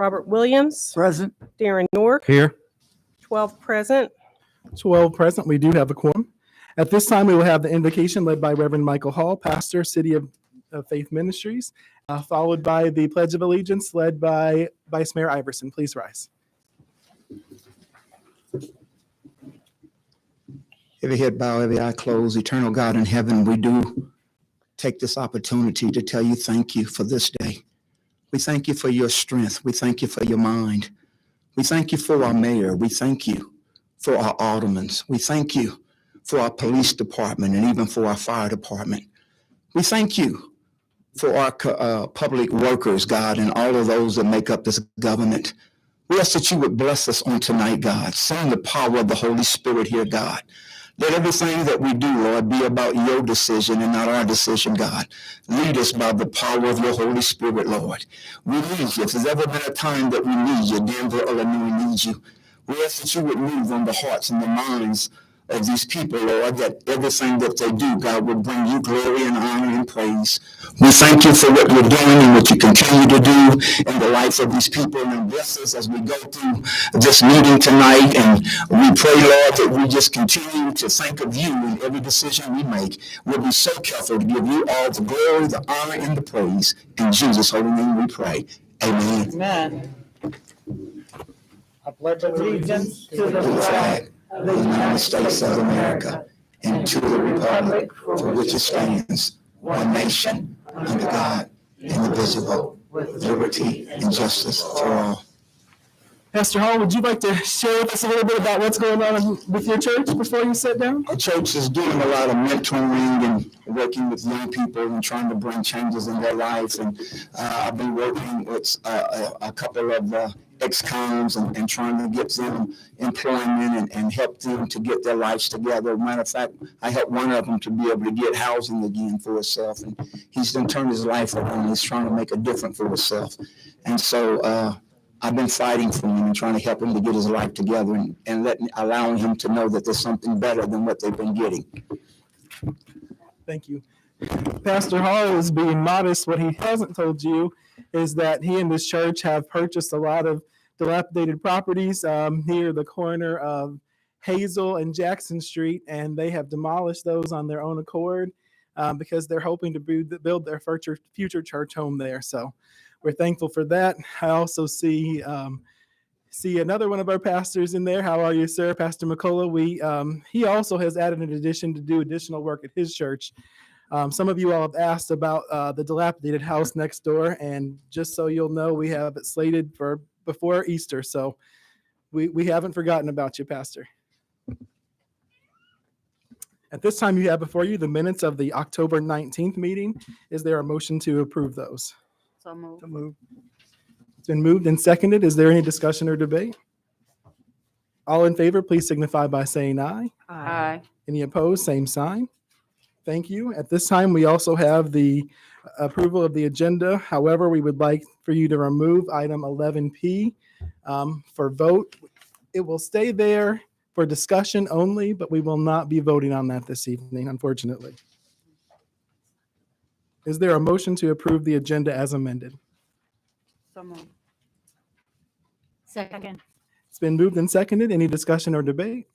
Robert Williams. Present. Darren York. Here. 12 present. 12 present. We do have a quorum. At this time, we will have the invocation led by Reverend Michael Hall, pastor, City of Faith Ministries, followed by the Pledge of Allegiance led by Vice Mayor Iverson. Please rise. Every head bow, every eye closed. Eternal God in heaven, we do take this opportunity to tell you thank you for this day. We thank you for your strength. We thank you for your mind. We thank you for our mayor. We thank you for our aldermen. We thank you for our police department and even for our fire department. We thank you for our public workers, God, and all of those that make up this government. We ask that you would bless us on tonight, God. Send the power of the Holy Spirit here, God. Let everything that we do, Lord, be about your decision and not our decision, God. Lead us by the power of your Holy Spirit, Lord. We need you. If there's ever been a time that we need you, Danville, Illinois needs you. We ask that you would move on the hearts and the minds of these people, Lord, that everything that they do, God, will bring you glory and honor and praise. We thank you for what you're doing and what you continue to do in the life of these people, and bless us as we go through this meeting tonight. And we pray, Lord, that we just continue to think of you in every decision we make. We'll be so careful to give you all the glory, the honor, and the praise. In Jesus' holy name we pray. Amen. Amen. I pledge allegiance to the The flag flag of the United States of America and to the republic for which it stands, one nation, under God, indivisible, with liberty and justice for all. Pastor Hall, would you like to share with us a little bit about what's going on with your church before you sit down? Our church is doing a lot of mentoring and working with young people and trying to bring changes in their life. And I've been working with a couple of ex-cons and trying to get them employment and help them to get their lives together. Matter of fact, I helped one of them to be able to get housing again for himself. And he's going to turn his life around. He's trying to make a difference for himself. And so I've been fighting for him and trying to help him to get his life together and allowing him to know that there's something better than what they've been getting. Thank you. Pastor Hall is being modest. What he hasn't told you is that he and his church have purchased a lot of dilapidated properties near the corner of Hazel and Jackson Street, and they have demolished those on their own accord because they're hoping to build their future church home there. So we're thankful for that. I also see another one of our pastors in there. How are you, sir? Pastor McCullough. He also has added an addition to do additional work at his church. Some of you all have asked about the dilapidated house next door, and just so you'll know, we have it slated for before Easter. So we haven't forgotten about you, Pastor. At this time, you have before you the minutes of the October 19th meeting. Is there a motion to approve those? So moved. It's been moved and seconded. Is there any discussion or debate? All in favor, please signify by saying aye. Aye. Any opposed, same sign. Thank you. At this time, we also have the approval of the agenda. However, we would like for you to remove item 11P for vote. It will stay there for discussion only, but we will not be voting on that this evening, unfortunately. Is there a motion to approve the agenda as amended? So moved. Second. It's been moved and seconded. Any discussion or debate?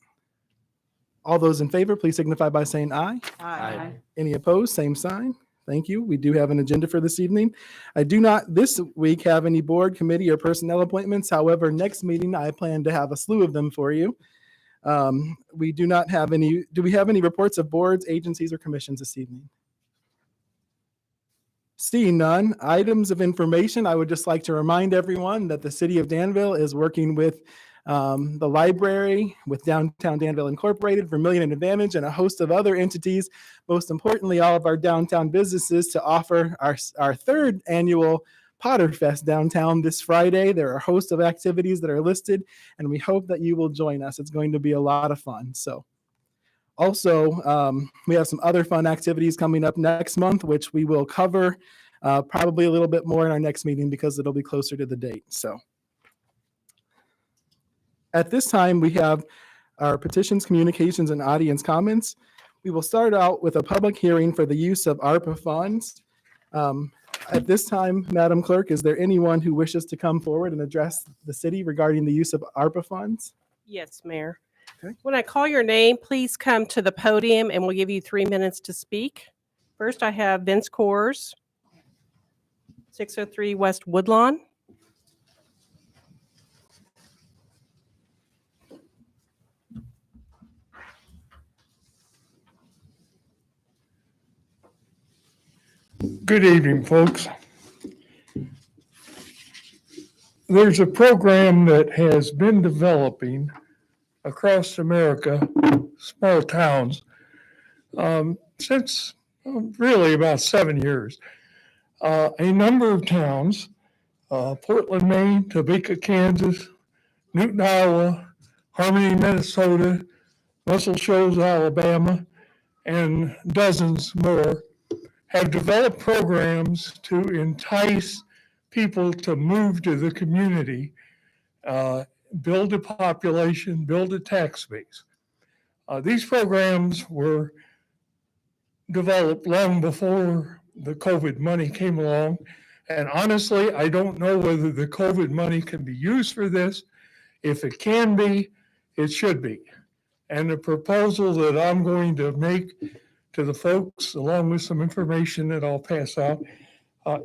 All those in favor, please signify by saying aye. Aye. Any opposed? Same sign. Thank you. We do have an agenda for this evening. I do not this week have any board, committee, or personnel appointments. However, next meeting, I plan to have a slew of them for you. We do not have any. Do we have any reports of boards, agencies, or commissions this evening? Seeing none, items of information, I would just like to remind everyone that the City of Danville is working with the library, with Downtown Danville Incorporated, Vermilion and Advantage, and a host of other entities, most importantly, all of our downtown businesses, to offer our third annual Potter Fest downtown this Friday. There are a host of activities that are listed, and we hope that you will join us. It's going to be a lot of fun. So also, we have some other fun activities coming up next month, which we will cover probably a little bit more in our next meeting because it'll be closer to the date. So at this time, we have our petitions, communications, and audience comments. We will start out with a public hearing for the use of ARPA funds. At this time, Madam Clerk, is there anyone who wishes to come forward and address the city regarding the use of ARPA funds? Yes, Mayor. Okay. When I call your name, please come to the podium and we'll give you 3 minutes to speak. First, I have Vince Coors, 603 West Woodlawn. Good evening, folks. There's a program that has been developing across America, small towns, since really about 7 years. A number of towns, Portland, Maine, Topeka, Kansas, Newton, Iowa, Harmony, Minnesota, Muscle Shoals, Alabama, and dozens more, have developed programs to entice people to move to the community, build a population, build a tax base. These programs were developed long before the COVID money came along. And honestly, I don't know whether the COVID money can be used for this. If it can be, it should be. And the proposal that I'm going to make to the folks, along with some information that I'll pass out,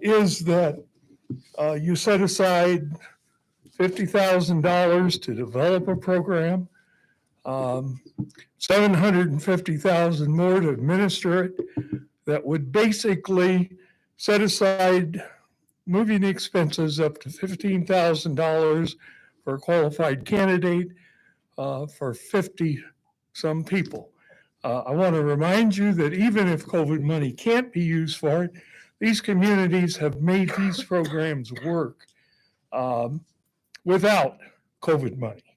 is that you set aside $50,000 to develop a program, $750,000 more to administer it. That would basically set aside moving expenses up to $15,000 for a qualified candidate for 50 some people. I want to remind you that even if COVID money can't be used for it, these communities have made these programs work without COVID money.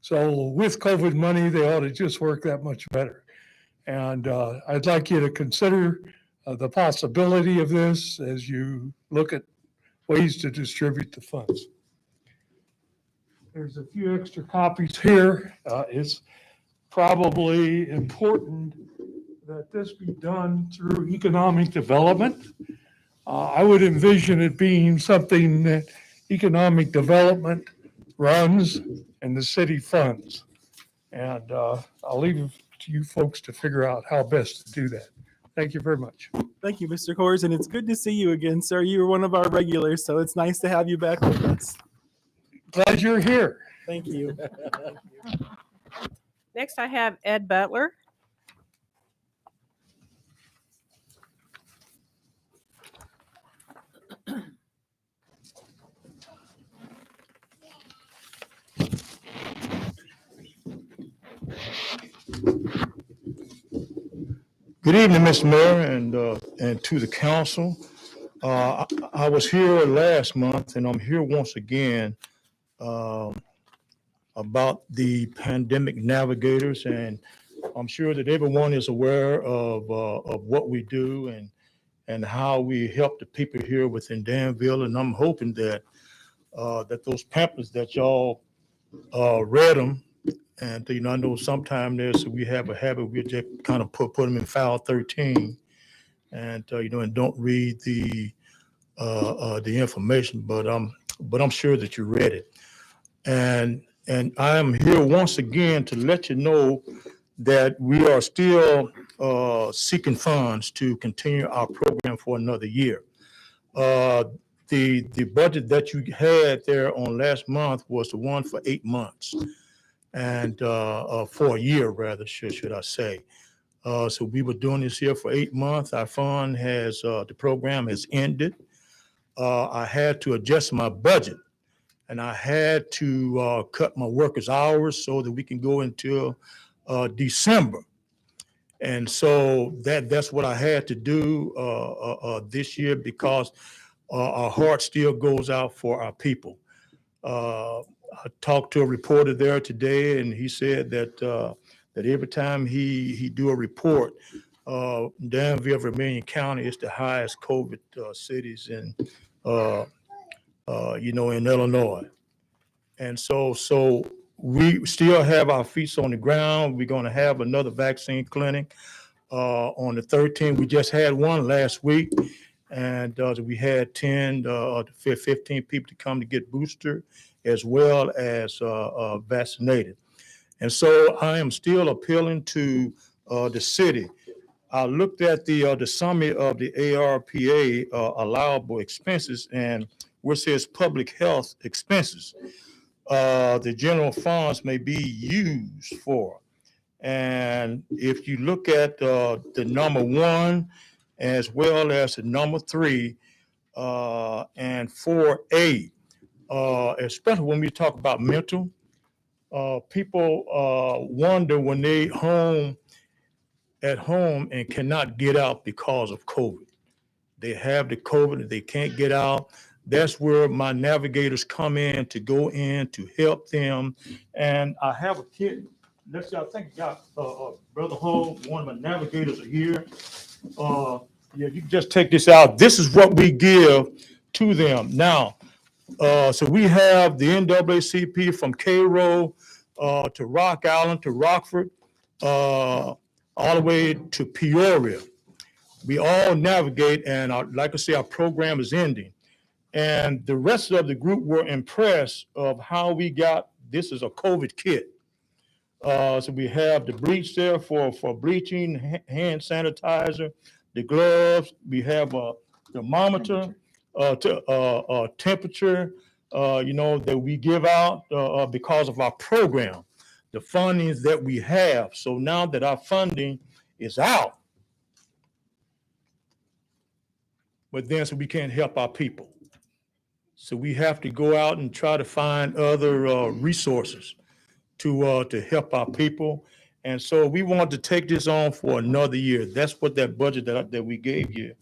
So with COVID money, they ought to just work that much better. And I'd like you to consider the possibility of this as you look at ways to distribute the funds. There's a few extra copies here. It's probably important that this be done through economic development. I would envision it being something that economic development runs and the city funds. And I'll leave it to you folks to figure out how best to do that. Thank you very much. Thank you, Mr. Coors, and it's good to see you again, sir. You're one of our regulars, so it's nice to have you back with us. Glad you're here. Thank you. Next, I have Ed Butler. Good evening, Mr. Mayor, and to the council. I was here last month, and I'm here once again about the pandemic navigators, and I'm sure that everyone is aware of what we do and how we help the people here within Danville. And I'm hoping that that those pamphlets that y'all read them. And, I know sometimes we have a habit, we just kind of put them in file 13 and, and don't read the information, but I'm sure that you read it. And I am here once again to let you know that we are still seeking funds to continue our program for another year. The budget that you had there on last month was the one for 8 months. And for a year, rather, should I say. So we were doing this here for 8 months. Our fund has, the program has ended. I had to adjust my budget, and I had to cut my workers' hours so that we can go until December. And so that's what I had to do this year because our heart still goes out for our people. I talked to a reporter there today, and he said that that every time he do a report, Danville, Vermilion County is the highest COVID cities in in Illinois, and so we still have our feet on the ground. We're going to have another vaccine clinic on the 13th. We just had one last week, And we had 10 to 15 people to come to get boosted as well as vaccinated. And so I am still appealing to the city. I looked at the summary of the ARPA allowable expenses, and where it says public health expenses, the general funds may be used for. And if you look at the number 1 as well as the number 3 and 4A, especially when we talk about mental, people wonder when they at home and cannot get out because of COVID. They have the COVID and they can't get out. That's where my navigators come in to go in to help them. And I have a kid. Let's see, I think got Brother Hall, one of my navigators are here. Yeah, you can just take this out. This is what we give to them. Now, so we have the NAACP from Payrolls to Rock Island to Rockford, all the way to Peoria. We all navigate, and like I say, our program is ending. And the rest of the group were impressed of how we got, this is a COVID kit. So we have the bleach there for bleaching, hand sanitizer, the gloves. We have a thermometer, temperature, that we give out because of our program, the fundings that we have. So now that our funding is out, but then so we can't help our people. So we have to go out and try to find other resources to help our people. And so we want to take this on for another year. That's what that budget that we gave you,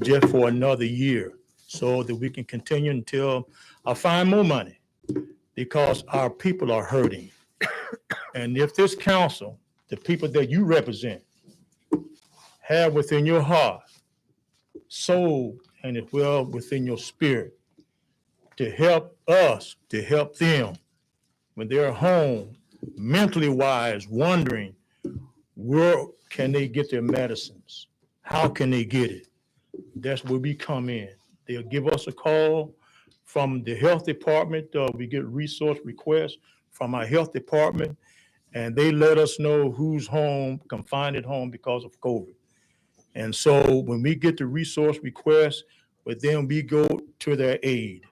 just for another year, so that we can continue until I find more money, because our people are hurting. And if this council, the people that you represent, have within your heart, soul, and as well within your spirit, to help us, to help them when they're home, mentally wise, wondering where can they get their medicines? How can they get it? That's where we come in. They'll give us a call from the health department. We get resource requests from our health department, and they let us know who's home, confined at home because of COVID. And so when we get the resource requests, but then we go to their aid.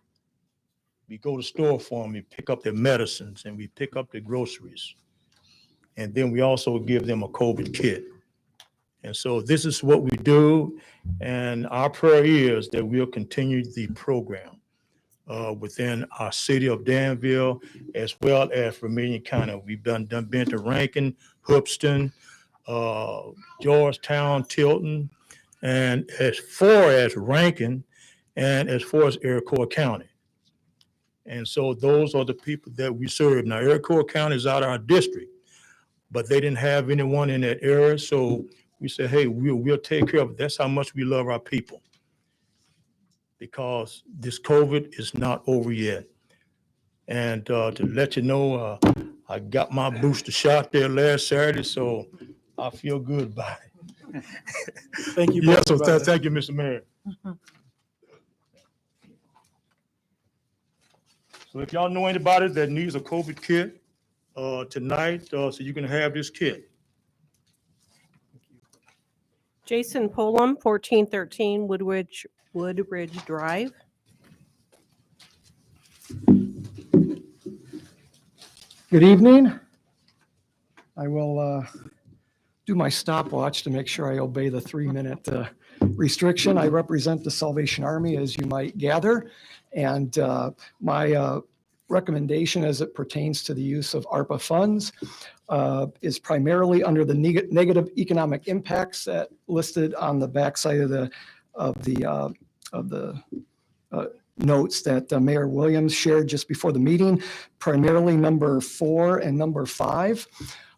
We go to store for them, we pick up their medicines, and we pick up their groceries. And then we also give them a COVID kit. And so this is what we do. And our prayer is that we'll continue the program within our city of Danville, as well as Vermilion County. We've been to Rankin, Hoopston, Georgetown, Tilton, and as far as Rankin, and as far as Iroquois County. And so those are the people that we serve. Now, Iroquois County is out of our district, but they didn't have anyone in that area. So we said, hey, we'll take care of it. That's how much we love our people, because this COVID is not over yet. And to let you know, I got my booster shot there last Saturday, so I feel good about it. Thank you. Yes, Pastor so Butler. thank you, Mr. Mayor. So if y'all know anybody that needs a COVID kit tonight, so you can have this kit. Jason Pullum, 1413 Woodridge Drive. Good evening. I will do my stopwatch to make sure I obey the 3-minute restriction. I represent the Salvation Army, as you might gather, and my recommendation as it pertains to the use of ARPA funds is primarily under the negative economic impacts that listed on the backside of the notes that Mayor Williams shared just before the meeting, primarily number 4 and number 5.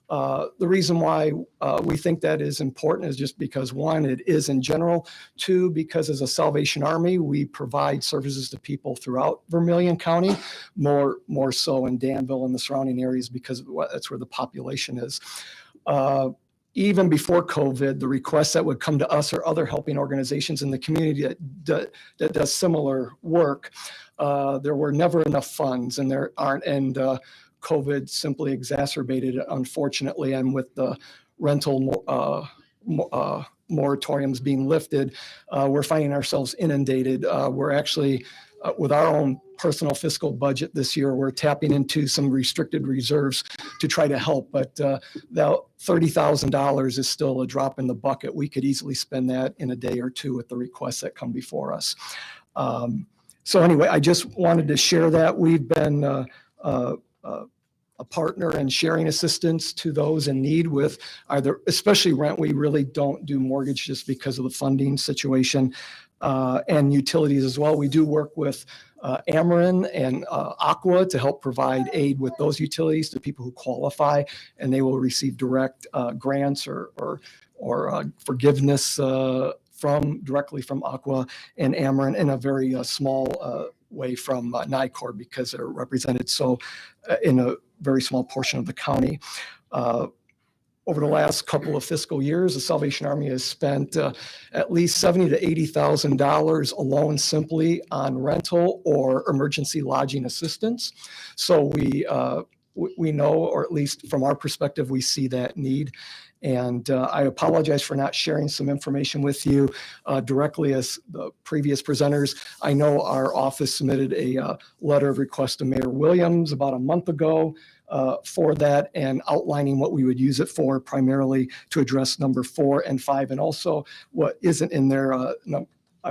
The reason why we think that is important is just because, 1, it is in general. 2, because as a Salvation Army, we provide services to people throughout Vermilion County, more so in Danville and the surrounding areas, because that's where the population is. even before COVID, the requests that would come to us or other helping organizations in the community that does similar work, there were never enough funds, and there aren't. And COVID simply exacerbated it, unfortunately. And with the rental moratoriums being lifted, we're finding ourselves inundated. We're actually, with our own personal fiscal budget this year, we're tapping into some restricted reserves to try to help. But that $30,000 is still a drop in the bucket. We could easily spend that in a day or two with the requests that come before us. So anyway, I just wanted to share that. We've been a partner in sharing assistance to those in need with either, especially rent. We really don't do mortgage just because of the funding situation, and utilities as well. We do work with Ameren and Aqua to help provide aid with those utilities to people who qualify, and they will receive direct grants or forgiveness directly from Aqua and Ameren, in a very small way from NICOR, because they're represented so in a very small portion of the county. Over the last couple of fiscal years, the Salvation Army has spent at least $70,000 to $80,000 alone simply on rental or emergency lodging assistance. So we know, or at least from our perspective, we see that need. And I apologize for not sharing some information with you directly as the previous presenters. I know our office submitted a letter of request to Mayor Williams about a month ago for that, and outlining what we would use it for, primarily to address number 4 and 5, and also what isn't in there, I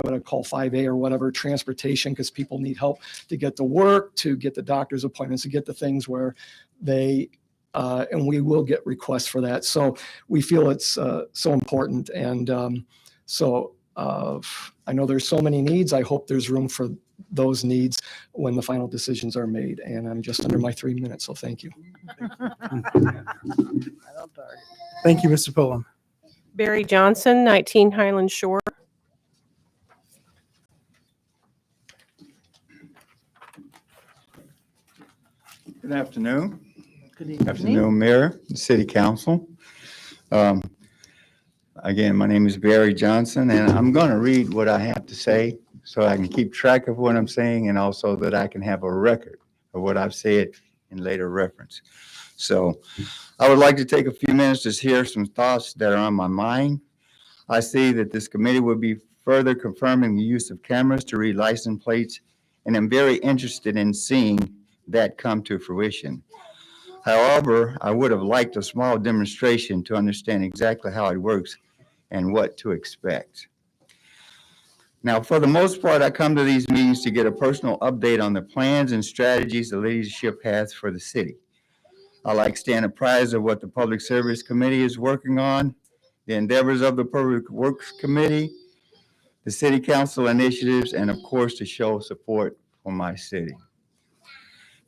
would call 5A or whatever, transportation, because people need help to get to work, to get the doctor's appointments, to get the things where they and we will get requests for that. So we feel it's so important. And so I know there's so many needs. I hope there's room for those needs when the final decisions are made. And I'm just under my 3 minutes, so thank you. Thank you, Mr. Pullum. Barry Johnson, 19 Highland Shore. Good afternoon. Good evening. Afternoon, Mayor, City Council. Again, my name is Barry Johnson, and I'm going to read what I have to say so I can keep track of what I'm saying, and also that I can have a record of what I've said in later reference. So I would like to take a few minutes to share some thoughts that are on my mind. I see that this committee will be further confirming the use of cameras to read license plates, and I'm very interested in seeing that come to fruition. However, I would have liked a small demonstration to understand exactly how it works and what to expect. Now, for the most part, I come to these meetings to get a personal update on the plans and strategies the leadership has for the city. I like staying apprised of what the Public Service Committee is working on, the endeavors of the Public Works Committee, the City Council initiatives, and of course, to show support for my city.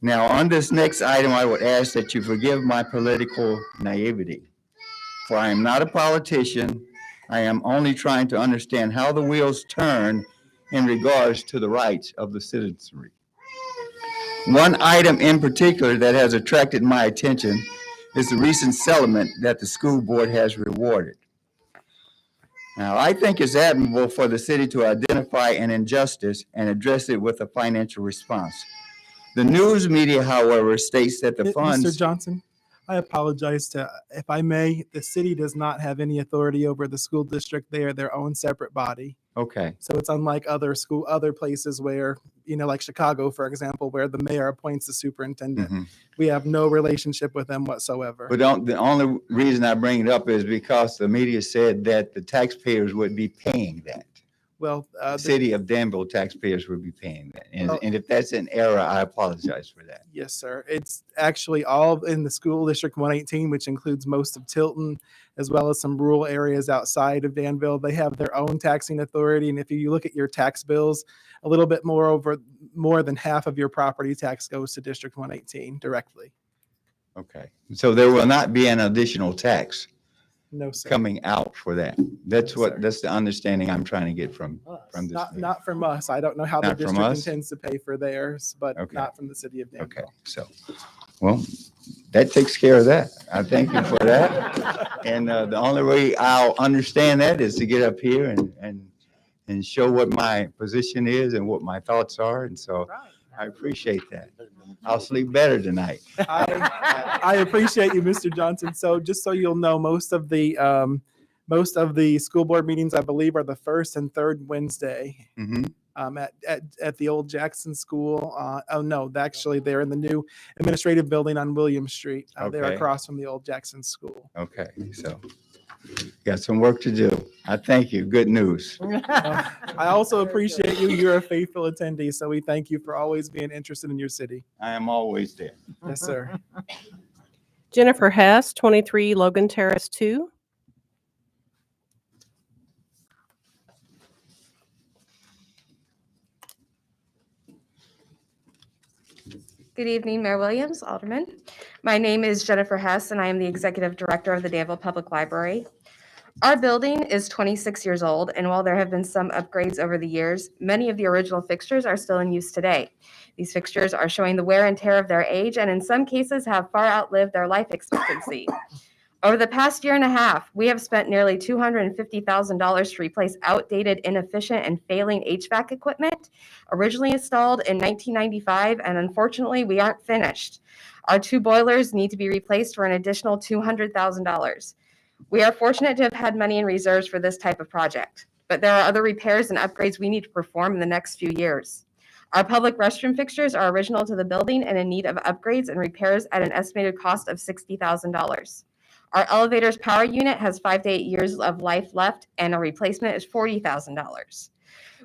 Now, on this next item, I would ask that you forgive my political naivety, for I am not a politician. I am only trying to understand how the wheels turn in regards to the rights of the citizenry. One item in particular that has attracted my attention is the recent settlement that the school board has rewarded. Now, I think it's admirable for the city to identify an injustice and address it with a financial response. The news media, however, states that the funds... Mr. Johnson, I apologize if I may, the city does not have any authority over the school district. They are their own separate body. Okay, So it's unlike other places where, like Chicago, for example, where the mayor appoints the superintendent. We have no relationship with them whatsoever. but the only reason I bring it up is because the media said that the taxpayers would be paying that. Well, The city of Danville taxpayers would be paying that. And if that's an error, I apologize for that. yes, sir. It's actually all in the school district 118, which includes most of Tilton, as well as some rural areas outside of Danville. They have their own taxing authority. And if you look at your tax bills, a little bit more than half of your property tax goes to District 118 directly. Okay, so there will not be an additional tax No, sir. coming out for that. That's No, sir. that's the understanding I'm trying to get from this. Not from us. I don't know how the Not from district us? intends to pay for theirs, but Okay. not from the city of Danville. Okay, so, well, that takes care of that. I thank you for that. And the only way I'll understand that is to get up here and show what my position is and what my thoughts are. And so I appreciate that. I'll sleep better tonight. I appreciate you, Mr. Johnson. So just so you'll know, most of the school board meetings, I believe, are the first and third Wednesday. Mhm. At the old Jackson School. Oh no, actually they're in the new administrative building on William Street. They're Okay. across from the old Jackson School. Okay, so got some work to do. I thank you. Good news. I also appreciate you. You're a faithful attendee, so we thank you for always being interested in your city. I am always there. Yes, sir. Jennifer Hess, 23 Logan Terrace 2. Good evening, Mayor Williams, Alderman. My name is Jennifer Hess, and I am the Executive Director of the Danville Public Library. Our building is 26 years old, and while there have been some upgrades over the years, many of the original fixtures are still in use today. These fixtures are showing the wear and tear of their age, and in some cases have far outlived their life expectancy. Over the past year and a half, we have spent nearly $250,000 to replace outdated, inefficient, and failing HVAC equipment originally installed in 1995, and unfortunately, we aren't finished. Our 2 boilers need to be replaced for an additional $200,000. We are fortunate to have had money in reserves for this type of project, but there are other repairs and upgrades we need to perform in the next few years. Our public restroom fixtures are original to the building and in need of upgrades and repairs at an estimated cost of $60,000. Our elevator's power unit has 5 to 8 years of life left, and a replacement is $40,000.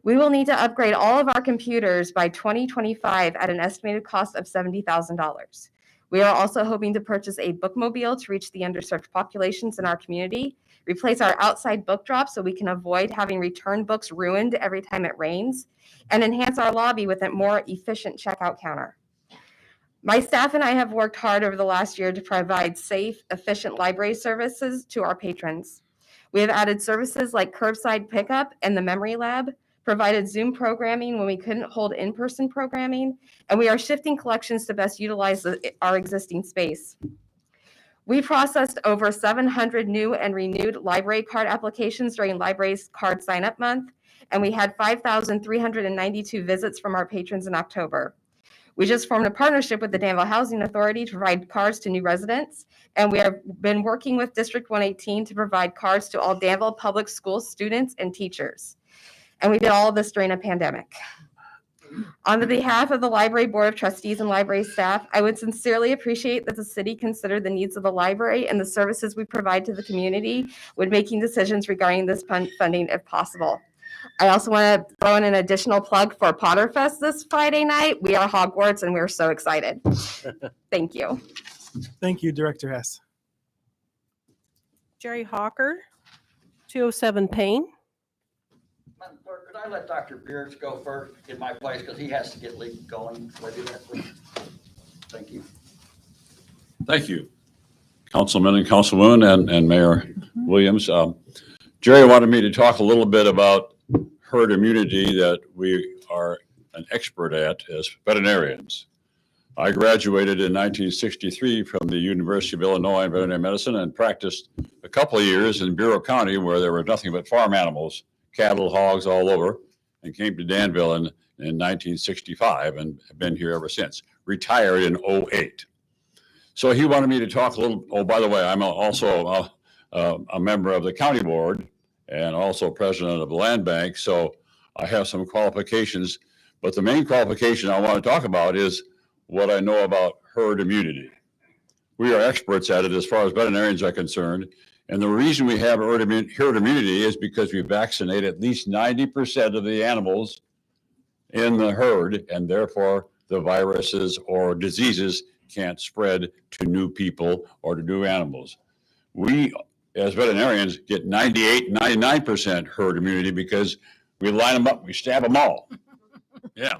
We will need to upgrade all of our computers by 2025 at an estimated cost of $70,000. We are also hoping to purchase a bookmobile to reach the underserved populations in our community, replace our outside book drop so we can avoid having return books ruined every time it rains, and enhance our lobby with a more efficient checkout counter. My staff and I have worked hard over the last year to provide safe, efficient library services to our patrons. We have added services like curbside pickup and the memory lab, provided Zoom programming when we couldn't hold in-person programming, and we are shifting collections to best utilize our existing space. We processed over 700 new and renewed library card applications during Library's Card Sign-Up Month, and we had 5,392 visits from our patrons in October. We just formed a partnership with the Danville Housing Authority to provide cards to new residents, and we have been working with District 118 to provide cards to all Danville Public School students and teachers. And we did all of this during a pandemic. On the behalf of the Library Board of Trustees and library staff, I would sincerely appreciate that the city consider the needs of the library and the services we provide to the community when making decisions regarding this funding if possible. I also want to throw in an additional plug for Potterfest this Friday night. We are Hogwarts, and we're so excited. Thank you. Thank you, Director Hess. Jerry Hawker, 207 Payne. Madam Clerk, could I let Dr. Beers go first in my place, because he has to get going. Could I do that, please? Thank you. Thank you, Councilman and Councilwoman and Mayor Williams. Jerry wanted me to talk a little bit about herd immunity that we are an expert at as veterinarians. I graduated in 1963 from the University of Illinois in veterinary medicine and practiced a couple of years in Bureau County where there were nothing but farm animals, cattle, hogs all over, and came to Danville in 1965 and have been here ever since. Retired in 2008. So he wanted me to talk a little, oh, by the way, I'm also a member of the county board and also president of the land bank. So I have some qualifications, but the main qualification I want to talk about is what I know about herd immunity. We are experts at it as far as veterinarians are concerned. And the reason we have herd immunity is because we vaccinate at least 90% of the animals in the herd, and therefore the viruses or diseases can't spread to new people or to new animals. We, as veterinarians, get 98, 99% herd immunity because we line them up, we stab them all. Yeah,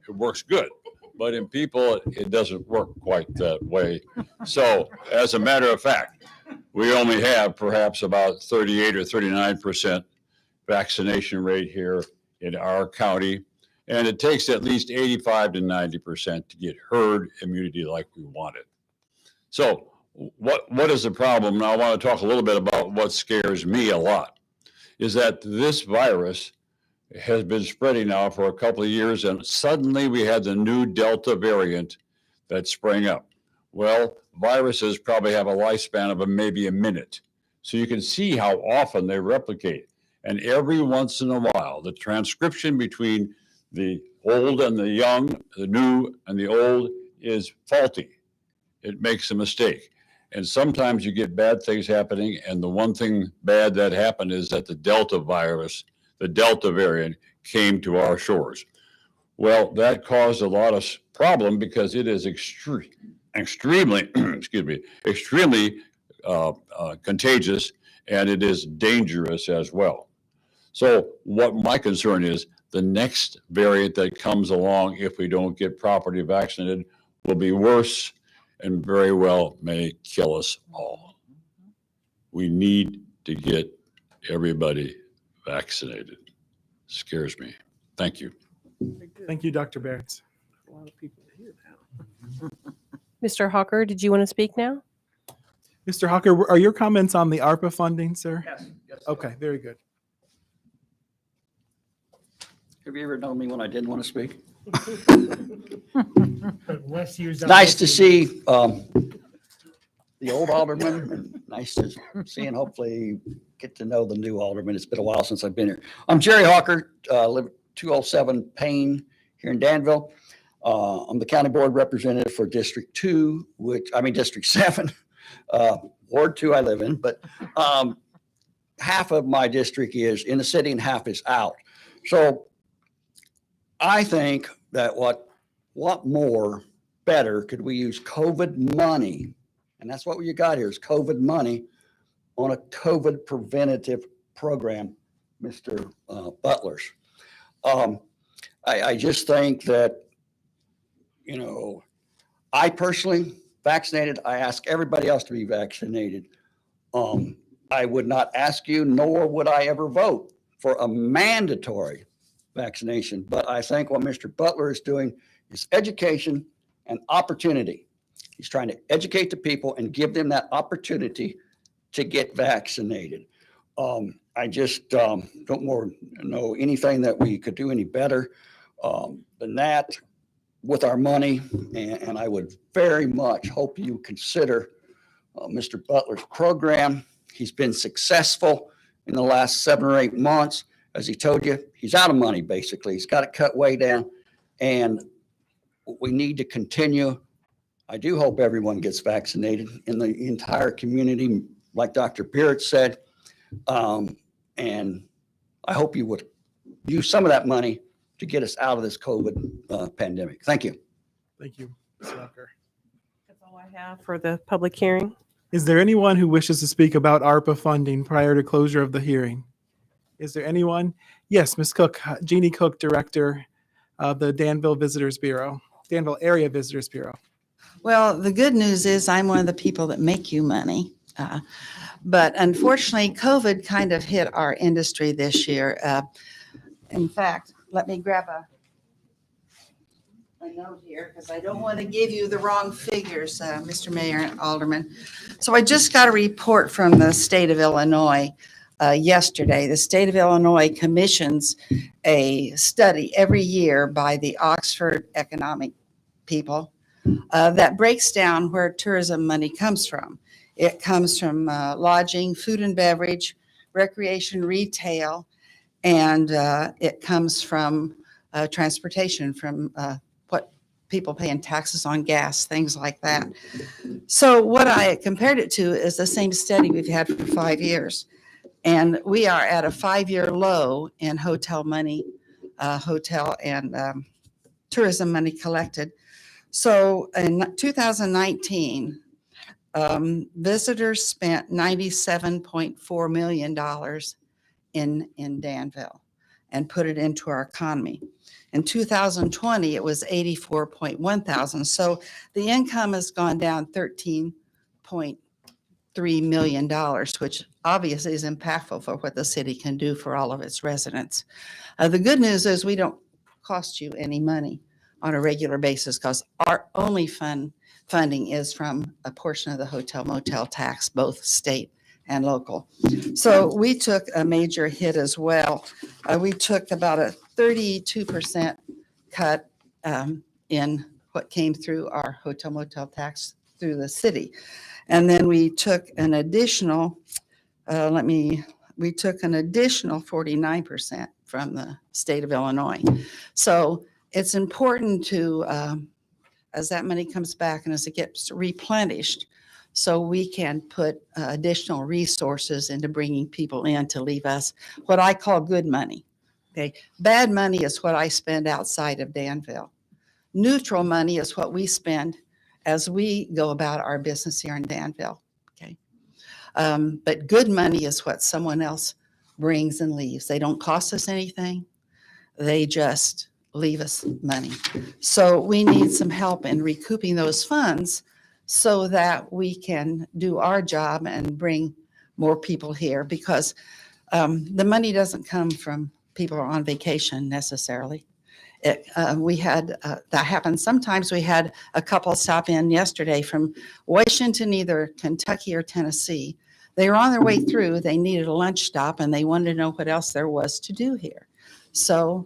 it works good. But in people, it doesn't work quite that way. So as a matter of fact, we only have perhaps about 38 or 39% vaccination rate here in our county. And it takes at least 85 to 90% to get herd immunity like we want it. So what is the problem? Now I want to talk a little bit about what scares me a lot, is that this virus has been spreading now for a couple of years, and suddenly we had the new Delta variant that sprang up. Well, viruses probably have a lifespan of maybe a minute. So you can see how often they replicate. And every once in a while, the transcription between the old and the young, the new and the old is faulty. It makes a mistake. And sometimes you get bad things happening. And the one thing bad that happened is that the Delta virus, the Delta variant, came to our shores. Well, that caused a lot of problem because it is extremely, excuse me, extremely contagious, and it is dangerous as well. So what my concern is, the next variant that comes along, if we don't get properly vaccinated, will be worse and very well may kill us all. We need to get everybody vaccinated. Scares me. Thank you. Thank you, Dr. Barrett. A lot of people here now. Mr. Hawker, did you want to speak now? Mr. Hawker, are your comments on the ARPA funding, sir? Yes, yes. Okay, very good. Have you ever known me when I didn't want to speak? Wes used up Nice most to of see the old alderman, and nice to see and hopefully get to know the new alderman. It's been a while since I've been here. I'm Jerry Hawker, live at 207 Payne here in Danville. I'm the county board representative for District 2, District 7. Ward 2 I live in, but half of my district is in the city and half is out. So I think that what more better could we use COVID money, and that's what you got here is COVID money on a COVID preventative program, Mr. Butler's. I just think that, I personally vaccinated. I ask everybody else to be vaccinated. I would not ask you, nor would I ever vote for a mandatory vaccination. But I think what Mr. Butler is doing is education and opportunity. He's trying to educate the people and give them that opportunity to get vaccinated. I just don't know anything that we could do any better than that with our money. And I would very much hope you consider Mr. Butler's program. He's been successful in the last 7 or 8 months. As he told you, he's out of money, basically. He's got it cut way down. And we need to continue. I do hope everyone gets vaccinated in the entire community, like Dr. Barrett said. And I hope you would use some of that money to get us out of this COVID pandemic. Thank you. Thank you, Mr. Hawker. That's all I have for the public hearing. Is there anyone who wishes to speak about ARPA funding prior to closure of the hearing? Is there anyone? Yes, Ms. Cook, Jeannie Cook, Director of the Danville Visitors Bureau, Danville Area Visitors Bureau. Well, the good news is I'm one of the people that make you money. But unfortunately, COVID kind of hit our industry this year. In fact, let me grab a note here because I don't want to give you the wrong figures, Mr. Mayor and Alderman. So I just got a report from the state of Illinois yesterday. The state of Illinois commissions a study every year by the Oxford economic people that breaks down where tourism money comes from. It comes from lodging, food and beverage, recreation, retail, and it comes from transportation, from what people pay in taxes on gas, things like that. So what I compared it to is the same study we've had for 5 years. And we are at a 5-year low in hotel money, hotel and tourism money collected. So in 2019, visitors spent $97.4 million in Danville and put it into our economy. In 2020, it was 84.1 thousand. So the income has gone down $13.3 million, which obviously is impactful for what the city can do for all of its residents. The good news is we don't cost you any money. on a regular basis because our only funding is from a portion of the hotel motel tax, both state and local. So we took a major hit as well. We took about a 32% cut in what came through our hotel motel tax through the city. And then we took an additional, we took an additional 49% from the state of Illinois. So it's important to, as that money comes back and as it gets replenished, so we can put additional resources into bringing people in to leave us what I call good money. Okay, bad money is what I spend outside of Danville. Neutral money is what we spend as we go about our business here in Danville. Okay, but good money is what someone else brings and leaves. They don't cost us anything. They just leave us money. So we need some help in recouping those funds so that we can do our job and bring more people here, because the money doesn't come from people who are on vacation necessarily. We had that happen. Sometimes we had a couple stop in yesterday from Washington, either Kentucky or Tennessee. They were on their way through. They needed a lunch stop and they wanted to know what else there was to do here. So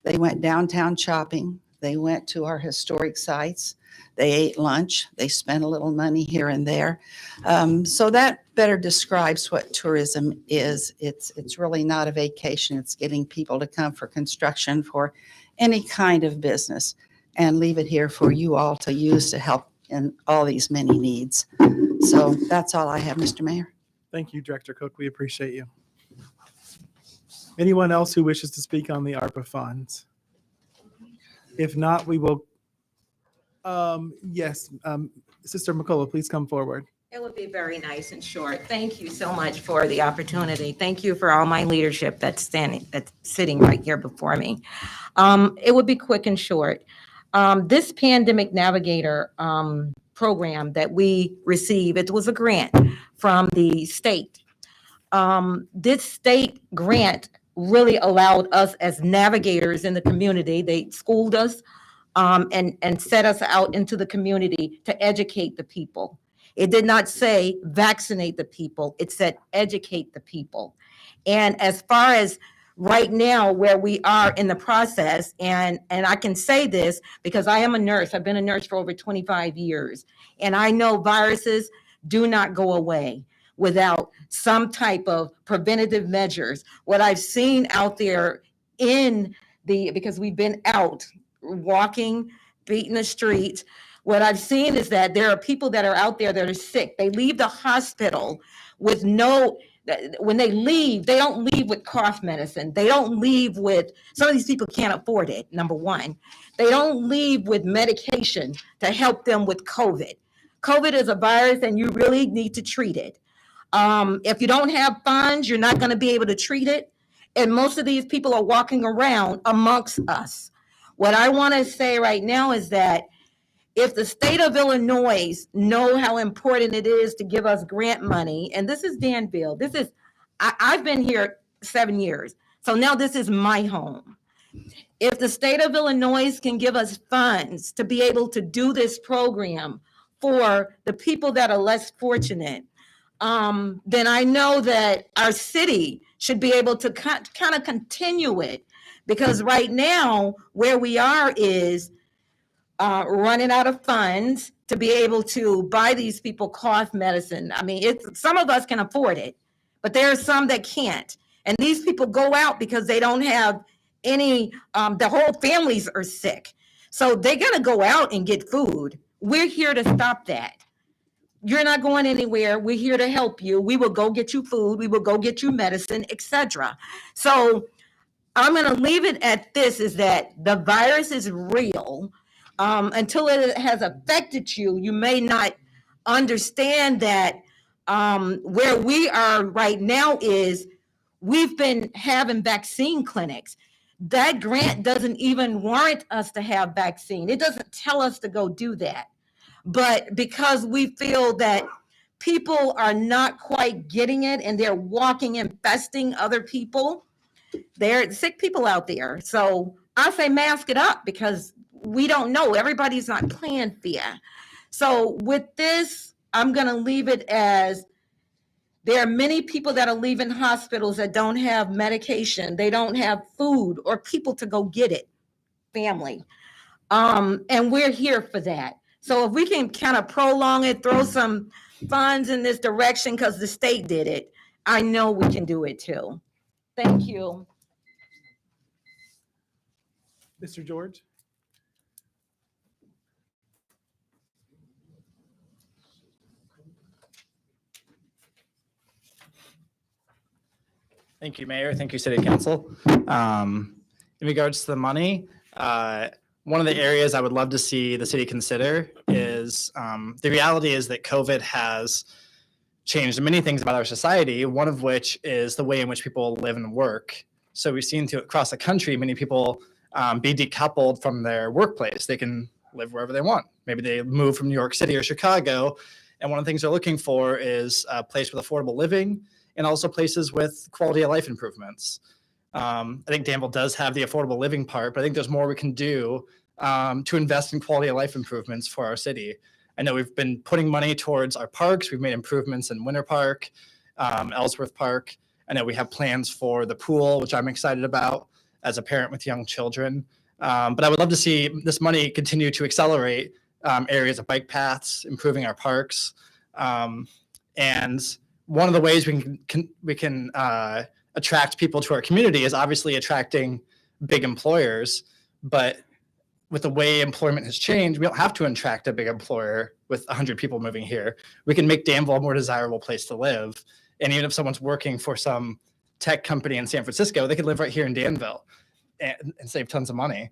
they went downtown shopping. They went to our historic sites. They ate lunch. They spent a little money here and there. So that better describes what tourism is. It's really not a vacation. It's getting people to come for construction, for any kind of business, and leave it here for you all to use to help in all these many needs. So that's all I have, Mr. Mayor. Thank you, Director Cook. We appreciate you. Anyone else who wishes to speak on the ARPA funds? If not, we will. Yes, Sister McCullough, please come forward. It would be very nice and short. Thank you so much for the opportunity. Thank you for all my leadership that's sitting right here before me. It would be quick and short. This Pandemic Navigator program that we received, it was a grant from the state. This state grant really allowed us as navigators in the community. They schooled us and set us out into the community to educate the people. It did not say vaccinate the people. It said educate the people. And as far as right now, where we are in the process, and I can say this because I am a nurse. I've been a nurse for over 25 years. And I know viruses do not go away without some type of preventative measures. What I've seen out there because we've been out walking, beating the streets, what I've seen is that there are people that are out there that are sick. They leave the hospital with when they leave, they don't leave with cough medicine. They don't leave with, some of these people can't afford it, number one. They don't leave with medication to help them with COVID. COVID is a virus and you really need to treat it. If you don't have funds, you're not going to be able to treat it. And most of these people are walking around amongst us. What I want to say right now is that if the state of Illinois know how important it is to give us grant money, and this is Danville, I've been here 7 years, so now this is my home. If the state of Illinois can give us funds to be able to do this program for the people that are less fortunate, then I know that our city should be able to kind of continue it, because right now where we are is running out of funds to be able to buy these people cough medicine. I mean, some of us can afford it, but there are some that can't. And these people go out because they don't have any, the whole families are sick. So they're going to go out and get food. We're here to stop that. You're not going anywhere. We're here to help you. We will go get you food. We will go get you medicine, etc. So I'm going to leave it at this, is that the virus is real. Until it has affected you, you may not understand that where we are right now is we've been having vaccine clinics. That grant doesn't even warrant us to have vaccine. It doesn't tell us to go do that. But because we feel that people are not quite getting it and they're walking, infesting other people, there are sick people out there. So I say mask it up, because we don't know. Everybody's not playing fair. So with this, I'm going to leave it as there are many people that are leaving hospitals that don't have medication. They don't have food or people to go get it, family. And we're here for that. So if we can kind of prolong it, throw some funds in this direction because the state did it, I know we can do it too. Thank you. Mr. George? Thank you, Mayor. Thank you, City Council. In regards to the money, one of the areas I would love to see the city consider is the reality is that COVID has changed many things about our society, one of which is the way in which people live and work. So we've seen across the country, many people be decoupled from their workplace. They can live wherever they want. Maybe they move from New York City or Chicago, and one of the things they're looking for is a place with affordable living and also places with quality of life improvements. I think Danville does have the affordable living part, but I think there's more we can do to invest in quality of life improvements for our city. I know we've been putting money towards our parks. We've made improvements in Winter Park, Ellsworth Park. I know we have plans for the pool, which I'm excited about as a parent with young children. But I would love to see this money continue to accelerate areas of bike paths, improving our parks. And one of the ways we can attract people to our community is obviously attracting big employers. But with the way employment has changed, we don't have to attract a big employer with 100 people moving here. We can make Danville a more desirable place to live. And even if someone's working for some tech company in San Francisco, they could live right here in Danville and save tons of money.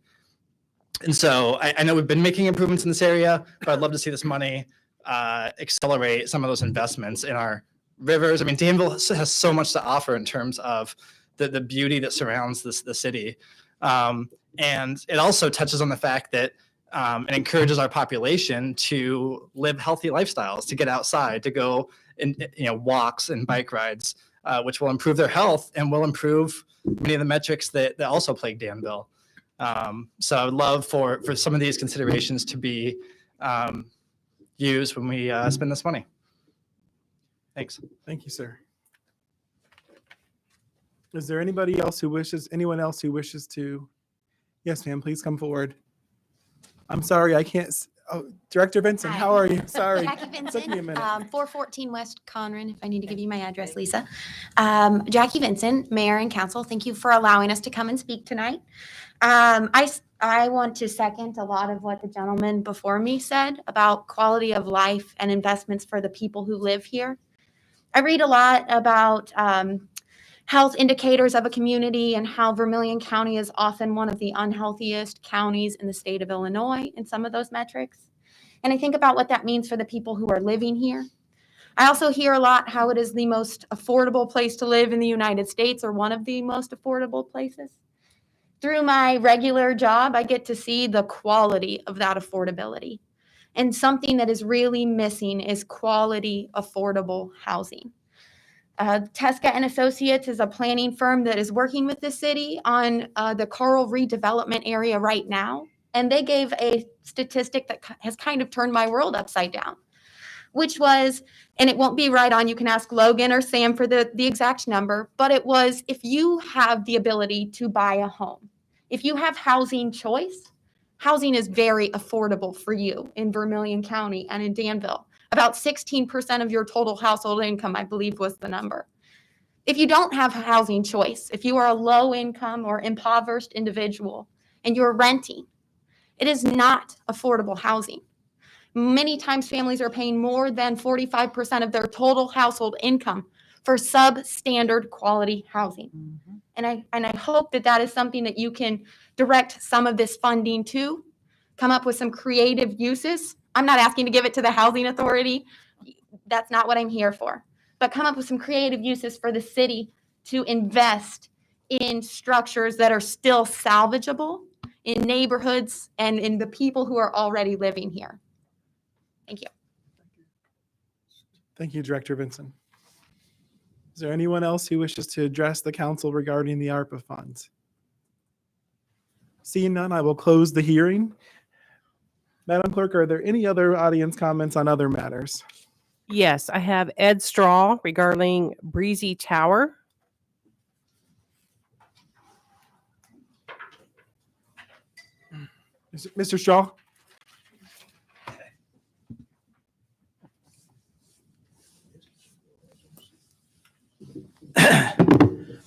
And so I know we've been making improvements in this area, but I'd love to see this money accelerate some of those investments in our rivers. I mean, Danville has so much to offer in terms of the beauty that surrounds the city. And it also touches on the fact that it encourages our population to live healthy lifestyles, to get outside, to go in walks and bike rides, which will improve their health and will improve many of the metrics that also plague Danville. So I would love for some of these considerations to be used when we spend this money. Thanks. Thank you, sir. Is there anyone else who wishes to? Yes, ma'am, please come forward. I'm sorry, I can't. Oh, Director Vincent, Hi. how are you? Sorry. Jackie Took me a Vincent, minute. 414 West Conran, if I need to give you my address, Lisa. Jackie Vincent, Mayor and Council, thank you for allowing us to come and speak tonight. I want to second a lot of what the gentleman before me said about quality of life and investments for the people who live here. I read a lot about health indicators of a community and how Vermilion County is often one of the unhealthiest counties in the state of Illinois in some of those metrics. And I think about what that means for the people who are living here. I also hear a lot how it is the most affordable place to live in the United States, or one of the most affordable places. Through my regular job, I get to see the quality of that affordability. And something that is really missing is quality, affordable housing. Tesca and Associates is a planning firm that is working with the city on the Coral redevelopment area right now. And they gave a statistic that has kind of turned my world upside down, which was, and it won't be right on, you can ask Logan or Sam for the exact number, but it was, if you have the ability to buy a home, if you have housing choice, housing is very affordable for you in Vermilion County and in Danville. About 16% of your total household income, I believe, was the number. If you don't have housing choice, if you are a low income or impoverished individual and you're renting, it is not affordable housing. Many times families are paying more than 45% of their total household income for substandard quality housing. Mm-hmm. And I hope that is something that you can direct some of this funding to, come up with some creative uses. I'm not asking to give it to the housing authority. That's not what I'm here for. But come up with some creative uses for the city to invest in structures that are still salvageable in neighborhoods and in the people who are already living here. Thank you. Thank you, Director Vincent. Is there anyone else who wishes to address the council regarding the ARPA funds? Seeing none, I will close the hearing. Madam Clerk, are there any other audience comments on other matters? Yes, I have Ed Straw regarding Breezy Tower. Mr. Shaw?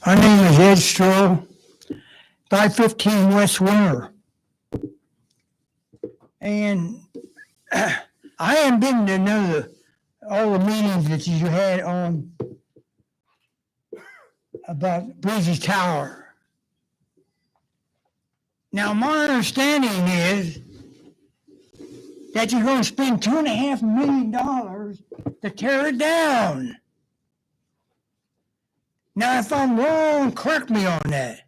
My name is Ed Straw, 515 West Winter. And I haven't been to none of all the meetings that you had on about Breezy Tower. Now, my understanding is that you're going to spend $2.5 million to tear it down. Now, if I'm wrong, correct me on that.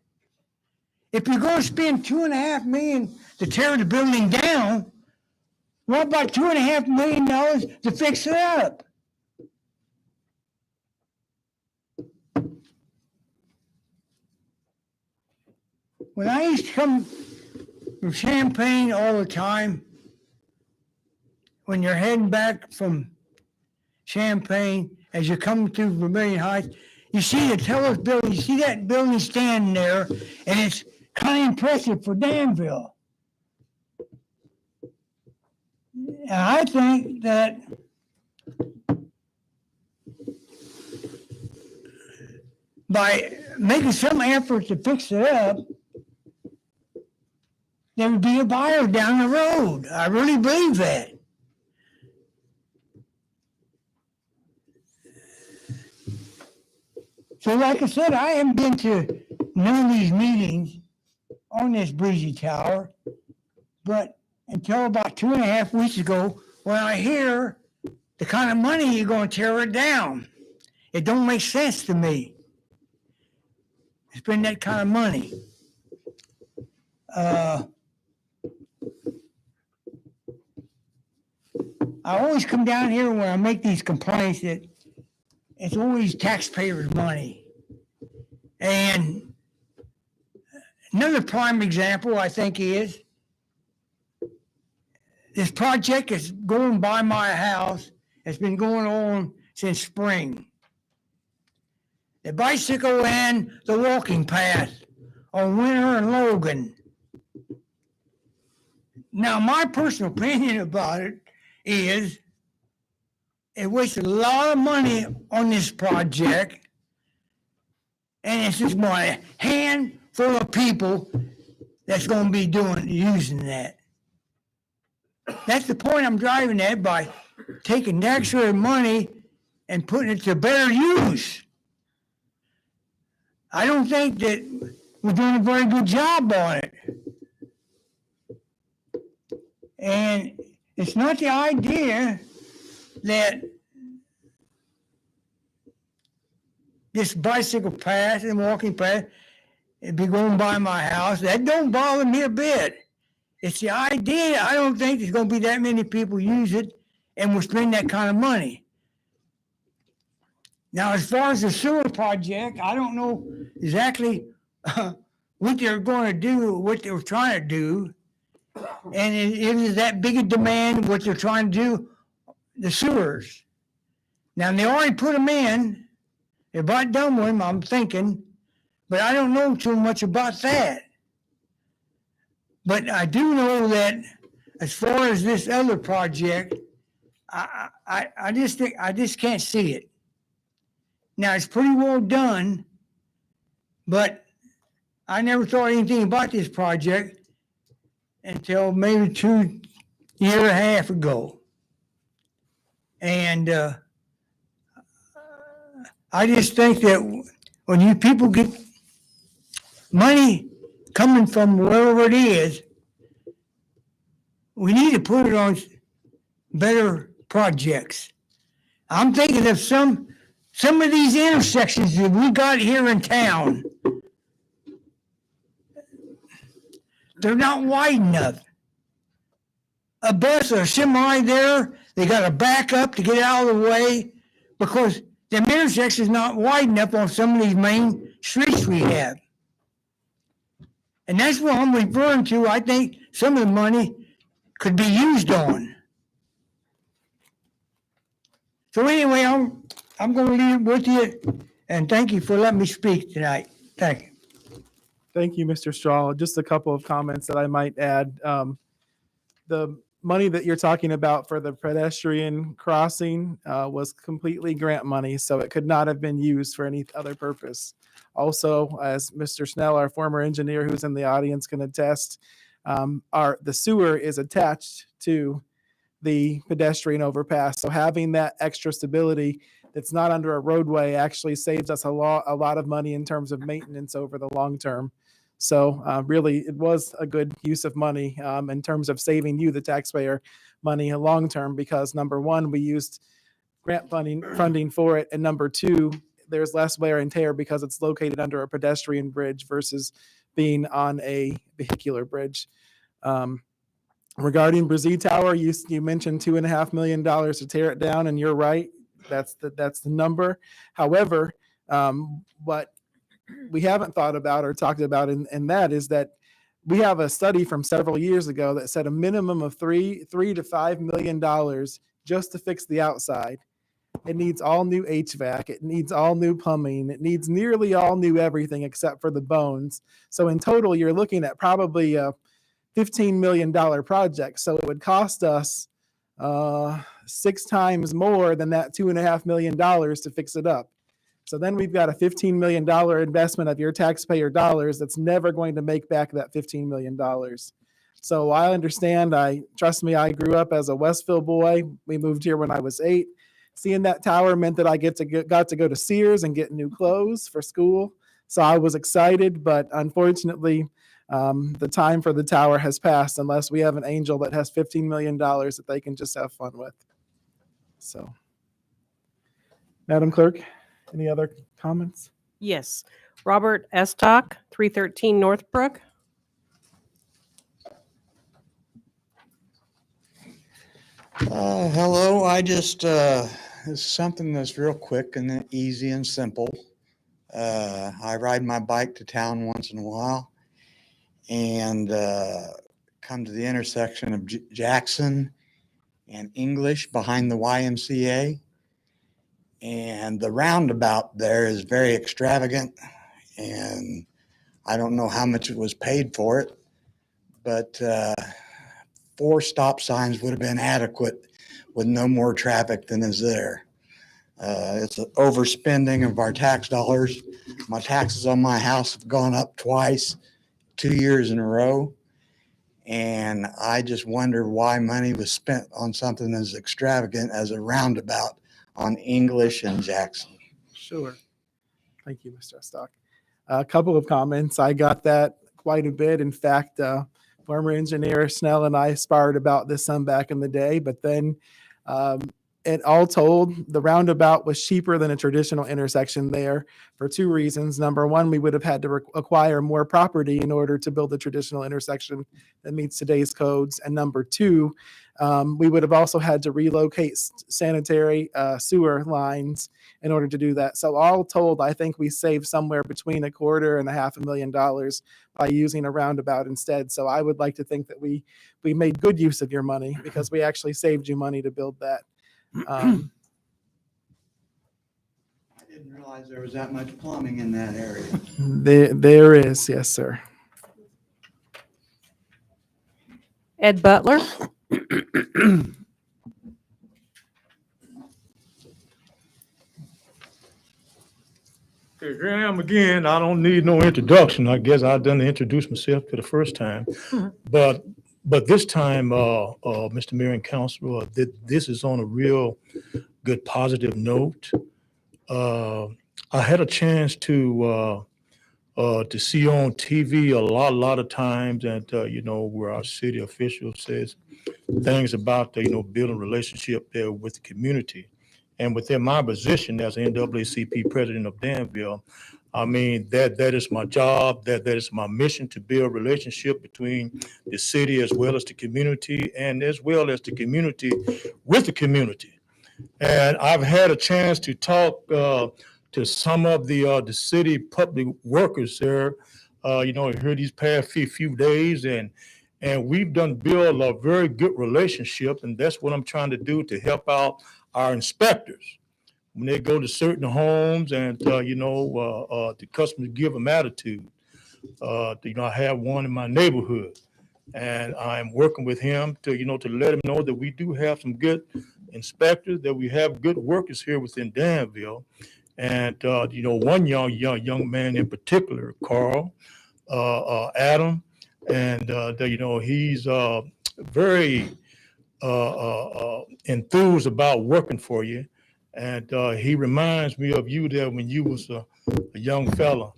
If you're going to spend $2.5 million to tear the building down, what about $2.5 million to fix it up? When I used to come from Champaign all the time, when you're heading back from Champaign, as you're coming through Vermilion Heights, you see the Tellus building, you see that building standing there, and it's kind of impressive for Danville. And I think that by making some effort to fix it up, there would be a buyer down the road. I really believe that. So like I said, I haven't been to none of these meetings on this Breezy Tower, but until about 2.5 weeks ago, when I hear the kind of money you're going to tear it down, it don't make sense to me. Spend that kind of money. I always come down here when I make these complaints that it's always taxpayers' money. And another prime example, I think, is this project is going by my house. It's been going on since spring. The bicycle and the walking path on Winter and Logan. Now, my personal opinion about it is it wasted a lot of money on this project, and it's just my handful of people that's going to be using that. That's the point I'm driving at, by taking taxpayer money and putting it to better use. I don't think that we're doing a very good job on it. And it's not the idea that this bicycle path and walking path would be going by my house. That don't bother me a bit. It's the idea. I don't think there's going to be that many people use it and will spend that kind of money. Now, as far as the sewer project, I don't know exactly what they're going to do, what they're trying to do. And it is that big a demand, what they're trying to do, the sewers. Now, they already put them in. They're about done with them, I'm thinking. But I don't know too much about that. But I do know that as far as this other project, I just can't see it. Now, it's pretty well done, but I never thought anything about this project until maybe 2.5 years ago. And I just think that when you people get money coming from wherever it is, we need to put it on better projects. I'm thinking of some of these intersections that we got here in town. They're not wide enough. A bus or a semi there, they got to back up to get out of the way because the intersection is not wide enough on some of these main streets we have. And that's what I'm referring to. I think some of the money could be used on. So anyway, I'm going to leave it with you, and thank you for letting me speak tonight. Thank you. Thank you, Mr. Straw. Just a couple of comments that I might add. The money that you're talking about for the pedestrian crossing was completely grant money, so it could not have been used for any other purpose. Also, as Mr. Snell, our former engineer who's in the audience, can attest, the sewer is attached to the pedestrian overpass. So having that extra stability that's not under a roadway actually saves us a lot of money in terms of maintenance over the long term. So really, it was a good use of money in terms of saving you, the taxpayer, money long term, because number one, we used grant funding for it, and number two, there's less wear and tear because it's located under a pedestrian bridge versus being on a vehicular bridge. Regarding Brazil Tower, you mentioned $2.5 million to tear it down, and you're right. That's the number. However, what we haven't thought about or talked about, and that is that we have a study from several years ago that said a minimum of $3 to $5 million just to fix the outside. It needs all new HVAC. It needs all new plumbing. It needs nearly all new everything except for the bones. So in total, you're looking at probably a $15 million project. So it would cost us 6 times more than that $2.5 million to fix it up. So then we've got a $15 million investment of your taxpayer dollars that's never going to make back that $15 million. So I understand. Trust me, I grew up as a Westville boy. We moved here when I was 8. Seeing that tower meant that I got to go to Sears and get new clothes for school. So I was excited, but unfortunately, the time for the tower has passed unless we have an angel that has $15 million that they can just have fun with. So, Madam Clerk, any other comments? Yes. Robert Estock, 313 Northbrook. Hello, I just, it's something that's real quick and easy and simple. I ride my bike to town once in a while and come to the intersection of Jackson and English behind the YMCA. And the roundabout there is very extravagant, and I don't know how much it was paid for it, but 4 stop signs would have been adequate with no more traffic than is there. It's an overspending of our tax dollars. My taxes on my house have gone up twice, 2 years in a row. And I just wonder why money was spent on something as extravagant as a roundabout on English and Jackson. Sure. Thank you, Mr. Estock. A couple of comments. I got that quite a bit. In fact, former engineer Snell and I sparred about this some back in the day, but then it all told, the roundabout was cheaper than a traditional intersection there for 2 reasons. Number one, we would have had to acquire more property in order to build a traditional intersection that meets today's codes. And number 2, we would have also had to relocate sanitary sewer lines in order to do that. So all told, I think we saved somewhere between $250,000 and $500,000 by using a roundabout instead. So I would like to think that we made good use of your money because we actually saved you money to build that. I didn't realize there was that much plumbing in that area. There is, yes, sir. Ed Butler. Here I am again. I don't need no introduction. I guess I done introduce myself for the first time, but this time, Mr. Mayor and Council, this is on a real good positive note. I had a chance to see on TV a lot of times that where our city official says things about building a relationship there with the community. And within my position as NAACP president of Danville, I mean, that is my job, that is my mission, to build a relationship between the city as well as the community, and as well as the community with the community. And I've had a chance to talk to some of the city public workers there, here these past few days, and And we've done build a very good relationship, and that's what I'm trying to do to help out our inspectors. When they go to certain homes and, the customers give them attitude. I have one in my neighborhood, and I'm working with him to let him know that we do have some good inspectors, that we have good workers here within Danville. And, one young man in particular, Carl, Adam, and, he's very enthused about working for you. And he reminds me of you there when you was a young fella.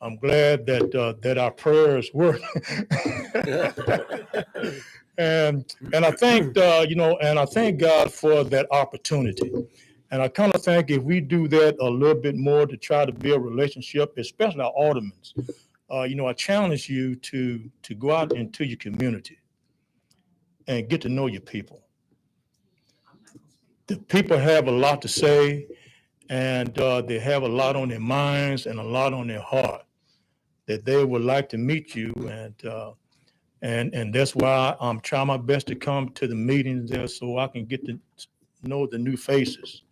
I'm glad that our prayers work. and I thank and I thank God for that opportunity. And I kind of think if we do that a little bit more to try to build a relationship, especially our aldermen, I challenge you to go out into your community and get to know your people. The people have a lot to say, and they have a lot on their minds and a lot on their heart that they would like to meet you. And that's why I'm trying my best to come to the meetings there so I can get to know the new faces.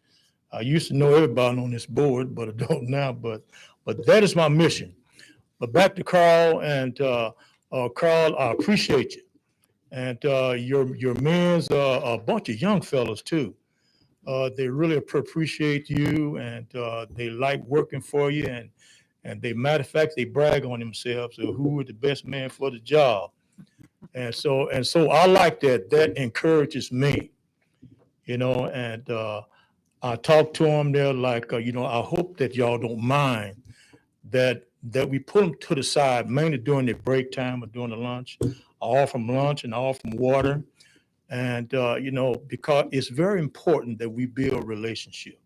I used to know everybody on this board, but I don't now. But that is my mission. But back to Carl, and Carl, I appreciate you. And your men's a bunch of young fellows too. They really appreciate you, and they like working for you. And they, matter of fact, they brag on themselves of who is the best man for the job. And so I like that. That encourages me, and I talk to them. They're like, I hope that y'all don't mind that we put them to the side, mainly during their break time or during the lunch. I offer them lunch and I offer them water. And, because it's very important that we build a relationship.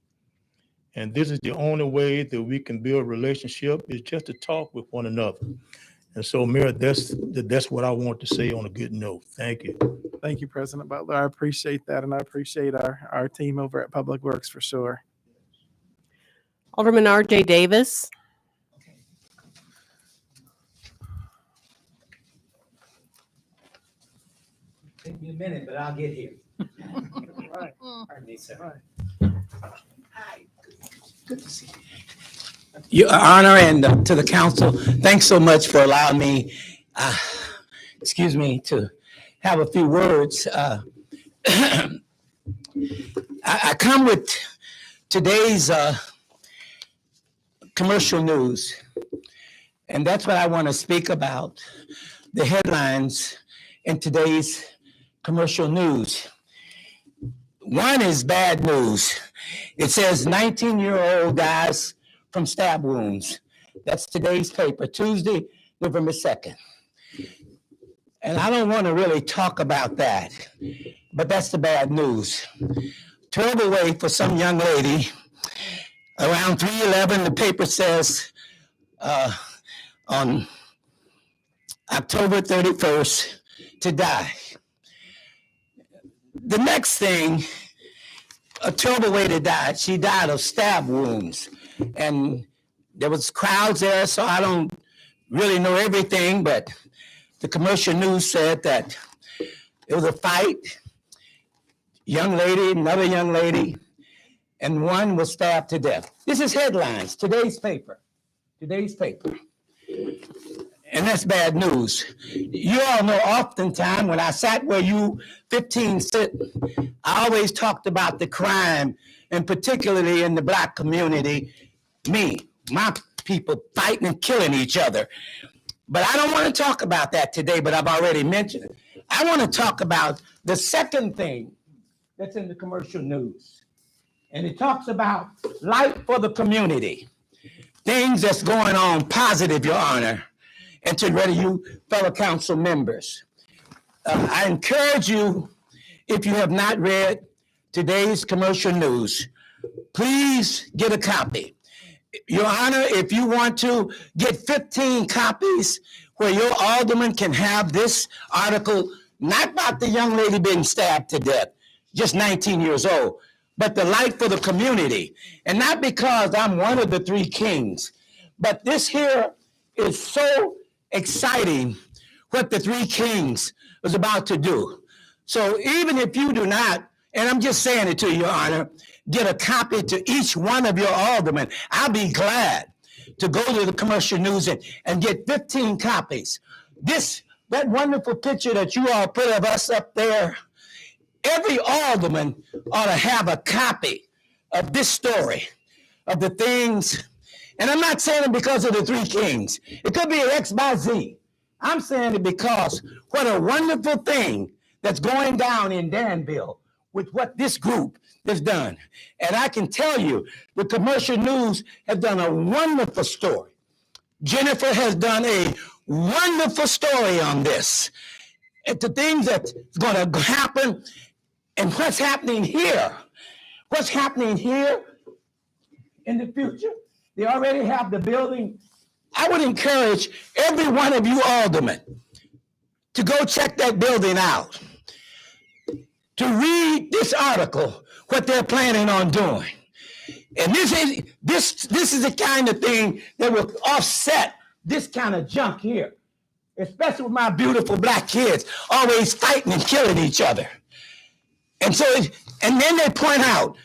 And this is the only way that we can build a relationship, is just to talk with one another. And so, Mayor, that's what I want to say on a good note. Thank you. Thank you, President Butler. I appreciate that, and I appreciate our team over at Public Works for sure. Alderman R.J. Davis. Take me a minute, but I'll get here. Right. Pardon me, sir. Right. Hi. Good to see you. Your Honor, and to the council, thanks so much for allowing me, to have a few words. I come with today's commercial news, and that's what I want to speak about, the headlines in today's commercial news. One is bad news. It says 19-year-old dies from stab wounds. That's today's paper, Tuesday, November 2nd. And I don't want to really talk about that, but that's the bad news. Terrible way for some young lady, around 3:11, the paper says, on October 31st, to die. The next thing, a terrible way to die. She died of stab wounds. And there was crowds there, so I don't really know everything, but the commercial news said that it was a fight, young lady, another young lady, and one was stabbed to death. This is headlines, today's paper. And that's bad news. You all know oftentimes when I sat where you 15 sit, I always talked about the crime, and particularly in the Black community, my people fighting and killing each other. But I don't want to talk about that today, but I've already mentioned it. I want to talk about the second thing that's in the commercial news. And it talks about light for the community. Things that's going on positive, Your Honor, and to ready you fellow council members. I encourage you, if you have not read today's commercial news, please get a copy. Your Honor, if you want to get 15 copies where your alderman can have this article, not about the young lady being stabbed to death, just 19 years old, but the light for the community. And not because I'm one of the three kings, but this here is so exciting what the Three Kings was about to do. So even if you do not, and I'm just saying it to you, Your Honor, get a copy to each one of your aldermen, I'll be glad to go to the Commercial News and get 15 copies. That wonderful picture that you all put of us up there, every alderman ought to have a copy of this story, of the things, and I'm not saying it because of the Three Kings. It could be an X by Z. I'm saying it because what a wonderful thing that's going down in Danville with what this group has done. And I can tell you, the Commercial News has done a wonderful story. Jennifer has done a wonderful story on this. And the things that's going to happen and what's happening here. What's happening here in the future. They already have the building. I would encourage every one of you aldermen to go check that building out, to read this article, what they're planning on doing. And this is the kind of thing that will offset this kind of junk here, especially with my beautiful black kids always fighting and killing each other. And so, and then they point out,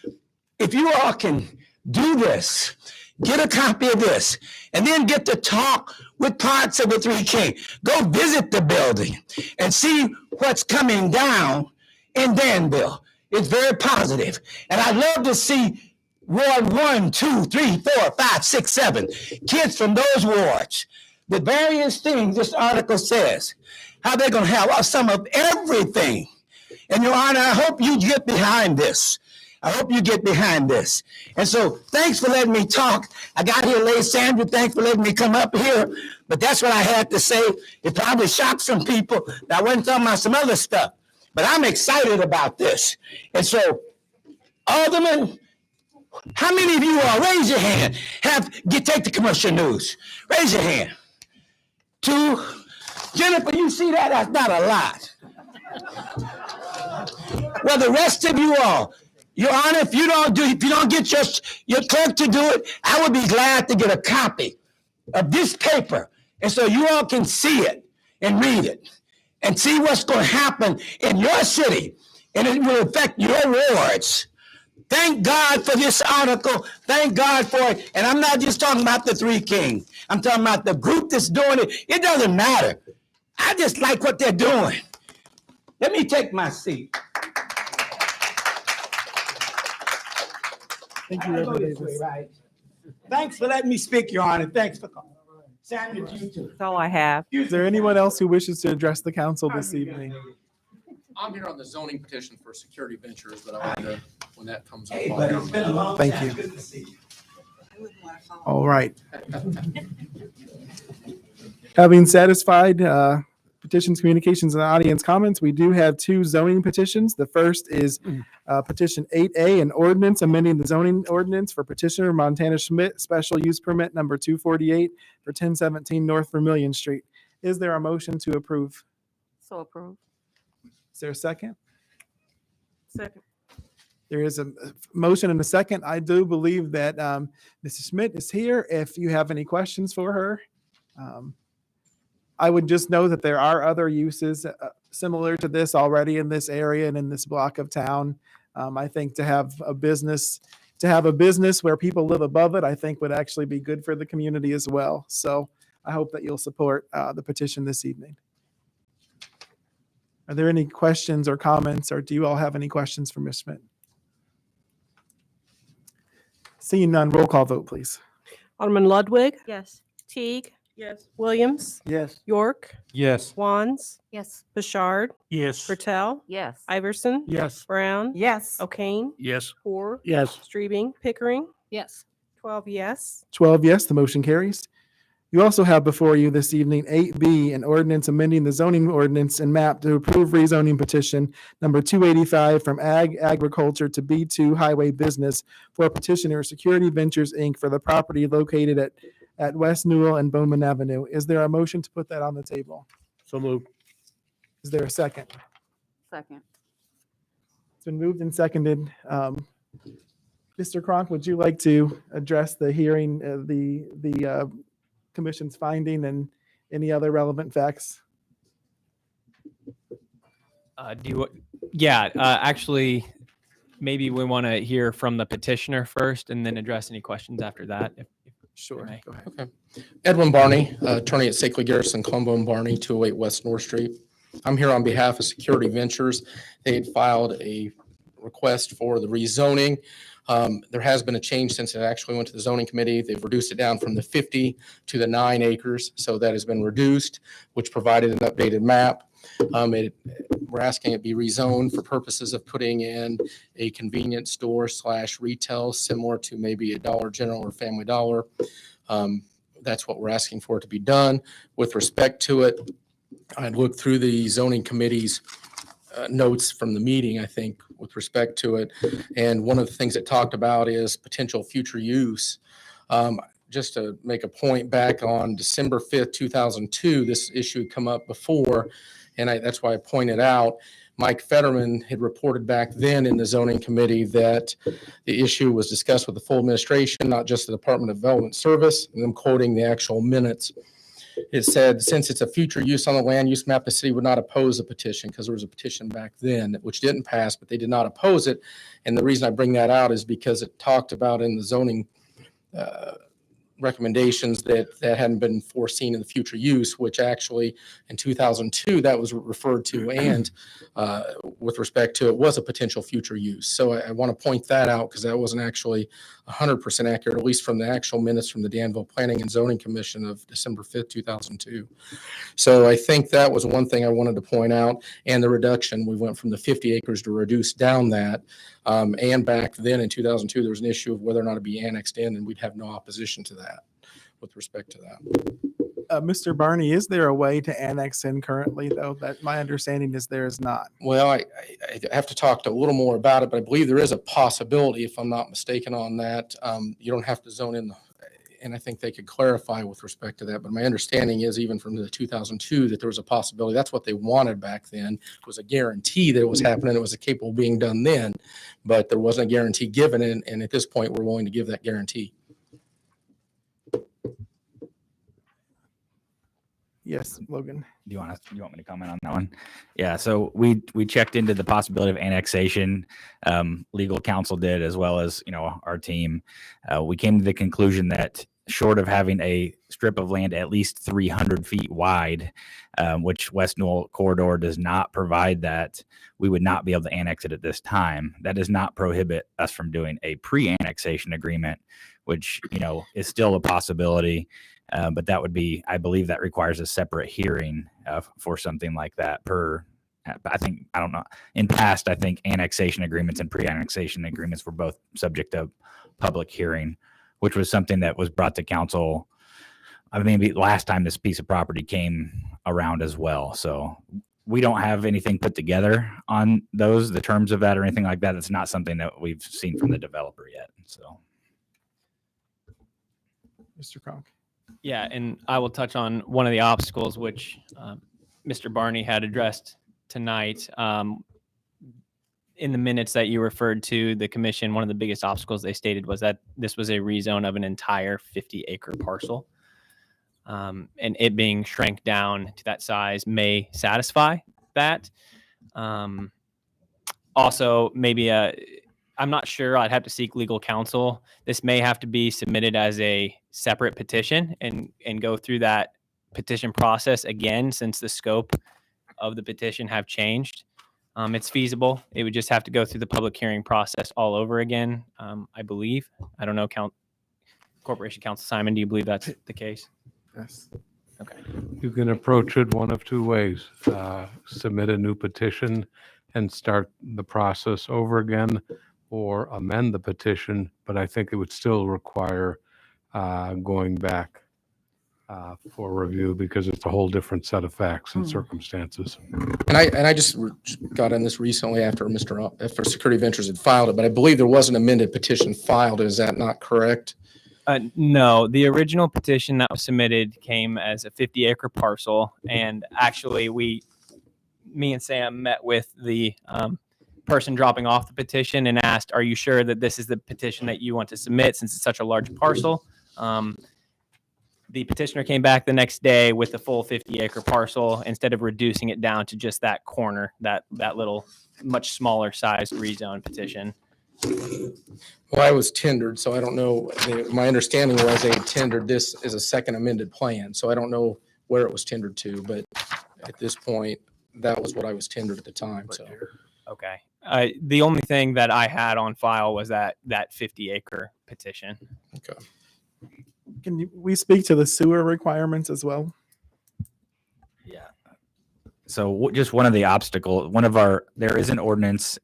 if you all can do this, get a copy of this, and then get to talk with parts of the Three Kings. Go visit the building and see what's coming down in Danville. It's very positive. And I'd love to see Ward 1, 2, 3, 4, 5, 6, 7, kids from those wards, the various things this article says, how they're going to have some of everything. And Your Honor, I hope you get behind this. I hope you get behind this. And so thanks for letting me talk. I got here late, Sandra. Thanks for letting me come up here. But that's what I had to say. It probably shocked some people that I wasn't talking about some other stuff. But I'm excited about this. And so, Alderman, how many of you all, raise your hand, take the Commercial News? Raise your hand. 2. Jennifer, you see that? That's not a lot. Well, the rest of you all, Your Honor, if you don't get your clerk to do it, I would be glad to get a copy of this paper, and so you all can see it and read it and see what's going to happen in your city, and it will affect your wards. Thank God for this article. Thank God for it. And I'm not just talking about the Three Kings. I'm talking about the group that's doing it. It doesn't matter. I just like what they're doing. Let me take my seat. Thank you, Reverend Davis. Right. Thanks for letting me speak, Your Honor. Thanks for calling. Sandra, you too. That's all I have. Is there anyone else who wishes to address the council this evening? I'm here on the zoning petition for Security Ventures, but I wonder when that comes up. Hey, buddy, it's been a long Thank time. you. Good to see you. All right. Having satisfied petitions, communications, and audience comments, we do have 2 zoning petitions. The first is petition 8A, an ordinance amending the zoning ordinance for petitioner Montana Schmidt, special use permit number 248 for 1017 North Vermillion Street. Is there a motion to approve? So approved. Is there a second? Second. There is a motion and a second. I do believe that Mrs. Schmidt is here. If you have any questions for her, I would just know that there are other uses similar to this already in this area and in this block of town. I think to have a business where people live above it, I think would actually be good for the community as well. So I hope that you'll support the petition this evening. Are there any questions or comments, or do you all have any questions for Ms. Schmidt? Seeing none, roll call vote, please. Alderman Ludwig. Yes. Teague. Yes. Williams. Yes. York. Yes. Wands. Yes. Bouchard. Yes. Bertel. Yes. Iverson. Yes. Brown. Yes. O'Kane. Yes. Hoare. Yes. Streebing. Pickering. Yes. 12 yes. 12 yes, the motion carries. You also have before you this evening 8B, an ordinance amending the zoning ordinance and map to approve rezoning petition number 285 from agriculture to B2 highway business for petitioner Security Ventures, Inc. for the property located at West Newell and Bowman Avenue. Is there a motion to put that on the table? So moved. Is there a second? Second. It's been moved and seconded. Mr. Cronk, would you like to address the hearing, the commission's finding and any other relevant facts? Actually, maybe we want to hear from the petitioner first and then address any questions after that. Sure. Go ahead. Okay. Edwin Barney, attorney at Sakeley Garrison, Colombo and Barney, 208 West North Street. I'm here on behalf of Security Ventures. They had filed a request for the rezoning. There has been a change since it actually went to the zoning committee. They've reduced it down from the 50 to the 9 acres. So that has been reduced, which provided an updated map. We're asking it be rezoned for purposes of putting in a convenience store / retail similar to maybe a Dollar General or Family Dollar. That's what we're asking for it to be done. With respect to it, I'd looked through the zoning committee's notes from the meeting, I think, with respect to it. And one of the things it talked about is potential future use. Just to make a point, back on December 5th, 2002, this issue had come up before, and that's why I pointed out Mike Fetterman had reported back then in the zoning committee that the issue was discussed with the full administration, not just the Department of Development Service. And I'm quoting the actual minutes. It said, since it's a future use on the land use map, the city would not oppose the petition, because there was a petition back then which didn't pass, but they did not oppose it. And the reason I bring that out is because it talked about in the zoning recommendations that hadn't been foreseen in the future use, which actually in 2002 that was referred to, and with respect to it was a potential future use. So I want to point that out because that wasn't actually 100% accurate, at least from the actual minutes from the Danville Planning and Zoning Commission of December 5th, 2002. So I think that was one thing I wanted to point out, and the reduction. We went from the 50 acres to reduce down that. And back then in 2002, there was an issue of whether or not it'd be annexed in, and we'd have no opposition to that with respect to that. Mr. Barney, is there a way to annex in currently, though? That my understanding is there is not. Well, I have to talk to a little more about it, but I believe there is a possibility, if I'm not mistaken on that. You don't have to zone in, and I think they could clarify with respect to that. But my understanding is, even from the 2002, that there was a possibility. That's what they wanted back then, was a guarantee that it was happening. It was capable of being done then, but there wasn't a guarantee given. And at this point, we're willing to give that guarantee. Yes, Logan. Do you want me to comment on that one? Yeah. So we checked into the possibility of annexation. Legal counsel did, as well as our team. We came to the conclusion that short of having a strip of land at least 300 feet wide, which West Newell corridor does not provide, that we would not be able to annex it at this time. That does not prohibit us from doing a pre-annexation agreement, which is still a possibility. But that would be, I believe that requires a separate hearing for something like that I don't know. In past, I think annexation agreements and pre-annexation agreements were both subject to public hearing, which was something that was brought to council. Maybe last time this piece of property came around as well. So we don't have anything put together on the terms of that or anything like that. It's not something that we've seen from the developer yet. So, Mr. Kronk. Yeah, and I will touch on one of the obstacles which Mr. Barney had addressed tonight. In the minutes that you referred to, the commission, one of the biggest obstacles they stated was that this was a rezone of an entire 50-acre parcel. And it being shrank down to that size may satisfy that. Also, maybe I'm not sure. I'd have to seek legal counsel. This may have to be submitted as a separate petition and go through that petition process again, since the scope of the petition have changed. It's feasible. It would just have to go through the public hearing process all over again, I believe. I don't know, Corporation Counsel Simon, do you believe that's the case? Yes. Okay. You can approach it one of two ways. Submit a new petition and start the process over again, or amend the petition, but I think it would still require going back for review, because it's a whole different set of facts and circumstances. And I just got on this recently after Security Ventures had filed it, but I believe there was an amended petition filed. Is that not correct? No, the original petition that was submitted came as a 50-acre parcel, and actually me and Sam met with the person dropping off the petition and asked, are you sure that this is the petition that you want to submit, since it's such a large parcel? The petitioner came back the next day with the full 50-acre parcel instead of reducing it down to just that corner, that little much smaller sized rezone petition. Well, I was tendered, so I don't know. My understanding was they had tendered this as a second amended plan, so I don't know where it was tendered to, but at this point, that was what I was tendered at the time, so. Okay. The only thing that I had on file was that 50-acre petition. Okay. Can we speak to the sewer requirements as well? Yeah. So just one of the there is an ordinance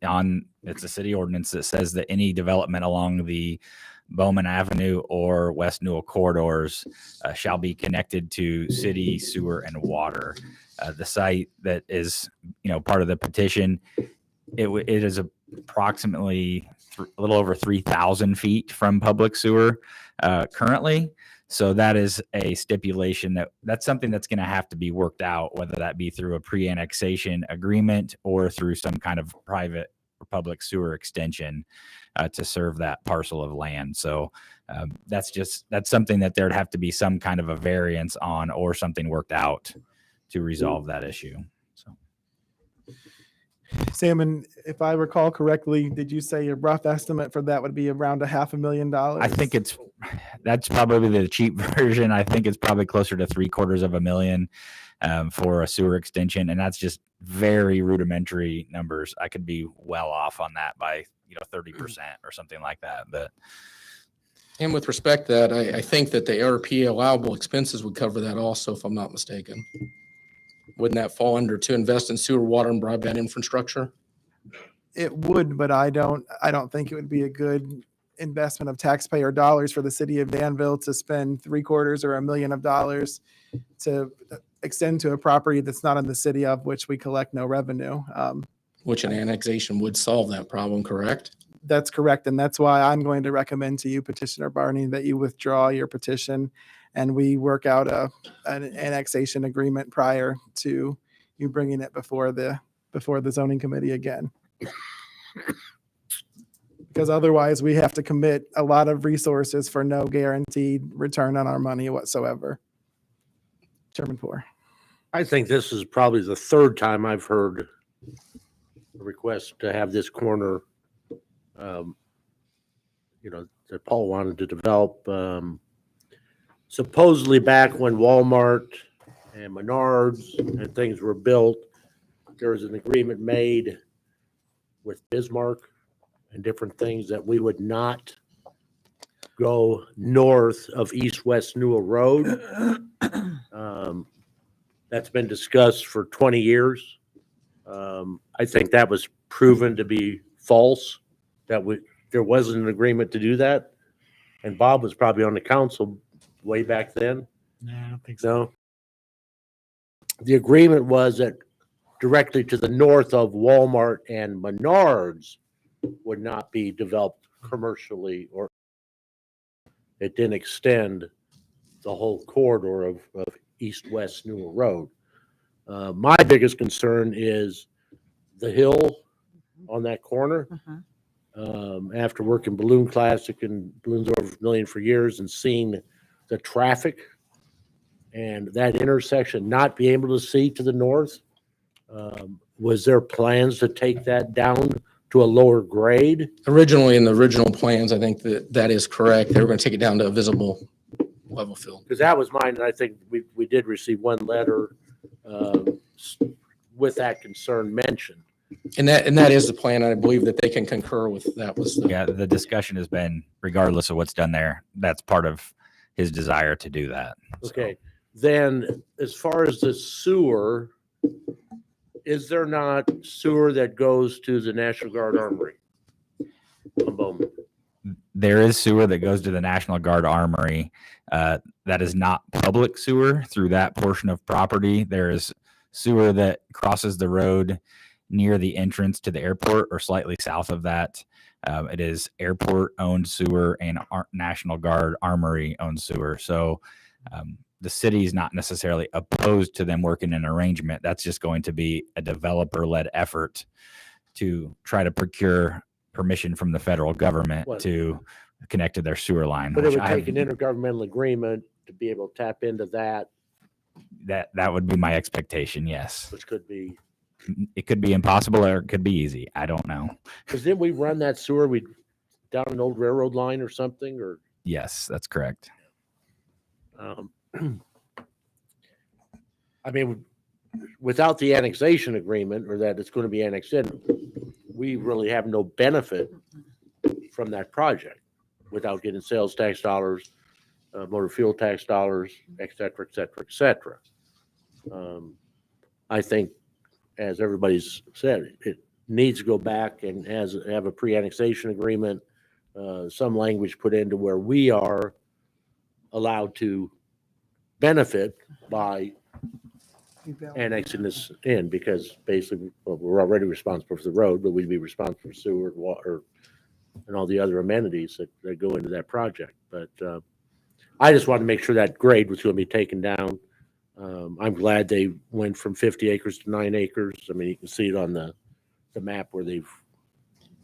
it's a city ordinance that says that any development along the Bowman Avenue or West Newell corridors shall be connected to city sewer and water. The site that is, part of the petition, it is approximately a little over 3,000 feet from public sewer currently. So that is a stipulation that's something that's going to have to be worked out, whether that be through a pre-annexation agreement or through some kind of private or public sewer extension to serve that parcel of land. So that's something that there'd have to be some kind of a variance on or something worked out to resolve that issue. So, Sam, if I recall correctly, did you say your rough estimate for that would be around $500,000? I think that's probably the cheap version. I think it's probably closer to $750,000 for a sewer extension, and that's just very rudimentary numbers. I could be well off on that by 30% or something like that. But And with respect to that, I think that the ARP allowable expenses would cover that also, if I'm not mistaken. Wouldn't that fall under to invest in sewer, water, and broadband infrastructure? It would, but I don't think it would be a good investment of taxpayer dollars for the city of Danville to spend $750,000 or $1 million to extend to a property that's not in the city of which we collect no revenue. Which an annexation would solve that problem, correct? That's correct. And that's why I'm going to recommend to you, Petitioner Barney, that you withdraw your petition and we work out an annexation agreement prior to you bringing it before the zoning committee again. Because otherwise we have to commit a lot of resources for no guaranteed return on our money whatsoever. Chairman Poor. I think this is probably the third time I've heard a request to have this corner, that Paul wanted to develop. Supposedly back when Walmart and Menards and things were built, there was an agreement made with Bismarck and different things that we would not go north of East-West Newell Road. That's been discussed for 20 years. I think that was proven to be false, that there wasn't an agreement to do that. And Bob was probably on the council way back then. No, I don't think so. No. The agreement was that directly to the north of Walmart and Menards would not be developed commercially, or it didn't extend the whole corridor of East-West Newell Road. My biggest concern is the hill on that corner. After working Balloon Classic and Balloons Over a Million for years and seeing the traffic and that intersection not be able to see to the north, was there plans to take that down to a lower grade? Originally, in the original plans, I think that is correct. They were going to take it down to a visible level field. Because that was mine, and I think we did receive one letter with that concern mentioned. And that is the plan. I believe that they can concur with that. The discussion has been, regardless of what's done there, that's part of his desire to do that. Okay, then as far as the sewer, is there not sewer that goes to the National Guard Armory on Bowman? There is sewer that goes to the National Guard Armory. That is not public sewer through that portion of property. There is sewer that crosses the road near the entrance to the airport or slightly south of that. It is airport-owned sewer and National Guard Armory-owned sewer. So the city is not necessarily opposed to them working an arrangement. That's just going to be a developer-led effort to try to procure permission from the federal government to connect to their sewer line. But it would take an intergovernmental agreement to be able to tap into that, That would be my expectation, yes. which could be, It could be impossible or it could be easy. I don't know. because didn't we run that sewer, down an old railroad line or something, or? Yes, that's correct. I mean, without the annexation agreement, or that it's going to be annexed in, we really have no benefit from that project without getting sales tax dollars, motor fuel tax dollars, et cetera, et cetera, et cetera. I think, as everybody's said, it needs to go back and have a pre-annexation agreement, some language put into where we are allowed to benefit by annexing this in, because basically, well, we're already responsible for the road, but we'd be responsible for sewer, water, and all the other amenities that go into that project. But I just wanted to make sure that grade was going to be taken down. I'm glad they went from 50 acres to 9 acres. I mean, you can see it on the map where they've.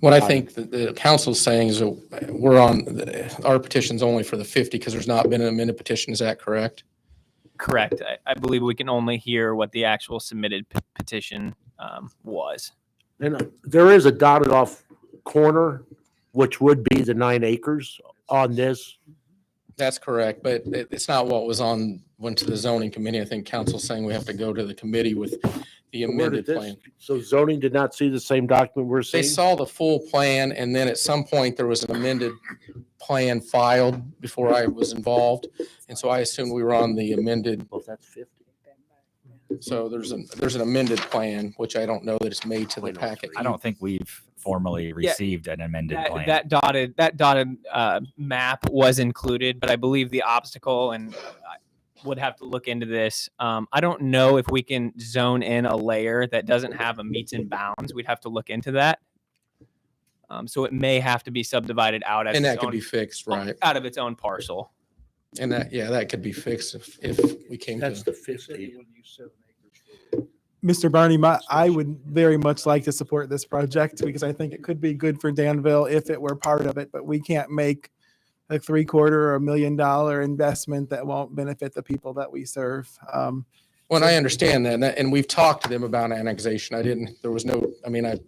What I think the council's saying is that we're our petition's only for the 50 because there's not been an amended petition. Is that correct? Correct. I believe we can only hear what the actual submitted petition was. And there is a dotted off corner, which would be the 9 acres on this. That's correct, but it's not what went to the zoning committee. I think council's saying we have to go to the committee with the amended plan. So zoning did not see the same document we're They seeing? saw the full plan, and then at some point there was an amended plan filed before I was involved. And so I assumed we were on the amended. Well, that's 50. So there's an amended plan, which I don't know that it's made to the packet. I don't think we've formally received an amended plan. That dotted map was included, but I believe the obstacle, and I would have to look into this. I don't know if we can zone in a layer that doesn't have a meets and bounds. We'd have to look into that. So it may have to be subdivided out as And that its could own- be fixed, right? out of its own parcel. And that could be fixed if we came That's to. the 50. Mr. Barney, I would very much like to support this project because I think it could be good for Danville if it were part of it, but we can't make a $750,000 $1 million investment that won't benefit the people that we serve. Well, I understand that, and we've talked to them about annexation.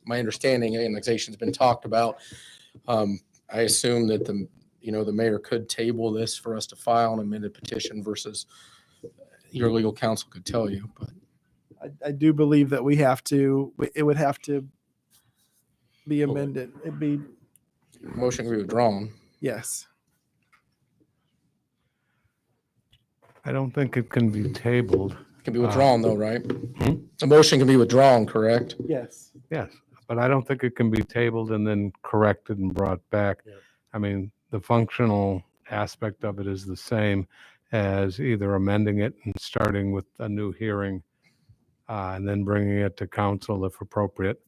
My understanding annexation's been talked about. I assume that the mayor could table this for us to file an amended petition versus your legal counsel could tell you, but. I do believe that it would have to be amended. It'd be, Motion can be withdrawn. yes. I don't think it can be tabled. It can be withdrawn though, right? A motion can be withdrawn, correct? Yes. Yes, but I don't think it can be tabled and then corrected and brought back. Yeah. I mean, the functional aspect of it is the same as either amending it and starting with a new hearing and then bringing it to council if appropriate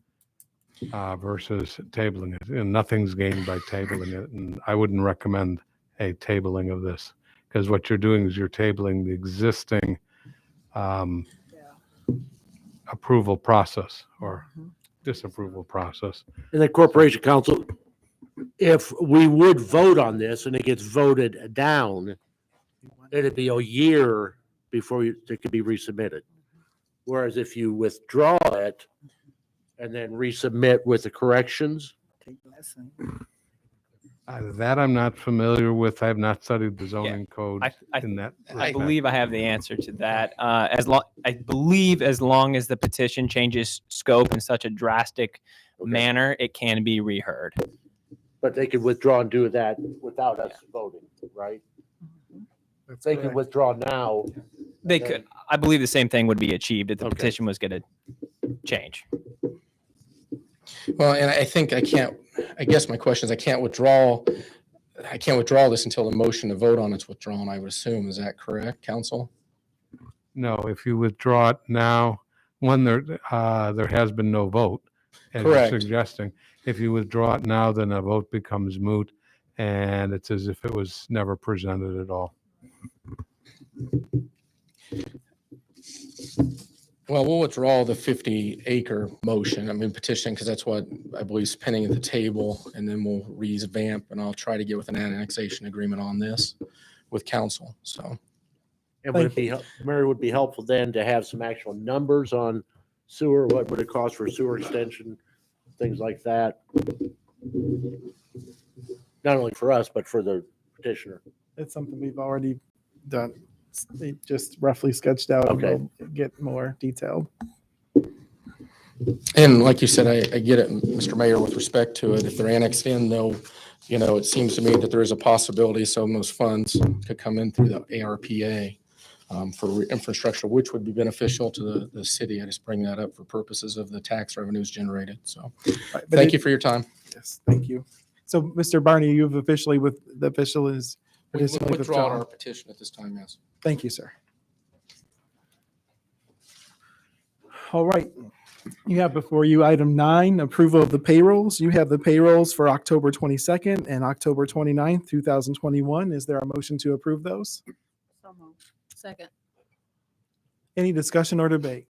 versus tabling it. And nothing's gained by tabling it. And I wouldn't recommend a tabling of this because what you're doing is you're tabling the existing approval process or disapproval process. And the corporation council, if we would vote on this and it gets voted down, it'd be a year before it could be resubmitted. Whereas if you withdraw it and then resubmit with the corrections. That I'm not familiar with. I have not studied the zoning code in that. I respect. believe I have the answer to that. I believe as long as the petition changes scope in such a drastic manner, it can be reheard. But they could withdraw and do that without us voting, right? If they could withdraw now. They could. I believe the same thing would be achieved if the petition was going to change. Well, and I think I guess my question is I can't withdraw this until the motion to vote on it's withdrawn, I would assume. Is that correct, counsel? No, if you withdraw it now, when there has been no vote, as you're Correct. suggesting, if you withdraw it now, then a vote becomes moot, and it's as if it was never presented at all. Well, we'll withdraw the 50-acre petition, because that's what I believe is pending at the table, and then we'll revamp, and I'll try to get with an annexation agreement on this with council. So And would it be, Mary, would be helpful then to have some actual numbers on sewer? What would it cost for sewer extension? Things like that. Not only for us, but for the petitioner. It's something we've already done. They just roughly sketched out. Okay. We'll get more detailed. And like you said, I get it, Mr. Mayor, with respect to it. If they're annexed in, though, it seems to me that there is a possibility some of those funds could come in through the ARPA for infrastructure, which would be beneficial to the city. I just bring that up for purposes of the tax revenues generated. So thank you for your time. Yes, thank you. So, Mr. Barney, you've officially the official is We officially withdraw our withdrawn. petition at this time, yes. Thank you, sir. All right. You have before you item 9, approval of the payrolls. You have the payrolls for October 22nd and October 29th, 2021. Is there a motion to approve those? So moved. Second. Any discussion or debate?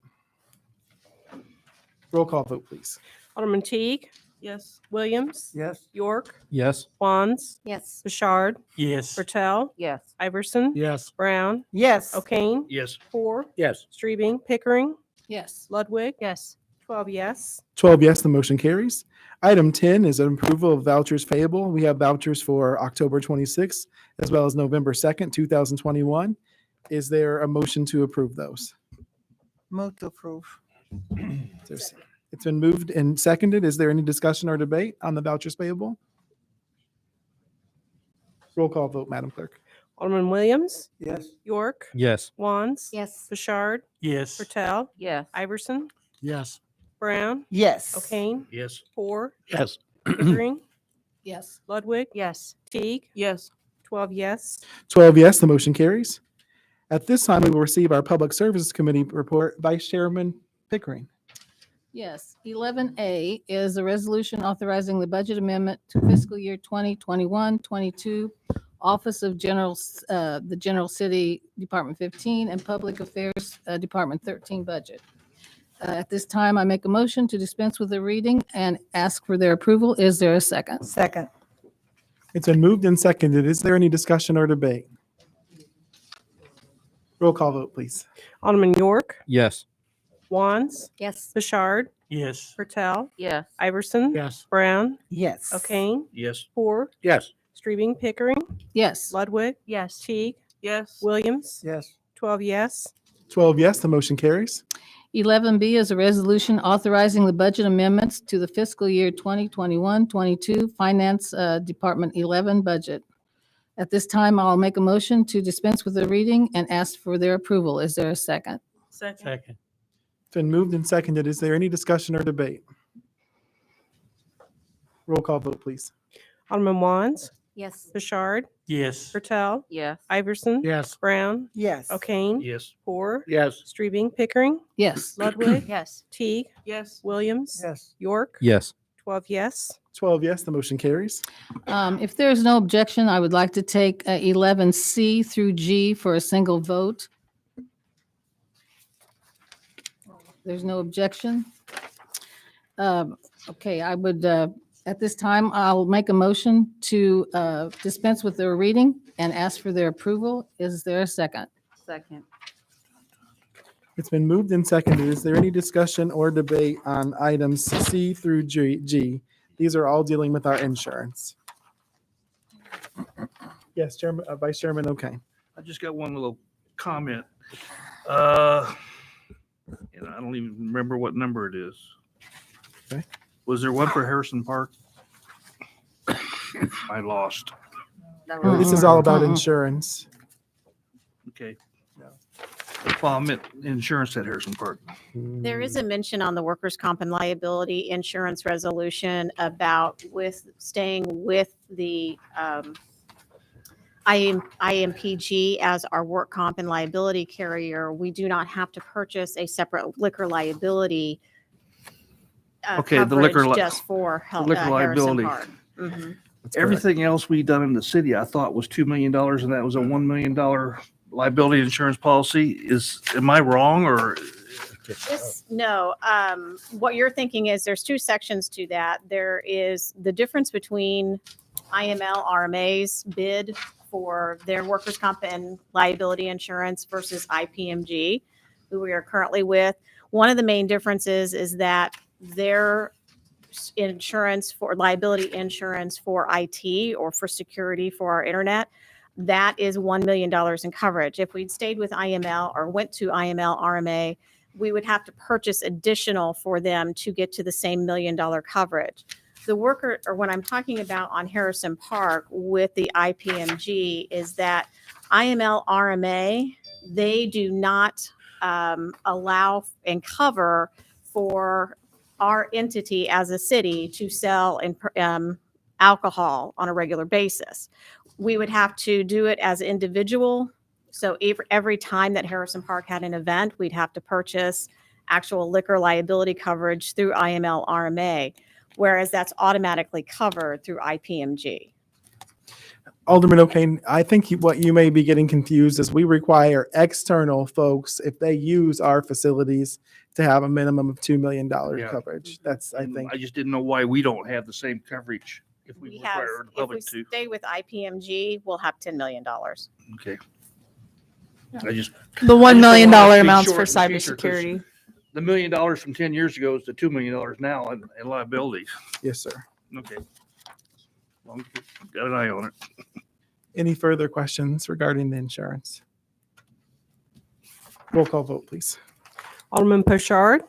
Roll call vote, please. Alderman Teague, Yes. Williams, Yes. York, Yes. Wands, Yes. Bouchard, Yes. Bertel, Yes. Iverson, Yes. Brown, Yes. O'Kane, Yes. Poor, Yes. Streebing, Pickering, Yes. Ludwig, Yes. 12 yes. 12 yes, the motion carries. Item 10 is an approval of vouchers payable. We have vouchers for October 26th as well as November 2nd, 2021. Is there a motion to approve those? Move to approve. It's been moved and seconded. Is there any discussion or debate on the vouchers payable? Roll call vote, Madam Clerk. Alderman Williams, Yes. York, Yes. Wands, Yes. Bouchard, Yes. Bertel, Yes. Iverson, Yes. Brown, Yes. O'Kane, Yes. Poor, Yes. Pickering, Yes. Ludwig, Yes. Teague, Yes. 12 yes. 12 yes, the motion carries. At this time, we will receive our Public Services Committee report. Vice Chairman Pickering. Yes. 11A is a resolution authorizing the budget amendment to fiscal year 2021-22, Office of the General City Department 15 and Public Affairs Department 13 budget. At this time, I make a motion to dispense with the reading and ask for their approval. Is there a second? Second. It's been moved and seconded. Is there any discussion or debate? Roll call vote, please. Alderman York, Yes. Wands, Yes. Bouchard, Yes. Bertel, Yes. Iverson, Yes. Brown, Yes. O'Kane, Yes. Poor, Yes. Streebing, Pickering, Yes. Ludwig, Yes. Teague, Yes. Williams, Yes. 12 yes. 12 yes, the motion carries. 11B is a resolution authorizing the budget amendments to the fiscal year 2021-22 Finance Department 11 budget. At this time, I'll make a motion to dispense with the reading and ask for their approval. Is there a second? Second. It's been moved and seconded. Is there any discussion or debate? Roll call vote, please. Alderman Wands, Yes. Bouchard, Yes. Bertel, Yes. Iverson, Yes. Brown, Yes. O'Kane, Yes. Poor, Yes. Streebing, Pickering, Yes. Ludwig, Yes. Teague, Yes. Williams, Yes. York, Yes. 12 yes. 12 yes, the motion carries. If there's no objection, I would like to take 11C through G for a single vote. There's no objection. Okay, I would, at this time, I'll make a motion to dispense with their reading and ask for their approval. Is there a second? Second. It's been moved and seconded. Is there any discussion or debate on items C through G? These are all dealing with our insurance. Yes, Chairman, Vice Chairman, okay. I just got one little comment. And I don't even remember what number it is. Okay. Was there one for Harrison Park? I lost. This is all about insurance. Okay. Well, I meant insurance at Harrison Park. There is a mention on the workers' comp and liability insurance resolution about staying with the IMPG as our work comp and liability carrier. We do not have to purchase a separate liquor liability Okay, the liquor coverage li- just for the liquor Harrison liability. Park. Mhm. Everything else we done in the city, I thought was $2 million, and that was a $1 million liability insurance policy. Am I wrong, or? No, what you're thinking is there's two sections to that. There is the difference between IML RMA's bid for their workers' comp and liability insurance versus IPMG, who we are currently with. One of the main differences is that their insurance for liability insurance for IT or for security for our internet, that is $1 million in coverage. If we'd stayed with IML or went to IML RMA, we would have to purchase additional for them to get to the same $1 million coverage. The worker, or what I'm talking about on Harrison Park with the IPMG, is that IML RMA, they do not allow and cover for our entity as a city to sell alcohol on a regular basis. We would have to do it as individual. So every time that Harrison Park had an event, we'd have to purchase actual liquor liability coverage through IML RMA, whereas that's automatically covered through IPMG. Alderman O'Kane, I think what you may be getting confused is we require external folks, if they use our facilities, to have a minimum of $2 million coverage. That's, I think. I just didn't know why we don't have the same coverage if we We have, require the if public we to. stay with IPMG, we'll have $10 million. Okay. I just. The $1 I just million don't want us to be amounts short for in the future, 'cause cybersecurity. The $1 million from 10 years ago is to $2 million now in liabilities. Yes, sir. Okay. Long as you got an eye on it. Any further questions regarding the insurance? Roll call vote, please. Alderman Pochard,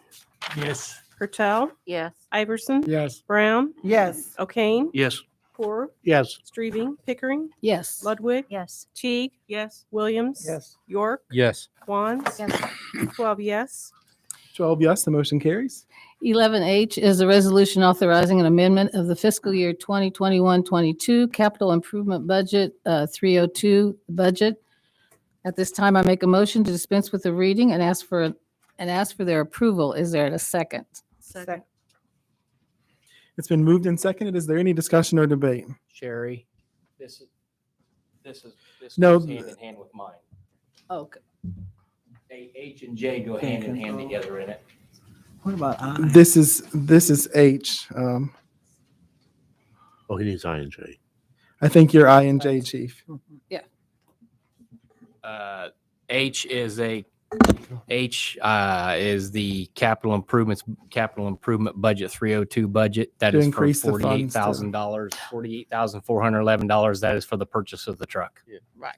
Yes. Hertel, Yes. Iverson, Yes. Brown, Yes. O'Kane, Yes. Core, Yes. Streving, Pickering, Yes. Ludwig, Yes. Teague, yes, Williams, Yes. York, Yes. Wands, 12 yes. 12 yes, the motion carries. 11H is a resolution authorizing an amendment of the fiscal year 2021-22 capital improvement budget 302 budget. At this time, I make a motion to dispense with the reading and ask for their approval. Is there a second? Second. It's been moved and seconded. Is there any discussion or debate? Sherry, this No. goes hand in hand with mine. Okay. H and J go hand in hand together in it. What about I? This is H. Oh, he needs INJ. I think you're I and J, Chief. Yeah. H is the capital improvement budget 302 budget. That To is for increase the funds to- $48,000, $48,411. That is for the purchase of the truck. Right.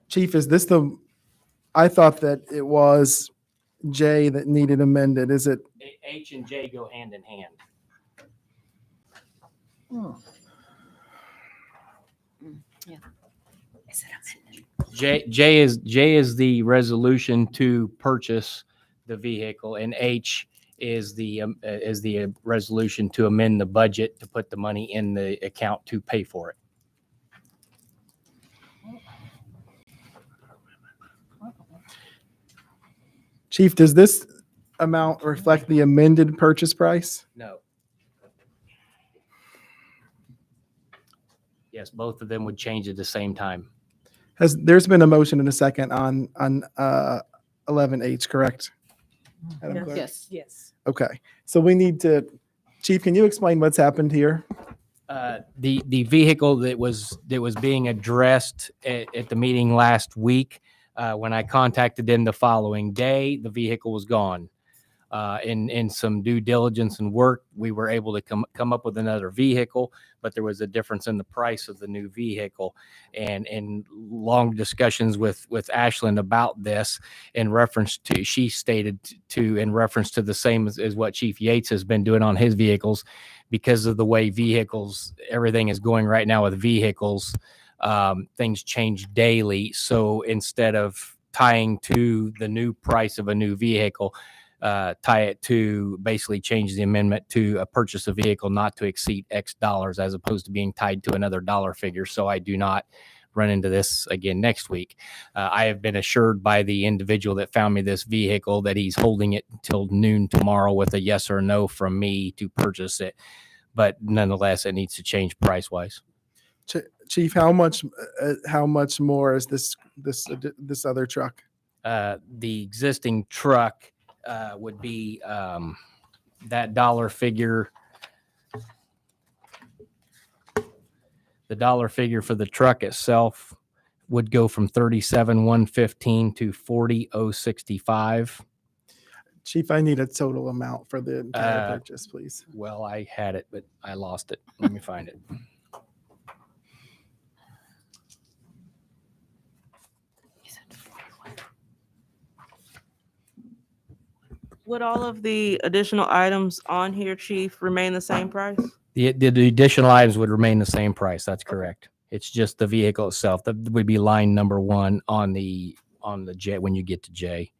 Chief, is this I thought that it was J that needed amended. Is it? H and J go hand in hand. J is the resolution to purchase the vehicle, and H is the resolution to amend the budget to put the money in the account to pay for it. Chief, does this amount reflect the amended purchase price? No. Yes, both of them would change at the same time. There's been a motion and a second on 11H, correct? Madam Clerk? Yes. Yes. Okay, so we need to, Chief, can you explain what's happened here? The vehicle that was being addressed at the meeting last week, when I contacted them the following day, the vehicle was gone. In some due diligence and work, we were able to come up with another vehicle, but there was a difference in the price of the new vehicle. And in long discussions with Ashlyn about this, in reference to, she stated in reference to the same as what Chief Yates has been doing on his vehicles, because of the way everything is going right now with vehicles, things change daily. So instead of tying to the new price of a new vehicle, tie it to basically change the amendment to a purchase a vehicle not to exceed X dollars, as opposed to being tied to another dollar figure. So I do not run into this again next week. I have been assured by the individual that found me this vehicle that he's holding it until noon tomorrow with a yes or no from me to purchase it. But nonetheless, it needs to change price wise. Chief, how much more is this other truck? The existing truck would be that dollar figure. The dollar figure for the truck itself would go from 37,115 to 40,065. Chief, I need a total amount for the entire purchase, please. Well, I had it, but I lost it. Let me find it. Would all of the additional items on here, Chief, remain the same price? The additional items would remain the same price. That's correct. It's just the vehicle itself. That would be line number one on the J when you get to J.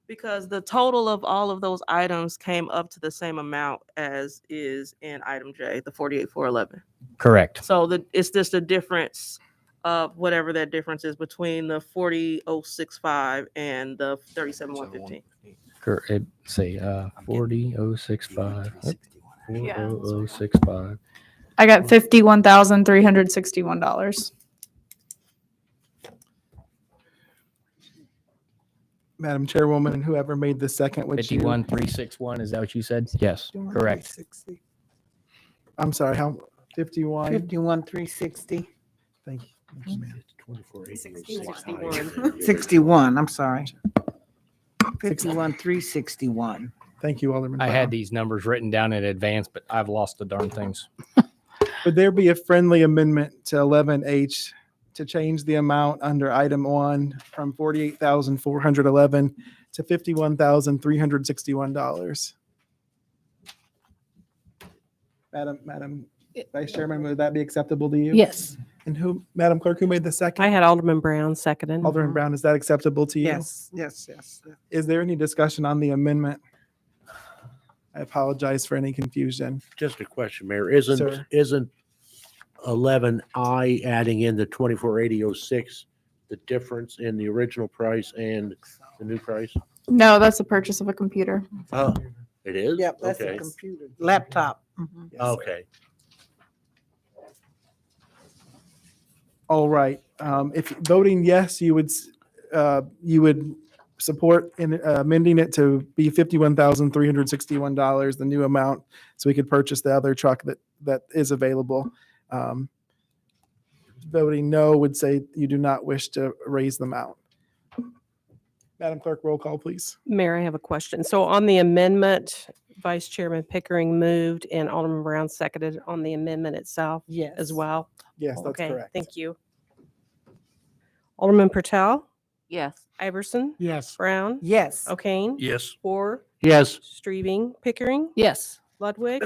Because the total of all of those items came up to the same amount as is in item J, the 48,411. Correct. So it's just a difference of whatever that difference is between the 40,065 and the 37,115. Correct. Say 40,065. 40,065. I got $51,361. Madam Chairwoman, and whoever made the second, would you? 51,361. Is that what you said? Yes. Correct. I'm sorry, how, 51? 51,360. Thank you. Thank you, ma'am. 61, I'm sorry. 51,361. Thank you, Alderman I Brown. had these numbers written down in advance, but I've lost the darn things. Would there be a friendly amendment to 11H to change the amount under item 1 from $48,411 to $51,361? Madam Vice Chairman, would that be acceptable to you? Yes. And who, Madam Clerk, who made the second? I had Alderman Brown seconded. Alderman Brown, is that acceptable to you? Yes, yes, yes. Is there any discussion on the amendment? I apologize for any confusion. Just a question, Mayor. Sir. Isn't 11I adding in the 24,8006 the difference in the original price and the new price? No, that's the purchase of a computer. Oh, it is? Yep, that's Okay. a computer, laptop. Okay. All right. If voting yes, you would support in amending it to be $51,361, the new amount, so we could purchase the other truck that is available. Voting no would say you do not wish to raise the amount. Madam Clerk, roll call, please. Mayor, I have a question. So on the amendment, Vice Chairman Pickering moved and Alderman Brown seconded on the amendment itself as well? Yes, that's Okay, correct. thank you. Alderman Pertel? Yes. Iverson? Yes. Brown? Yes. O'Kane? Yes. Orr? Yes. Streebing? Pickering? Yes. Ludwig?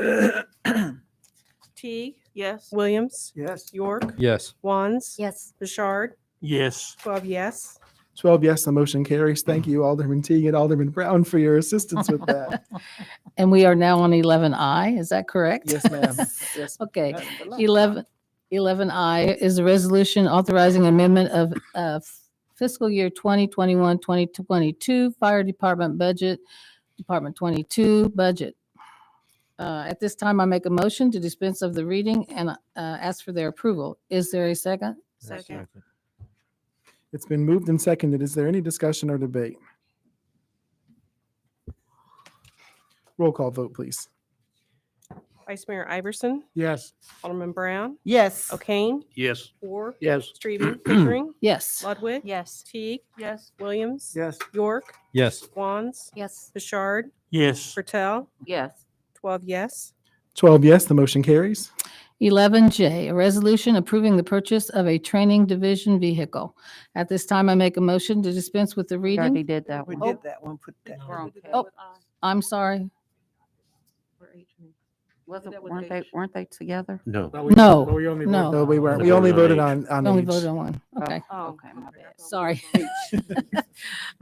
Teague? Yes. Williams? Yes. York? Yes. Wands? Yes. Richard? Yes. 12 yes. 12 yes, the motion carries. Thank you, Alderman Teague and Alderman Brown, for your assistance with that. And we are now on 11I. Is that correct? Yes, ma'am. Yes. Okay. 11I is a resolution authorizing amendment of fiscal year 2021-2022 Fire Department budget, Department 22 budget. At this time, I make a motion to dispense of the reading and ask for their approval. Is there a second? Second. It's been moved and seconded. Is there any discussion or debate? Roll call vote, please. Vice Mayor Iverson? Yes. Alderman Brown? Yes. O'Kane? Yes. Orr? Yes. Streebing? Pickering? Yes. Ludwig? Yes. Teague? Yes. Williams? Yes. York? Yes. Wands? Yes. Richard? Yes. Pertel? Yes. 12 yes. 12 yes, the motion carries. 11J, a resolution approving the purchase of a training division vehicle. At this time, I make a motion to dispense with the reading. did that We did that one, put that. Oh, I'm sorry. Weren't they together? No. No, We only no. No, we weren't. We only voted on Only each. voted on one. Okay. Okay, my bad. Sorry.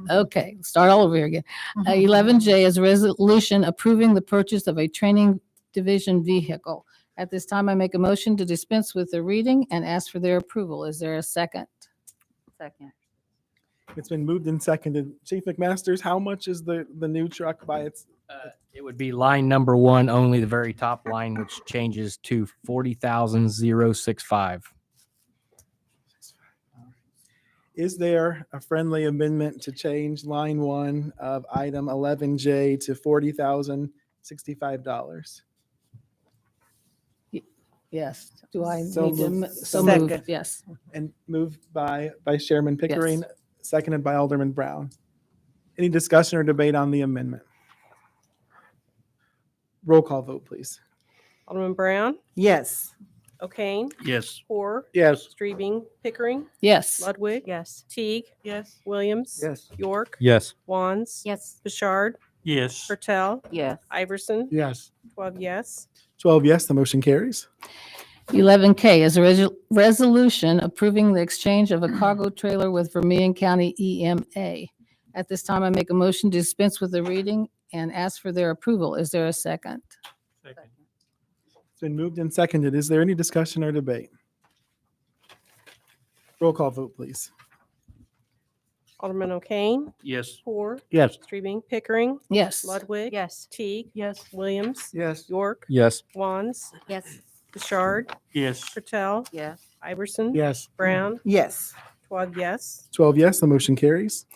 Okay, start all over here again. 11J is a resolution approving the purchase of a training division vehicle. At this time, I make a motion to dispense with the reading and ask for their approval. Is there a second? Second. It's been moved and seconded. Chief McMasters, how much is the new truck by its? It would be line number one only, the very top line, which changes to 40,065. Is there a friendly amendment to change line 1 of item 11J to $40,065? Yes. Do I So need to, moved. so Second. moved, yes. And moved by Vice Chairman Pickering, seconded by Alderman Brown. Any discussion or debate on the amendment? Roll call vote, please. Alderman Brown, Yes. O'Kane, Yes. Poor, Yes. Streebing, Pickering, Yes. Ludwig, Yes. Teague, Yes. Williams, Yes. York, Yes. Wands, Yes. Bouchard, Yes. Hertel, Yes. Iverson, Yes. 12 yes. 12 yes, the motion carries. 11K is a resolution approving the exchange of a cargo trailer with Vermillion County EMA. At this time, I make a motion to dispense with the reading and ask for their approval. Is there a second? It's been moved and seconded. Is there any discussion or debate? Roll call vote, please. Alderman O'Kane, Yes. Poor, Yes. Streebing, Pickering, Yes. Ludwig, Yes. Teague, Yes. Williams, Yes. York, Yes. Wands, Yes. Bouchard, Yes. Hertel, Yes. Iverson, Yes. Brown, Yes. 12 yes. 12 yes, the motion carries.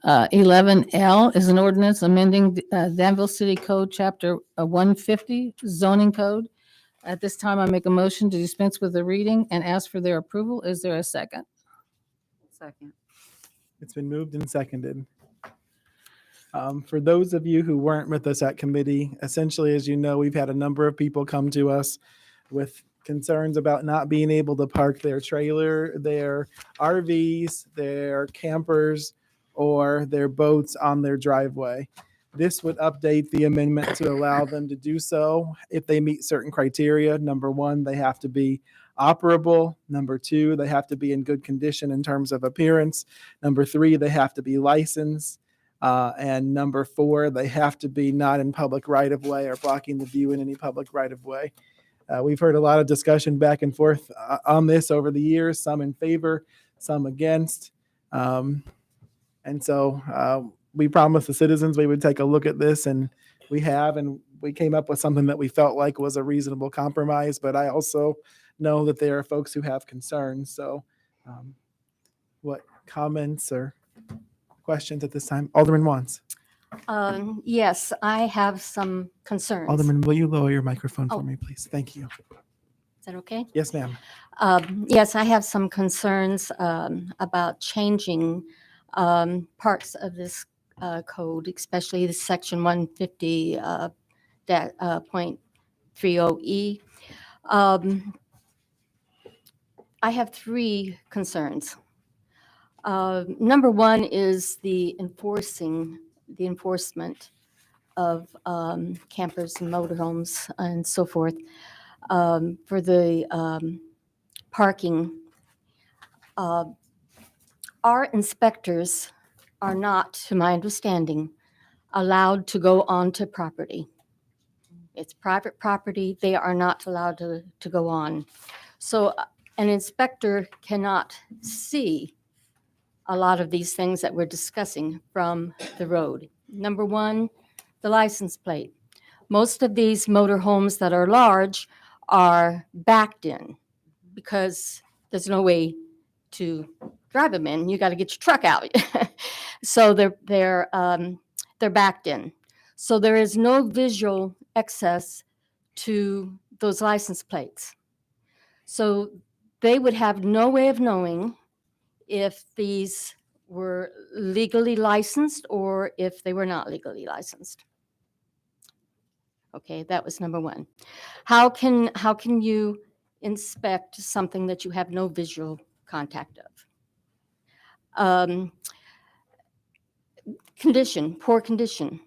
11L is an ordinance amending Danville City Code, Chapter 150, zoning code. At this time, I make a motion to dispense with the reading and ask for their approval. Is there a second? Second. It's been moved and seconded. For those of you who weren't with us at committee, essentially, as you know, we've had a number of people come to us with concerns about not being able to park their trailer, their RVs, their campers, or their boats on their driveway. This would update the amendment to allow them to do so if they meet certain criteria. Number one, they have to be operable. Number two, they have to be in good condition in terms of appearance. Number three, they have to be licensed. And number four, they have to be not in public right of way or blocking the view in any public right of way. We've heard a lot of discussion back and forth on this over the years, some in favor, some against. And so we promised the citizens we would take a look at this, and we have, and we came up with something that we felt like was a reasonable compromise. But I also know that there are folks who have concerns. So what comments or questions at this time? Alderman Wands. Yes, I have some concerns. Alderman, will you lower your microphone Oh. for me, please? Thank you. Is that okay? Yes, ma'am. Yes, I have some concerns about changing parts of this code, especially the section 150.30E. I have three concerns. Number one is the enforcement of campers and motorhomes and so forth. For the parking, our inspectors are not, to my understanding, allowed to go onto property. It's private property. They are not allowed to go on. So an inspector cannot see a lot of these things that we're discussing from the road. Number one, the license plate. Most of these motorhomes that are large are backed in because there's no way to drive them in. You got to get your truck out. So they're backed in. So there is no visual access to those license plates. So they would have no way of knowing if these were legally licensed or if they were not legally licensed. Okay, that was number one. How can you inspect something that you have no visual contact of? Condition, poor condition.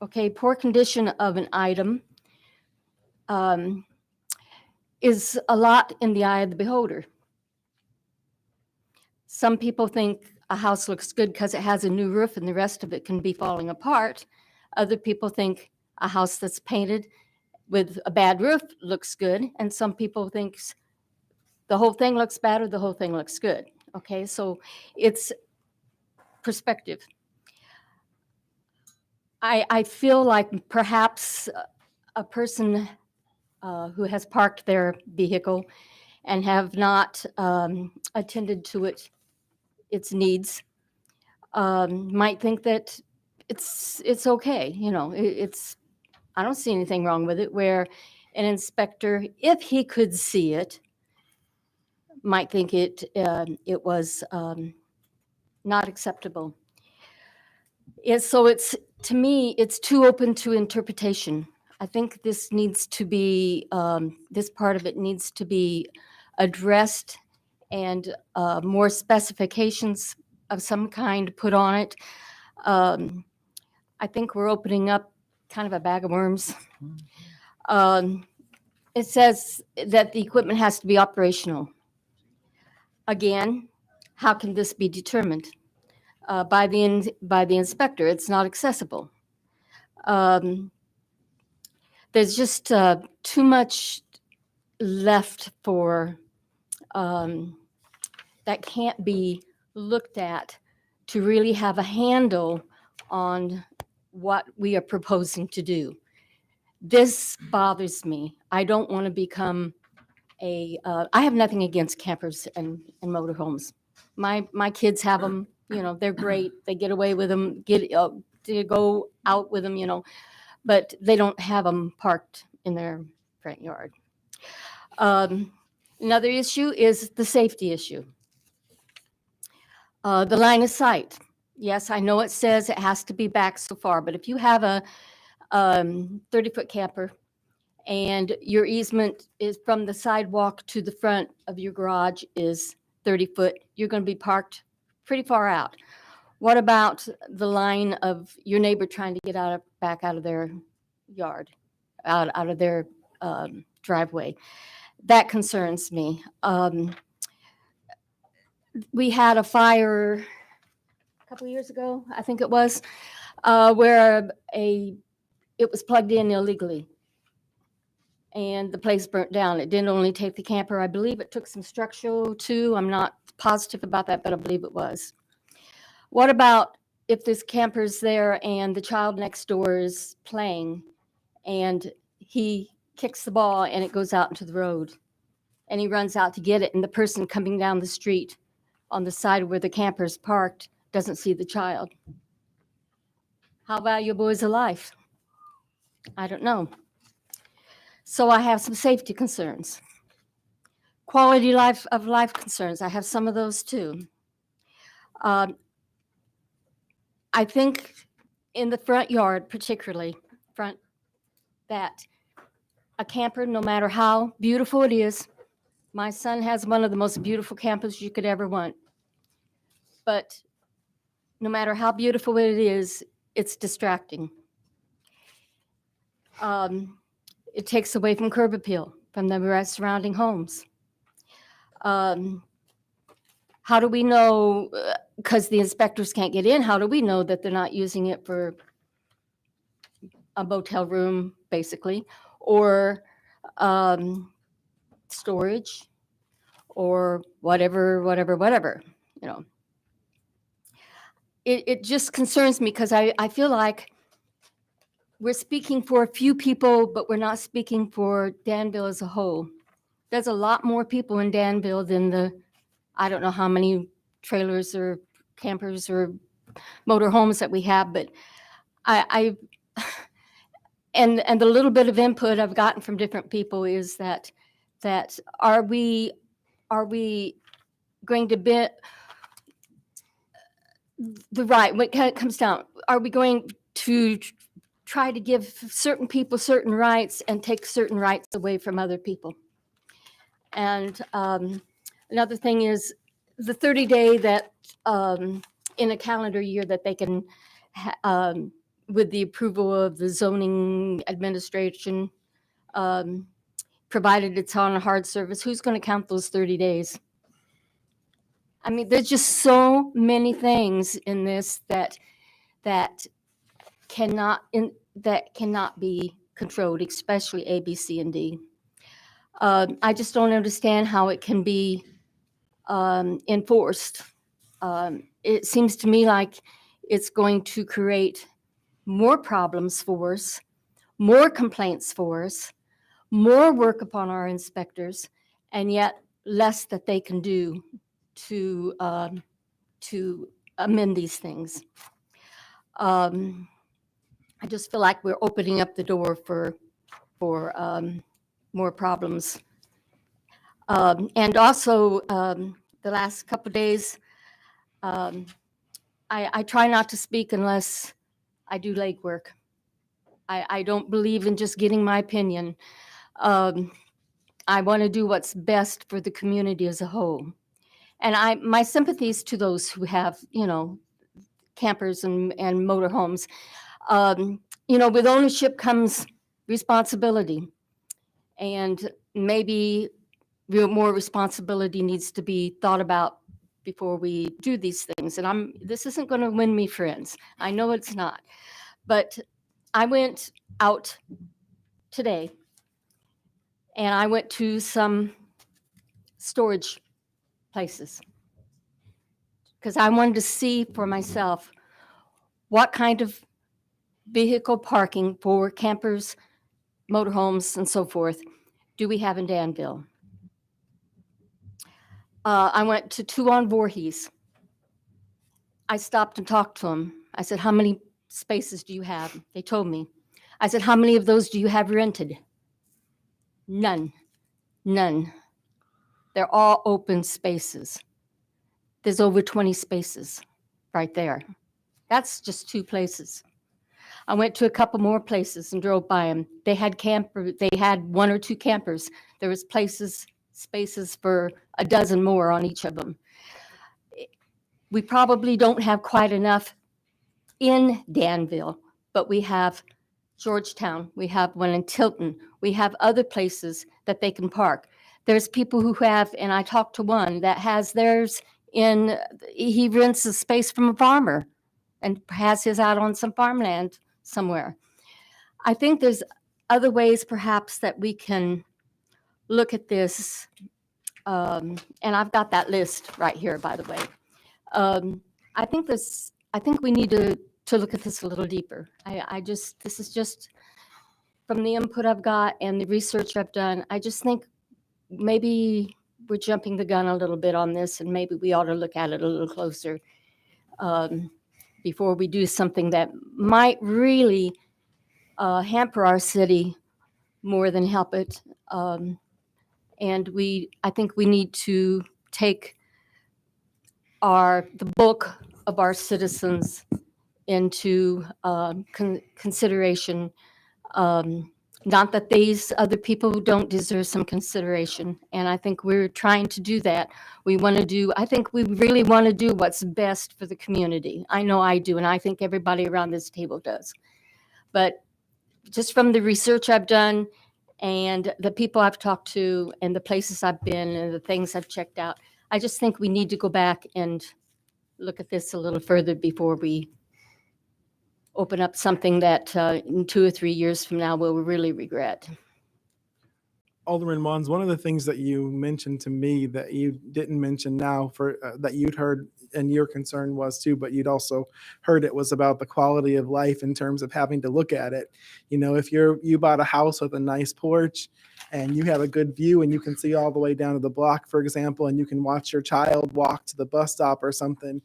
Okay, poor condition of an item is a lot in the eye of the beholder. Some people think a house looks good because it has a new roof and the rest of it can be falling apart. Other people think a house that's painted with a bad roof looks good, and some people think the whole thing looks bad or the whole thing looks good. Okay, so it's perspective. I feel like perhaps a person who has parked their vehicle and have not attended to its needs might think that it's okay. You know, I don't see anything wrong with it, where an inspector, if he could see it, might think it was not acceptable. It's to me, it's too open to interpretation. I think this needs to be this part of it needs to be addressed, and more specifications of some kind put on it. I think we're opening up kind of a bag of worms. It says that the equipment has to be operational. Again, how can this be determined? By the inspector. It's not accessible. There's just too much left for that can't be looked at to really have a handle on what we are proposing to do. This bothers me. I don't want to become I have nothing against campers and motorhomes. My kids have them, they're great. They get away with them, to go out with them, but they don't have them parked in their front yard. Another issue is the safety issue. The line of sight. Yes, I know it says it has to be back so far, but if you have a 30-foot camper and your easement is from the sidewalk to the front of your garage is 30 foot, you're going to be parked pretty far out. What about the line of your neighbor trying to get back out of their yard, out of their driveway? That concerns me. We had a fire a couple years ago, I think it was, where it was plugged in illegally, and the place burnt down. It didn't only take the camper. I believe it took some structural too. I'm not positive about that, but I believe it was. What about if this camper's there and the child next door is playing and he kicks the ball and it goes out into the road and he runs out to get it, and the person coming down the street on the side where the camper's parked doesn't see the child? How valuable is a life? I don't know. So I have some safety concerns. Quality of life concerns. I have some of those too. I think in the front yard, particularly that a camper, no matter how beautiful it is, my son has one of the most beautiful campers you could ever want. But no matter how beautiful it is, it's distracting. It takes away from curb appeal from the surrounding homes. How do we know, because the inspectors can't get in, how do we know that they're not using it for a motel room, basically, or storage, or whatever, It just concerns me because I feel like we're speaking for a few people, but we're not speaking for Danville as a whole. There's a lot more people in Danville than I don't know how many trailers or campers or motor homes that we have, but and the little bit of input I've gotten from different people is that are we going to be the right, when it comes down, are we going to try to give certain people certain rights and take certain rights away from other people? And another thing is the 30-day that in a calendar year that they can, with the approval of the zoning administration, provided it's on a hard service, who's going to count those 30 days? I mean, there's just so many things in this that cannot be controlled, especially A, B, C, and D. I just don't understand how it can be enforced. It seems to me like it's going to create more problems for us, more complaints for us, more work upon our inspectors, and yet less that they can do to amend these things. I just feel like we're opening up the door for more problems. And also, the last couple of days, I try not to speak unless I do legwork. I don't believe in just getting my opinion. I want to do what's best for the community as a whole. And my sympathies to those who have, campers and motorhomes. With ownership comes responsibility. And maybe more responsibility needs to be thought about before we do these things. And this isn't going to win me friends. I know it's not. But I went out today and I went to some storage places because I wanted to see for myself what kind of vehicle parking for campers, motorhomes, and so forth do we have in Danville. I went to 2 on Voorhees. I stopped and talked to them. I said, how many spaces do you have? They told me. I said, how many of those do you have rented? None. They're all open spaces. There's over 20 spaces right there. That's just 2 places. I went to a couple more places and drove by them. They had 1 or 2 campers. There was spaces for a dozen more on each of them. We probably don't have quite enough in Danville, but we have Georgetown. We have one in Tilton. We have other places that they can park. There's people who have, and I talked to one that has theirs he rents a space from a farmer and has his out on some farmland somewhere. I think there's other ways perhaps that we can look at this. And I've got that list right here, by the way. I think we need to look at this a little deeper. This is just from the input I've got and the research I've done. I just think maybe we're jumping the gun a little bit on this, and maybe we ought to look at it a little closer before we do something that might really hamper our city more than help it. And I think we need to take the book of our citizens into consideration. Not that these other people don't deserve some consideration, and I think we're trying to do that. I think we really want to do what's best for the community. I know I do, and I think everybody around this table does. But just from the research I've done and the people I've talked to and the places I've been and the things I've checked out, I just think we need to go back and look at this a little further before we open up something that in 2 or 3 years from now we'll really regret. Alderman Mons, one of the things that you mentioned to me that you didn't mention now that you'd heard and your concern was too, but you'd also heard it was about the quality of life in terms of having to look at it. If you bought a house with a nice porch and you have a good view and you can see all the way down to the block, for example, and you can watch your child walk to the bus stop or something,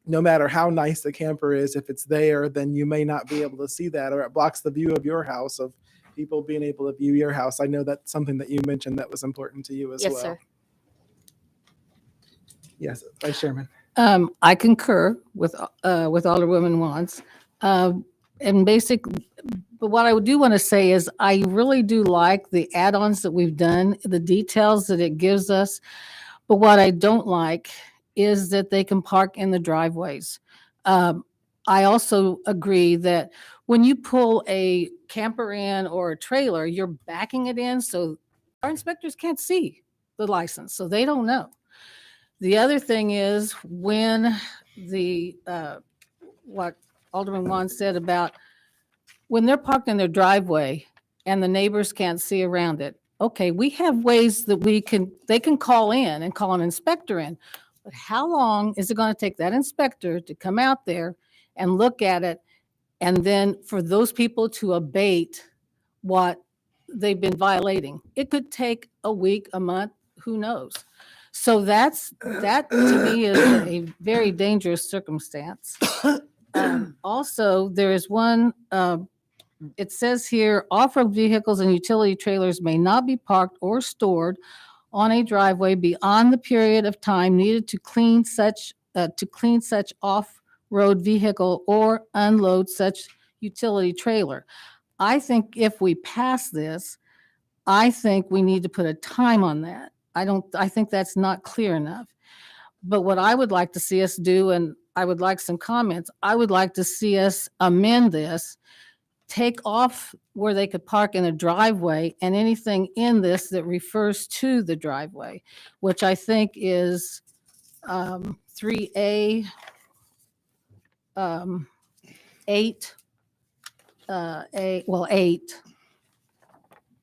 no matter how nice the camper is, if it's there, then you may not be able to see that, or it blocks the view of your house, of people being able to view your house. I know that's something that you mentioned that was important to you as well. Yes, sir. Yes, Vice Chairman. I concur with Alderwoman Watts. But what I do want to say is I really do like the add-ons that we've done, the details that it gives us. But what I don't like is that they can park in the driveways. I also agree that when you pull a camper in or a trailer, you're backing it in, so our inspectors can't see the license, so they don't know. The other thing is when what Alderman Wan said about when they're parked in their driveway and the neighbors can't see around it. Okay, we have ways that they can call in and call an inspector in. But how long is it going to take that inspector to come out there and look at it, and then for those people to abate what they've been violating? It could take a week, a month, who knows? So that to me is a very dangerous circumstance. Also, there is one it says here, off-road vehicles and utility trailers may not be parked or stored on a driveway beyond the period of time needed to clean such off-road vehicle or unload such utility trailer. I think if we pass this, I think we need to put a time on that. I think that's not clear enough. But what I would like to see us do, and I would like some comments, I would like to see us amend this, take off where they could park in a driveway and anything in this that refers to the driveway, which I think is 3A, 8, 8.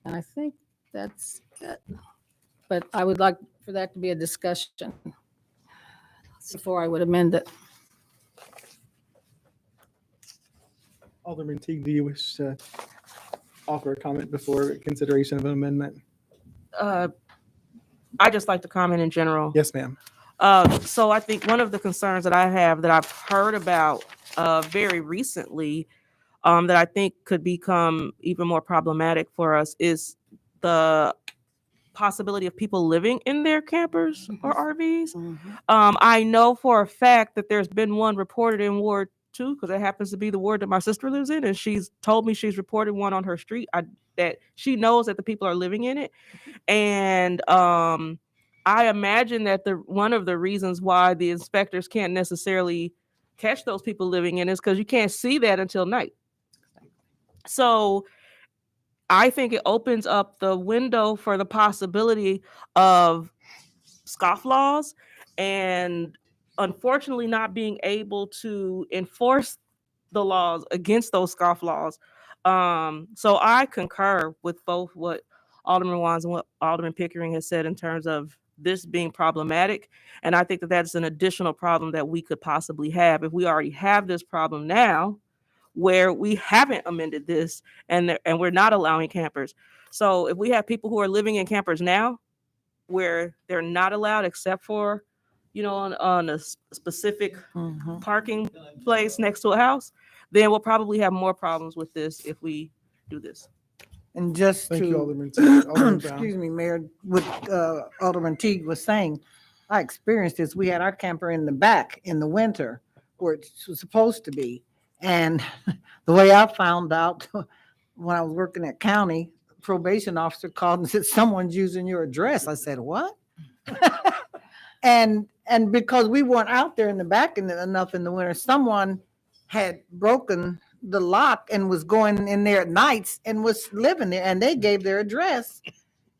And I think that's it. But I would like for that to be a discussion before I would amend it. Alderman Teague, do you wish to offer a comment before consideration of an amendment? I just like to comment in general. Yes, ma'am. So I think one of the concerns that I have that I've heard about very recently that I think could become even more problematic for us is the possibility of people living in their campers or RVs. I know for a fact that there's been one reported in Ward 2 because it happens to be the ward that my sister lives in, and she's told me she's reported one on her street that she knows that the people are living in it. And I imagine that one of the reasons why the inspectors can't necessarily catch those people living in is because you can't see that until night. So I think it opens up the window for the possibility of scofflaws and unfortunately not being able to enforce the laws against those scofflaws. So I concur with both what Alderman Wands and what Alderman Pickering has said in terms of this being problematic. And I think that that's an additional problem that we could possibly have if we already have this problem now where we haven't amended this and we're not allowing campers. So if we have people who are living in campers now where they're not allowed except for, on a specific parking place next to a house, then we'll probably have more problems with this if we do this. And just Thank you, to, Alderman Teague. Alderman Brown. excuse me, Mayor, what Alderman Teague was saying, I experienced this. We had our camper in the back in the winter where it was supposed to be. And the way I found out when I was working at county, probation officer called and said, someone's using your address. I said, what? and because we weren't out there in the back enough in the winter, someone had broken the lock and was going in there at nights and was living there, and they gave their address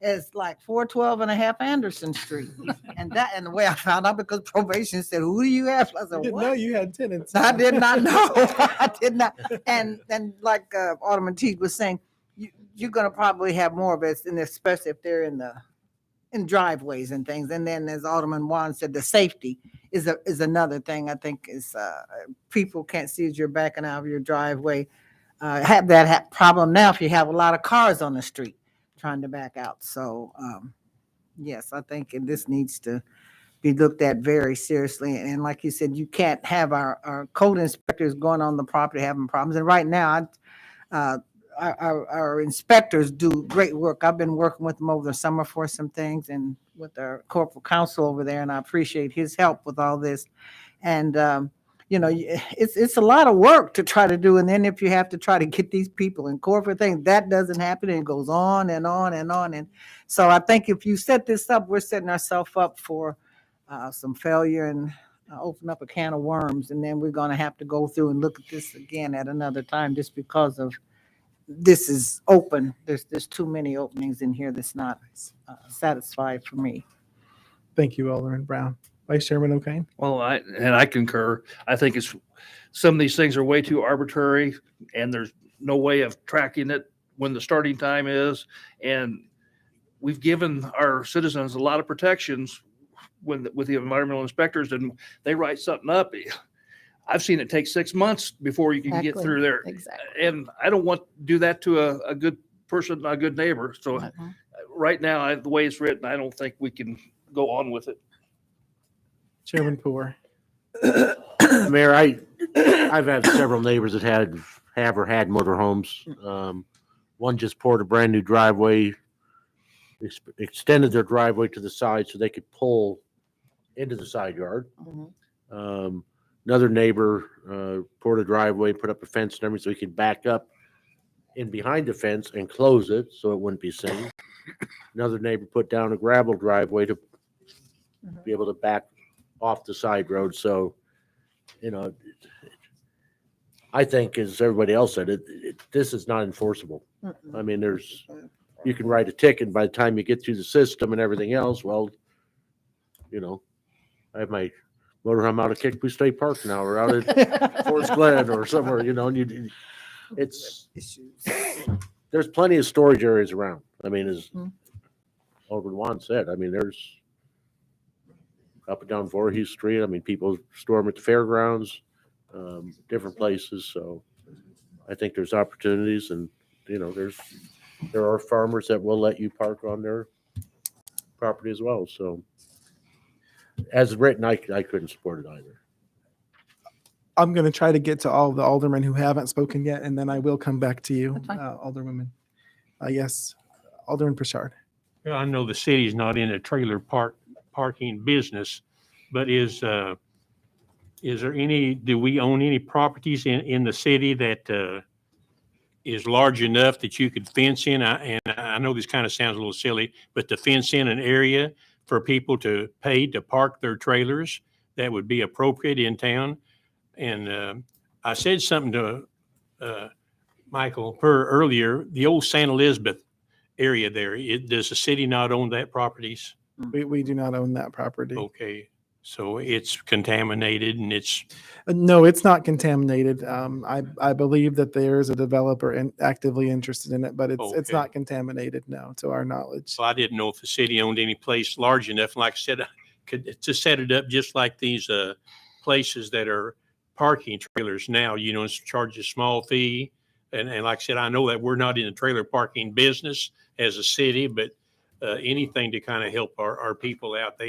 as like 412 and a half Anderson Street. And the way I found out, because probation said, who do you have? I said, I didn't what? know you had tenants. I did not know. I did not. And like Alderman Teague was saying, you're going to probably have more of it, and especially if they're in driveways and things. And then, as Alderman Wan said, the safety is another thing. I think is people can't see as you're backing out of your driveway. Have that problem now if you have a lot of cars on the street trying to back out. So yes, I think this needs to be looked at very seriously. And like you said, you can't have our code inspectors going on the property having problems. And right now, our inspectors do great work. I've been working with them over the summer for some things and with our corporal counsel over there, and I appreciate his help with all this. And it's a lot of work to try to do. And then if you have to try to get these people in court for things, that doesn't happen, and it goes on and on and on. And so I think if you set this up, we're setting ourselves up for some failure and open up a can of worms. And then we're going to have to go through and look at this again at another time, just because of this is open. There's too many openings in here that's not satisfied for me. Thank you, Alderman Brown. Vice Chairman O'Kane. Well, I concur. I think some of these things are way too arbitrary, and there's no way of tracking it when the starting time is. And we've given our citizens a lot of protections with the environmental inspectors, and they write something up. I've seen it take 6 months before you can get through there. Exactly. And I don't want to do that to a good person, a good neighbor. So right now, the way it's written, I don't think we can go on with it. Chairman Poor. Mayor, I've had several neighbors that have or had motorhomes. One just poured a brand new driveway, extended their driveway to the side so they could pull into the side yard. Another neighbor poured a driveway, put up a fence and everything so he could back up in behind the fence and close it so it wouldn't be seen. Another neighbor put down a gravel driveway to be able to back off the side road. So, you know, I think, as everybody else said, this is not enforceable. I mean, you can write a ticket by the time you get through the system and everything else. Well, you know, I have my motorhome out of Kickapoo State Park now, or out at Forest Glen or somewhere, you know, and there's plenty of storage areas around. I mean, as Alderman Juan said, I mean, there's up and down Voorhees Street. I mean, people store them at the fairgrounds, different places. So I think there's opportunities, and you know, there are farmers that will let you park on their property as well. So as written, I couldn't support it either. I'm going to try to get to all the aldermen who haven't spoken yet, and then I will come back to you, Alderwoman. Yes, Alderman Pritchard. I know the city's not in a trailer parking business, but is there any, do we own any properties in the city that is large enough that you could fence in? And I know this kind of sounds a little silly, but to fence in an area for people to pay to park their trailers that would be appropriate in town. And I said something to Michael earlier, the old St. Elizabeth area there, does the city not own that properties? We do not own that property. Okay, so it's contaminated and it's. No, it's not contaminated. I believe that there's a developer actively interested in it, but it's not contaminated, no, to our knowledge. Well, I didn't know if the city owned any place large enough. Like I said, I could to set it up just like these places that are parking trailers now, you know, charge a small fee. And like I said, I know that we're not in the trailer parking business as a city, but anything to kind of help our people out.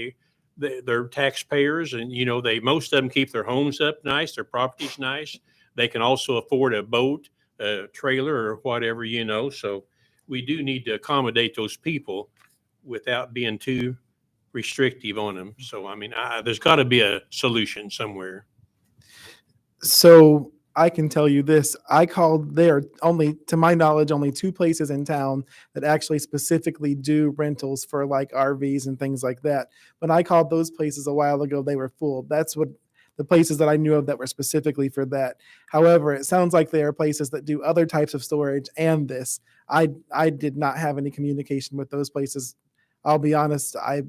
They're taxpayers, and you know, most of them keep their homes up nice, their property's nice. They can also afford a boat, a trailer, or whatever, you know. So we do need to accommodate those people without being too restrictive on them. So I mean, there's got to be a solution somewhere. So I can tell you this, there are only, to my knowledge, only 2 places in town that actually specifically do rentals for like RVs and things like that. When I called those places a while ago, they were full. That's what the places that I knew of that were specifically for that. However, it sounds like there are places that do other types of storage and this. I did not have any communication with those places. I'll be honest, I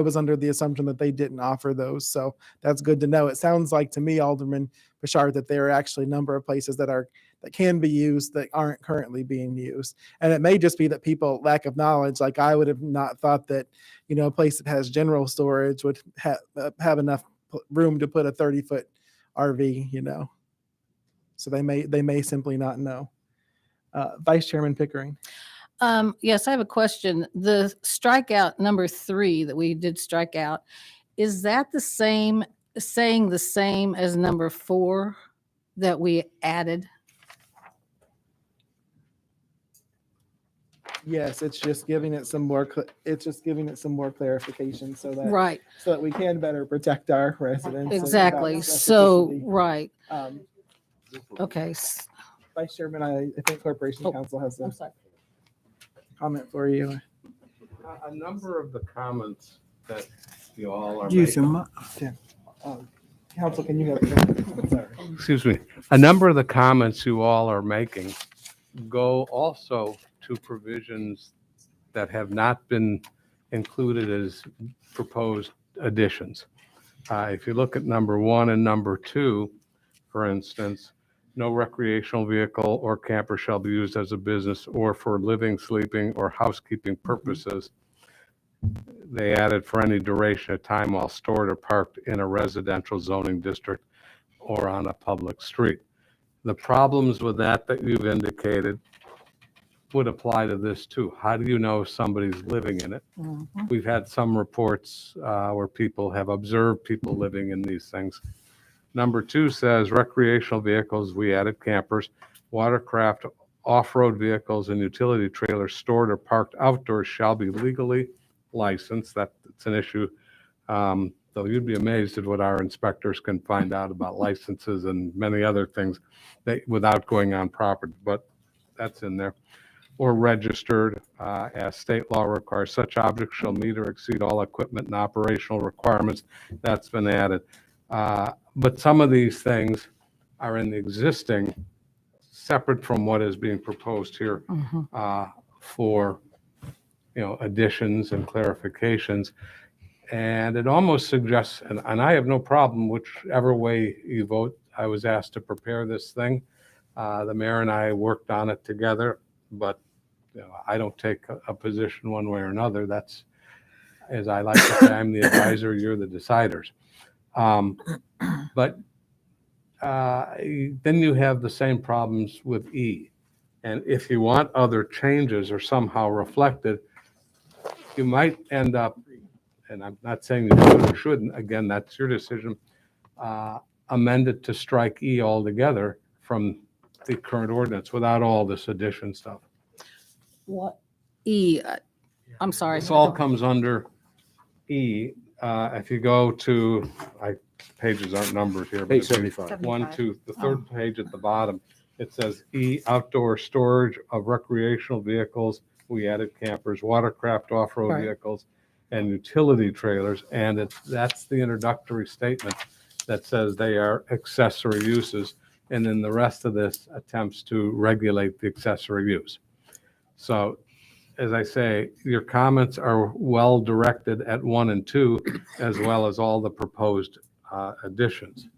was under the assumption that they didn't offer those. So that's good to know. It sounds like to me, Alderman Bashard, that there are actually a number of places that can be used that aren't currently being used. And it may just be that people lack of knowledge. Like I would have not thought that, you know, a place that has general storage would have enough room to put a 30-foot RV, you know. So they may simply not know. Vice Chairman Pickering. Yes, I have a question. The strikeout number 3 that we did strike out, is that saying the same as number 4 that we added? Yes, it's just giving it some more. It's just giving it some more clarification so that we can better protect our residents. Exactly. So right. Okay. Vice Chairman, I think Corporation Council has I'm sorry. Comment for you. A number of the comments that you all are Council, can you have? Sorry. Excuse me. A number of the comments you all are making go also to provisions that have not been included as proposed additions. If you look at number 1 and number 2, for instance, no recreational vehicle or camper shall be used as a business or for living, sleeping, or housekeeping purposes. They added for any duration of time while stored or parked in a residential zoning district or on a public street. The problems with that you've indicated would apply to this too. How do you know if somebody's living in it? We've had some reports where people have observed people living in these things. Number 2 says recreational vehicles, we added campers, watercraft, off-road vehicles, and utility trailers stored or parked outdoors shall be legally licensed. That's an issue. Though you'd be amazed at what our inspectors can find out about licenses and many other things without going on property, but that's in there. Or registered, as state law requires. Such objects shall meet or exceed all equipment and operational requirements. That's been added. But some of these things are in the existing, separate from what is being proposed here for, additions and clarifications. And it almost suggests, and I have no problem whichever way you vote. I was asked to prepare this thing. The mayor and I worked on it together, but I don't take a position one way or another. That's, as I like to say, I'm the advisor, you're the deciders. But then you have the same problems with E. And if you want other changes or somehow reflected, you might end up, and I'm not saying you should or shouldn't, again, that's your decision, amend it to strike E altogether from the current ordinance without all this addition stuff. What? E, I'm sorry. This all comes under E. If you go to, pages aren't numbered here. but Page if you- 75. 1, 2, the third page at the bottom, it says E, outdoor storage of recreational vehicles. We added campers, watercraft, off-road Right. vehicles, and utility trailers. And that's the introductory statement that says they are accessory uses. And then the rest of this attempts to regulate the accessory use. So, as I say, your comments are well directed at 1 and 2, as well as all the proposed additions.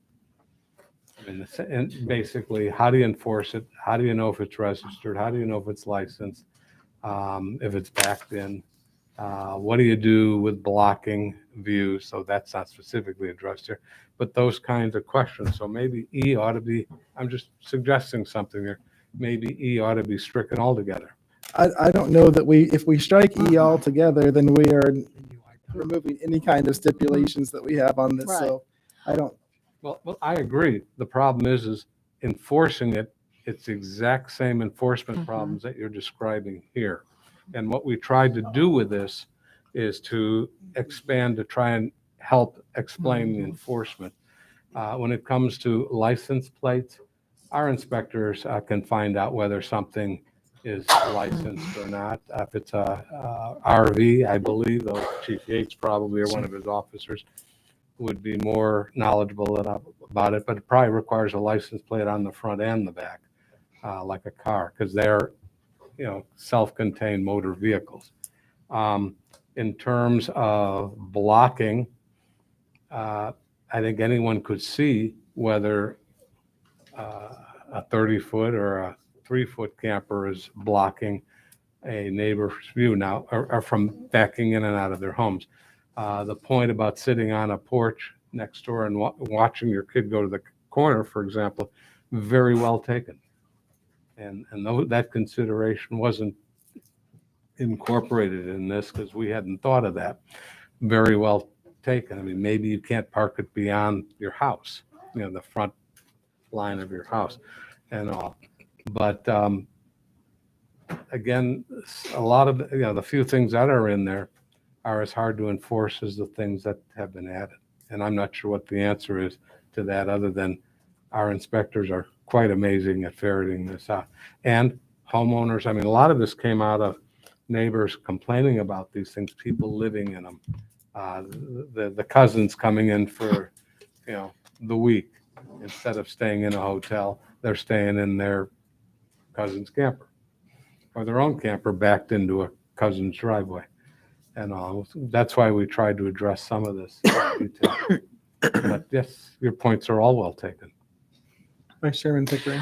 And basically, how do you enforce it? How do you know if it's registered? How do you know if it's licensed? If it's backed in? What do you do with blocking views? So that's not specifically addressed here, but those kinds of questions. So maybe E ought to be, I'm just suggesting something here. Maybe E ought to be stricken altogether. I don't know that if we strike E altogether, then we are removing any kind of stipulations that we have on this. So I don't. Well, I agree. The problem is enforcing it. It's the exact same enforcement problems that you're describing here. And what we tried to do with this is to expand to try and help explain the enforcement. When it comes to license plates, our inspectors can find out whether something is licensed or not. If it's a RV, I believe, though Chief Yates probably or one of his officers would be more knowledgeable about it, but it probably requires a license plate on the front and the back, like a car, because they're, self-contained motor vehicles. In terms of blocking, I think anyone could see whether a 30-foot or a 3-foot camper is blocking a neighbor's view now, or from backing in and out of their homes. The point about sitting on a porch next door and watching your kid go to the corner, for example, very well taken. And that consideration wasn't incorporated in this because we hadn't thought of that. Very well taken. I mean, maybe you can't park it beyond your house, the front line of your house and all. But again, a lot of, the few things that are in there are as hard to enforce as the things that have been added. And I'm not sure what the answer is to that other than our inspectors are quite amazing at ferreting this out. And homeowners, a lot of this came out of neighbors complaining about these things, people living in them. The cousins coming in for, the week. Instead of staying in a hotel, they're staying in their cousin's camper or their own camper backed into a cousin's driveway. And all. That's why we tried to address some of this detail. But yes, your points are all well taken. Vice Chairman Pickering.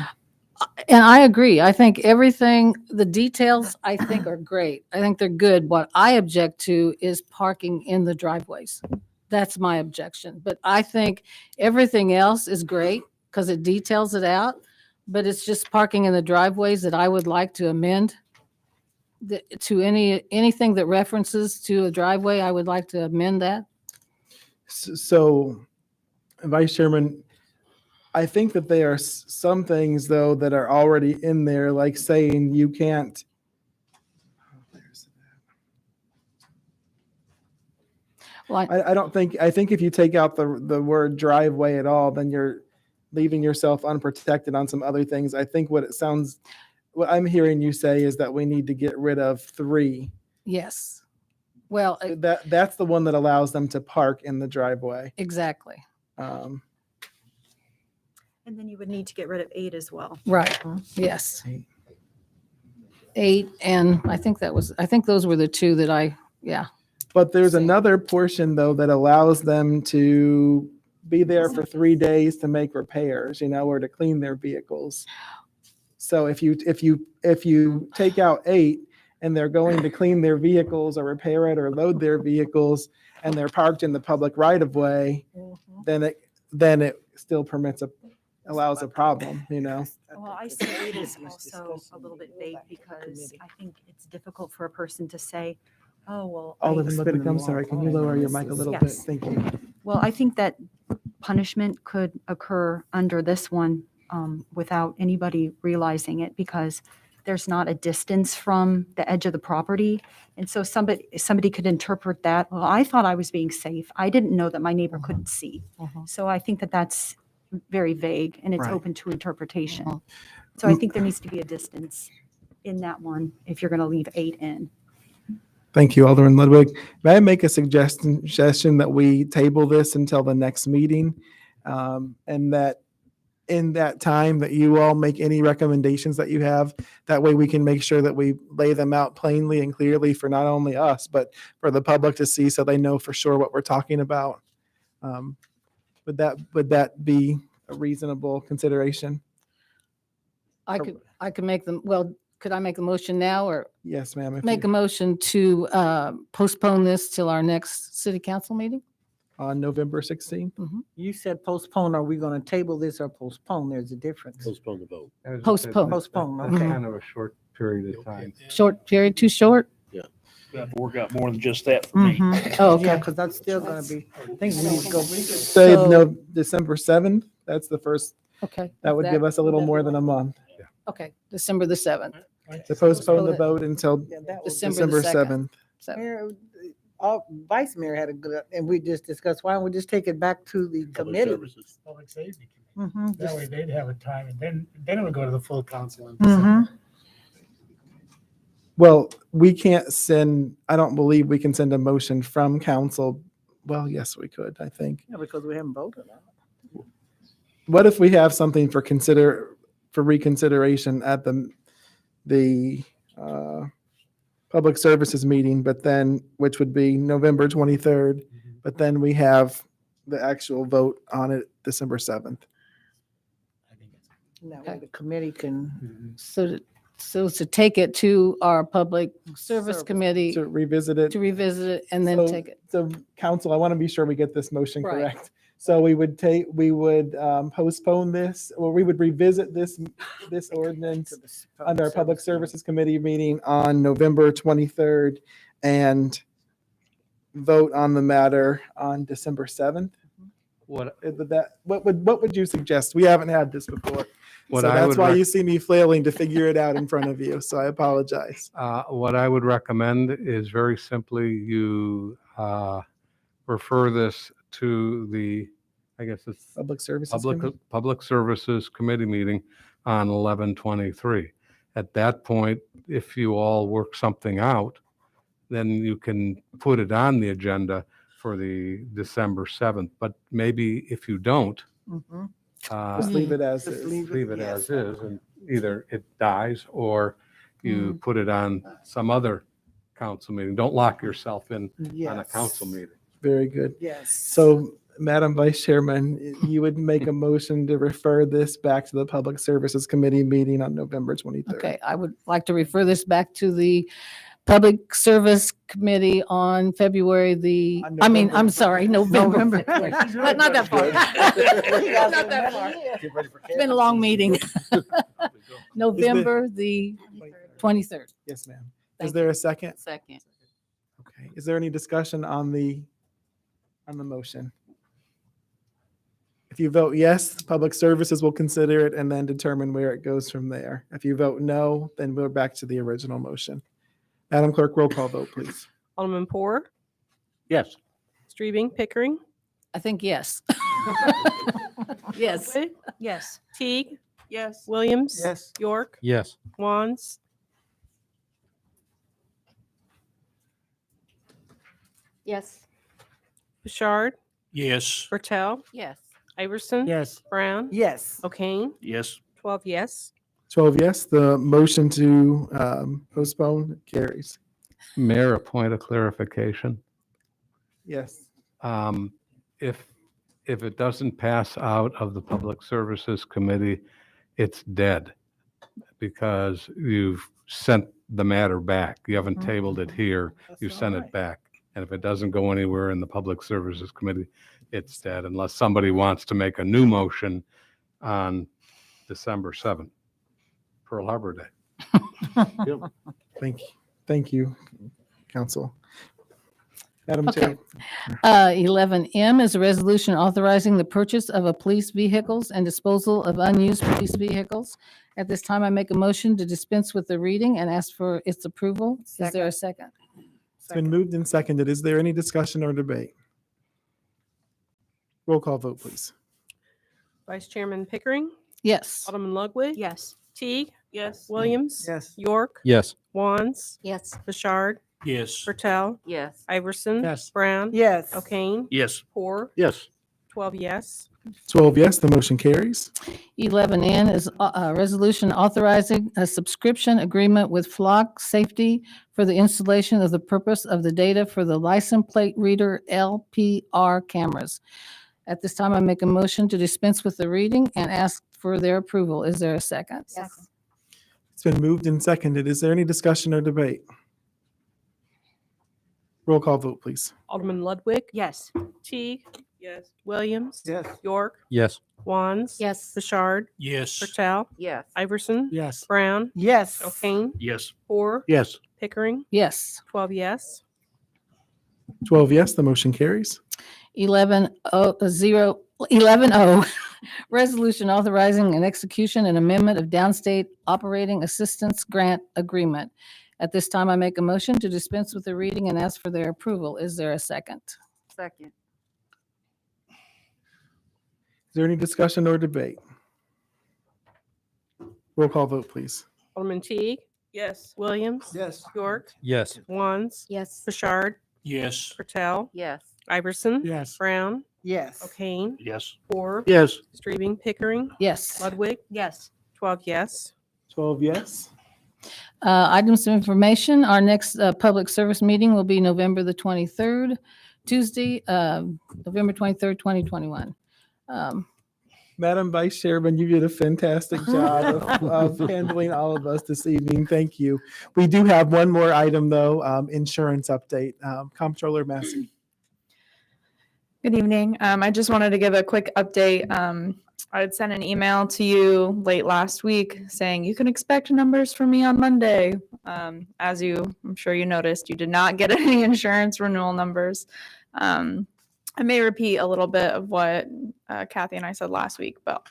And I agree. I think everything, the details, I think are great. I think they're good. What I object to is parking in the driveways. That's my objection. But I think everything else is great because it details it out. But it's just parking in the driveways that I would like to amend. To anything that references to a driveway, I would like to amend that. So, Vice Chairman, I think that there are some things though that are already in there, like saying you can't. Well, I don't think, I think if you take out the word driveway at all, then you're leaving yourself unprotected on some other things. I think what I'm hearing you say is that we need to get rid of 3. yes. Well, That's the one that allows them to park in the driveway. exactly. Um, And then you would need to get rid of 8 as well. Right. Yes. 8, and I think those were the 2 that yeah. But there's another portion though that allows them to be there for 3 days to make repairs, or to clean their vehicles. So if you take out 8 and they're going to clean their vehicles or repair it or load their vehicles and they're parked in the public right of way, then it still allows a problem, Well, I see 8 is also a little bit vague because I think it's difficult for a person to say, oh, well. Alderman Ludwig, I'm sorry, can you lower your mic a little bit? Yes. Thank you. Well, I think that punishment could occur under this one without anybody realizing it because there's not a distance from the edge of the property. And so somebody could interpret that, well, I thought I was being safe. I didn't know that my neighbor couldn't see. So I think that that's very vague and it's Right. open to interpretation. So I think there needs to be a distance in that one if you're going to leave 8 in. Thank you, Alderman Ludwig. May I make a suggestion that we table this until the next meeting? And that in that time that you all make any recommendations that you have, that way we can make sure that we lay them out plainly and clearly for not only us, but for the public to see so they know for sure what we're talking about. Would that be a reasonable consideration? I could make them, well, could I make a motion now or Yes, ma'am. if make you- a motion to postpone this till our next city council meeting? On November 16th? You said postpone. Are we going to table this or postpone? There's a difference. Postpone the vote. Postpone. Postpone, That's okay. kind of a short period of time. Short period, too short? We have to work out more than just that for me. Oh, okay. Yeah, because that's still going to be, I think we need to go. Say no, December 7th, that's the first, Okay. that would give us a little more than a month. Okay, December the 7th. To postpone the vote until December the December 2nd. 7th. Mayor, Vice Mayor had a good, and we just discussed, why don't we just take it back to the Public committee? services. Public safety. Mhm, That way they'd have a time and then it would go to the full council. mhm. Well, we can't I don't believe we can send a motion from council. Well, yes, we could, I think. Yeah, because we haven't voted on it. What if we have something for reconsideration at the public services meeting, but then, which would be November 23rd, but then we have the actual vote on it December 7th. That way the committee can. So to take it to our public service committee To revisit it. and then So- take it. So council, I want to be sure we get this motion Right. correct. So we would postpone this, or we would revisit this ordinance under our Public Services Committee meeting on November 23rd and vote on the matter on December 7th. What would you suggest? We haven't had this before. What So I that's would why rec- you see me flailing to figure it out in front of you. So I apologize. What I would recommend is very simply you refer this to the, I guess it's Public Services Committee? Public Services Committee meeting on 11/23. At that point, if you all work something out, then you can put it on the agenda for the December 7th. But maybe if you don't, Just leave it as Just is. leave it as is, and either it dies or you Mm. put it on some other council meeting. Don't lock yourself in on a Yes. council meeting. Very good. Yes. So, Madam Vice Chairman, you would make a motion to refer this back to the Public Services Committee meeting on November 23rd. Okay, I would like to refer this back to the Public Service Committee on February I'm sorry, November. But not that far. Not that far. It's been a long meeting. November the 23rd. Yes, ma'am. Is Thank there a second? Second. Okay. Is there any discussion on the motion? If you vote yes, Public Services will consider it and then determine where it goes from there. If you vote no, then we're back to the original motion. Madam Clerk, roll call vote, please. Alderman Poor, Yes. Streebing, Pickering, I think yes. Yes. Ludwig, Yes. Teague, Yes. Williams. Yes. York, Yes. Wands, Yes. Bouchard, Yes. Bertel, Yes. Iverson. Yes. Brown, Yes. O'Kane, Yes. 12 yes. 12 yes, the motion to postpone carries. Mayor, a point of clarification. Yes. If it doesn't pass out of the Public Services Committee, it's dead because you've sent the matter back. You haven't tabled it here. You sent it back. And if it doesn't go anywhere in the Public Services Committee, it's dead unless somebody wants to make a new motion on December 7th, Pearl Harbor Day. Thank you, Council. Madam Okay. Chair. 11M is a resolution authorizing the purchase of a police vehicles and disposal of unused police vehicles. At this time, I make a motion to dispense with the reading and ask for its approval. Is there a second? It's been moved and seconded. Is there any discussion or debate? Roll call vote, please. Vice Chairman Pickering, Yes. Alderman Ludwig. Yes. Teague, Yes. Williams. Yes. York, Yes. Wands, Yes. Bouchard, Yes. Bertel, Yes. Iverson. Yes. Brown. Yes. O'Kane, Yes. Poor, Yes. 12 yes. 12 yes, the motion carries. 11N is a resolution authorizing a subscription agreement with Flock Safety for the installation of the purpose of the data for the license plate reader LPR cameras. At this time, I make a motion to dispense with the reading and ask for their approval. Is there a second? Yes. It's been moved and seconded. Is there any discussion or debate? Roll call vote, please. Alderman Ludwig, Yes. Teague, Yes. Williams. Yes. York, Yes. Wands. Yes. Bouchard, Yes. Bertel, Yes. Iverson. Yes. Brown, Yes. O'Kane, Yes. Poor, Yes. Pickering, Yes. 12 yes. 12 yes, the motion carries. 11O, resolution authorizing an execution and amendment of downstate operating assistance grant agreement. At this time, I make a motion to dispense with the reading and ask for their approval. Is there a second? Second. Is there any discussion or debate? Roll call vote, please. Alderman Teague, Yes. Williams. Yes. York, Yes. Wands, Yes. Bouchard, Yes. Bertel, Yes. Iverson. Yes. Brown, Yes. O'Kane, Yes. Poor, Yes. Streebing, Pickering, Yes. Ludwig, Yes. 12 yes. 12 yes. Items of information, our next public service meeting will be November the 23rd, Tuesday, November 23rd, 2021. Madam Vice Chairman, you did a fantastic job of handling all of us this evening. Thank you. We do have one more item, though, insurance update. Comptroller Massey. Good evening. I just wanted to give a quick update. I had sent an email to you late last week saying you can expect numbers from me on Monday. As I'm sure you noticed, you did not get any insurance renewal numbers. I may repeat a little bit of what Kathy and I said last week, but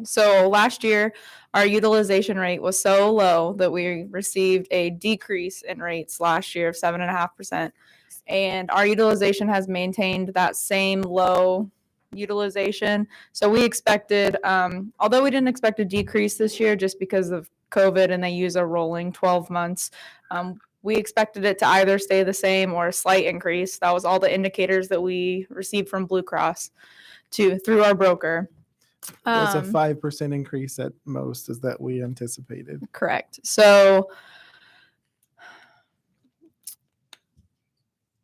so last year our utilization rate was so low that we received a decrease in rates last year of 7.5%. And our utilization has maintained that same low utilization. So we expected, although we didn't expect a decrease this year just because of COVID and they use a rolling 12 months, we expected it to either stay the same or a slight increase. That was all the indicators that we received from Blue Cross through our broker. It was a 5% increase at most, is that we anticipated. Correct. So,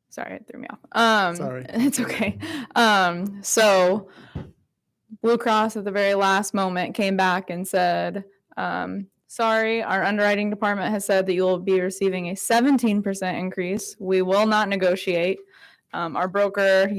sorry, it threw me off. Sorry. It's okay. So Blue Cross at the very last moment came back and said, sorry, our underwriting department has said that you will be receiving a 17% increase. We will not negotiate. Our broker,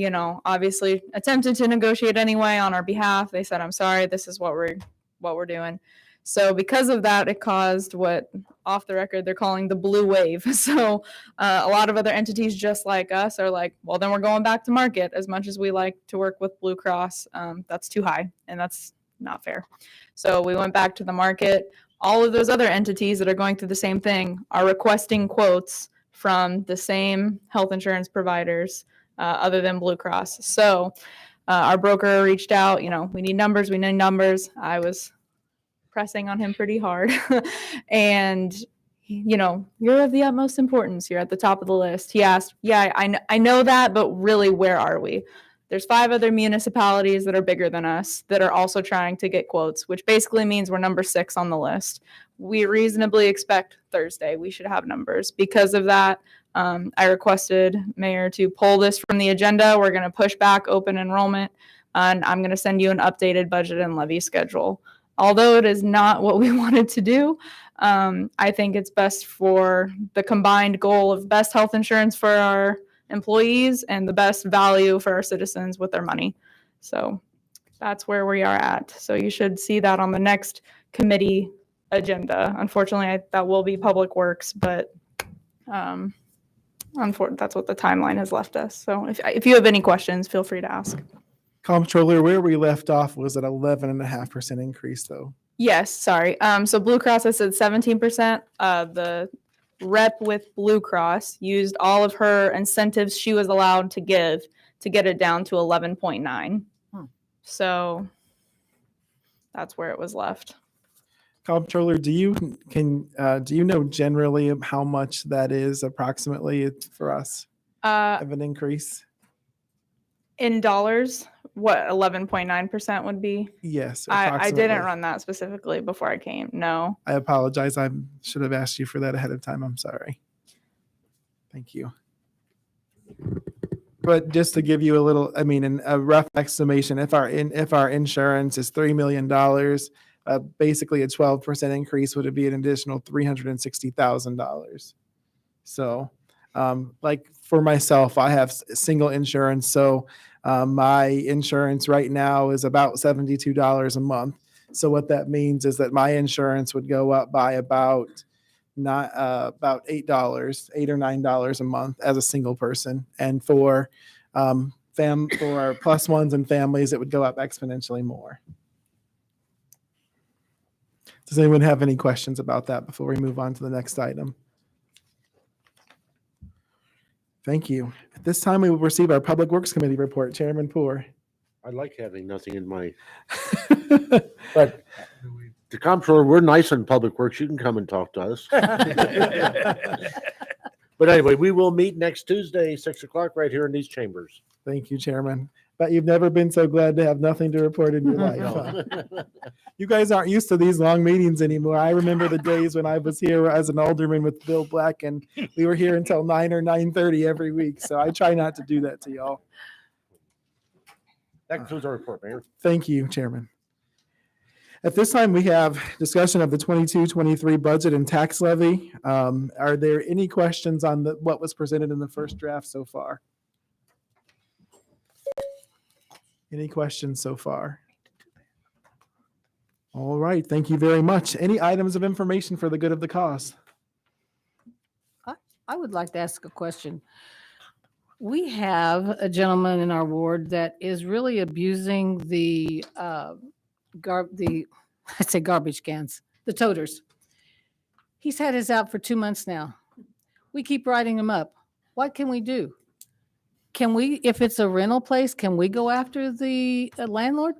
obviously attempted to negotiate anyway on our behalf. They said, I'm sorry, this is what we're doing. So because of that, it caused what off the record, they're calling the blue wave. So a lot of other entities just like us are like, well, then we're going back to market. As much as we like to work with Blue Cross, that's too high, and that's not fair. So we went back to the market. All of those other entities that are going through the same thing are requesting quotes from the same health insurance providers other than Blue Cross. So our broker reached out, we need numbers, I was pressing on him pretty hard. And, you're of the utmost importance. You're at the top of the list. He asked, yeah, I know that, but really, where are we? There's 5 other municipalities that are bigger than us that are also trying to get quotes, which basically means we're number 6 on the list. We reasonably expect Thursday we should have numbers. Because of that, I requested Mayor to pull this from the agenda. We're going to push back open enrollment, and I'm going to send you an updated budget and levy schedule. Although it is not what we wanted to do, I think it's best for the combined goal of best health insurance for our employees and the best value for our citizens with their money. So that's where we are at. So you should see that on the next committee agenda. Unfortunately, that will be Public Works, but unfortunately, that's what the timeline has left us. So if you have any questions, feel free to ask. Comptroller, where we left off was an 11.5% increase, though. Yes, sorry. So Blue Cross, I said 17%. The rep with Blue Cross used all of her incentives she was allowed to give to get it down to 11.9. So that's where it was left. Comptroller, do you know generally how much that is approximately for us of an increase? In dollars, what 11.9% would be? Yes, I didn't approximately. run that specifically before I came. No. I apologize. I should have asked you for that ahead of time. I'm sorry. Thank you. But just to give you a rough estimation, if our insurance is $3 million, basically a 12% increase would be an additional $360,000. So, like for myself, I have single insurance, so my insurance right now is about $72 a month. So what that means is that my insurance would go up by about $8 or $9 a month as a single person, and for for plus ones and families, it would go up exponentially more. Does anyone have any questions about that before we move on to the next item? Thank you. At this time, we will receive our Public Works Committee report. Chairman Poor. I like having nothing in my, but the comptroller, we're nice in Public Works. You can come and talk to us. But anyway, we will meet next Tuesday, 6 o'clock, right here in these chambers. Thank you, Chairman. But you've never been so glad to have nothing to report in your life. Huh? You guys aren't used to these long meetings anymore. I remember the days when I was here as an alderman with Bill Black, and we were here until 9 or 9:30 every week. So I try not to do that to y'all. That concludes our report, Mayor. Thank you, Chairman. At this time, we have discussion of the 22-23 budget and tax levy. Are there any questions on what was presented in the first draft so far? Any questions so far? All right, thank you very much. Any items of information for the good of the cause? I would like to ask a question. We have a gentleman in our ward that is really abusing the garbage cans, the toters. He's had his out for 2 months now. We keep writing him up. What can we do? Can we, if it's a rental place, can we go after the landlord?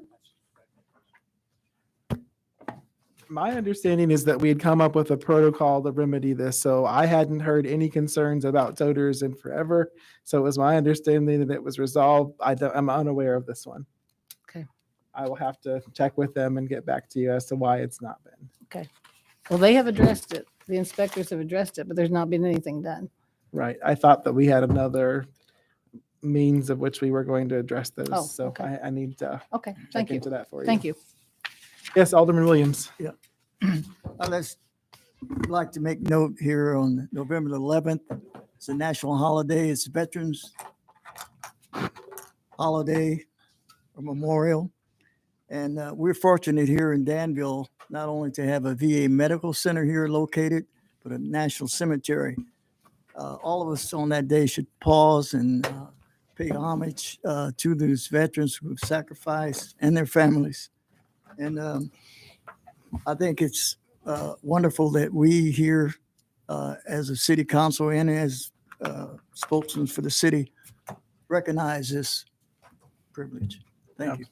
My understanding is that we had come up with a protocol to remedy this, so I hadn't heard any concerns about toters in forever. So it was my understanding that it was resolved. I'm unaware of this one. Okay. I will have to check with them and get back to you as to why it's not been. Okay. Well, they have addressed it. The inspectors have addressed it, but there's not been anything done. Right. I thought that we had another means of which we were going to address those. Oh, so okay. I need to Okay, check thank you. into that for you. Thank you. Yes, Alderman Williams. Yeah. Let's like to make note here on November the 11th. It's a national holiday. It's Veterans Holiday or Memorial. And we're fortunate here in Danville not only to have a VA medical center here located, for the National Cemetery. All of us on that day should pause and pay homage to those veterans who have sacrificed and their families. And I think it's wonderful that we here as a city council and as spokesmen for the city recognize this privilege. Thank you.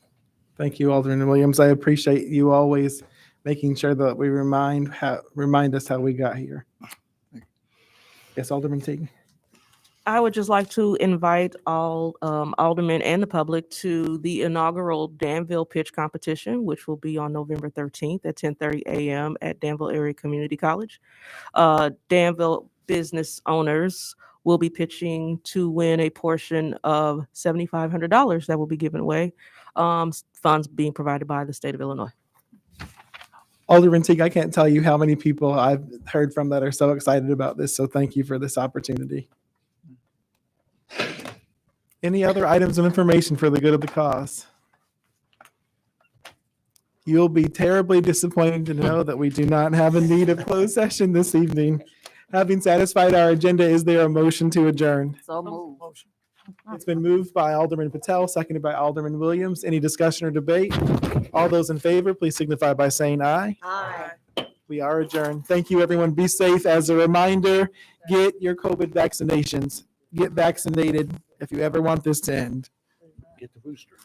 Thank you, Alderman Williams. I appreciate you always making sure that we remind us how we got here. Yes, Alderman Teague. I would just like to invite all aldermen and the public to the inaugural Danville pitch competition, which will be on November 13th at 10:30 a.m. at Danville Area Community College. Danville business owners will be pitching to win a portion of $7,500 that will be given away, funds being provided by the state of Illinois. Alderman Teague, I can't tell you how many people I've heard from that are so excited about this. So thank you for this opportunity. Any other items of information for the good of the cause? You'll be terribly disappointed to know that we do not have a need of closed session this evening. Having satisfied our agenda, is there a motion to adjourn? So moved. It's been moved by Alderman Patel, seconded by Alderman Williams. Any discussion or debate? All those in favor, please signify by saying aye. Aye. We are adjourned. Thank you, everyone. Be safe. As a reminder, get your COVID vaccinations. Get vaccinated if you ever want this to end. Get the booster.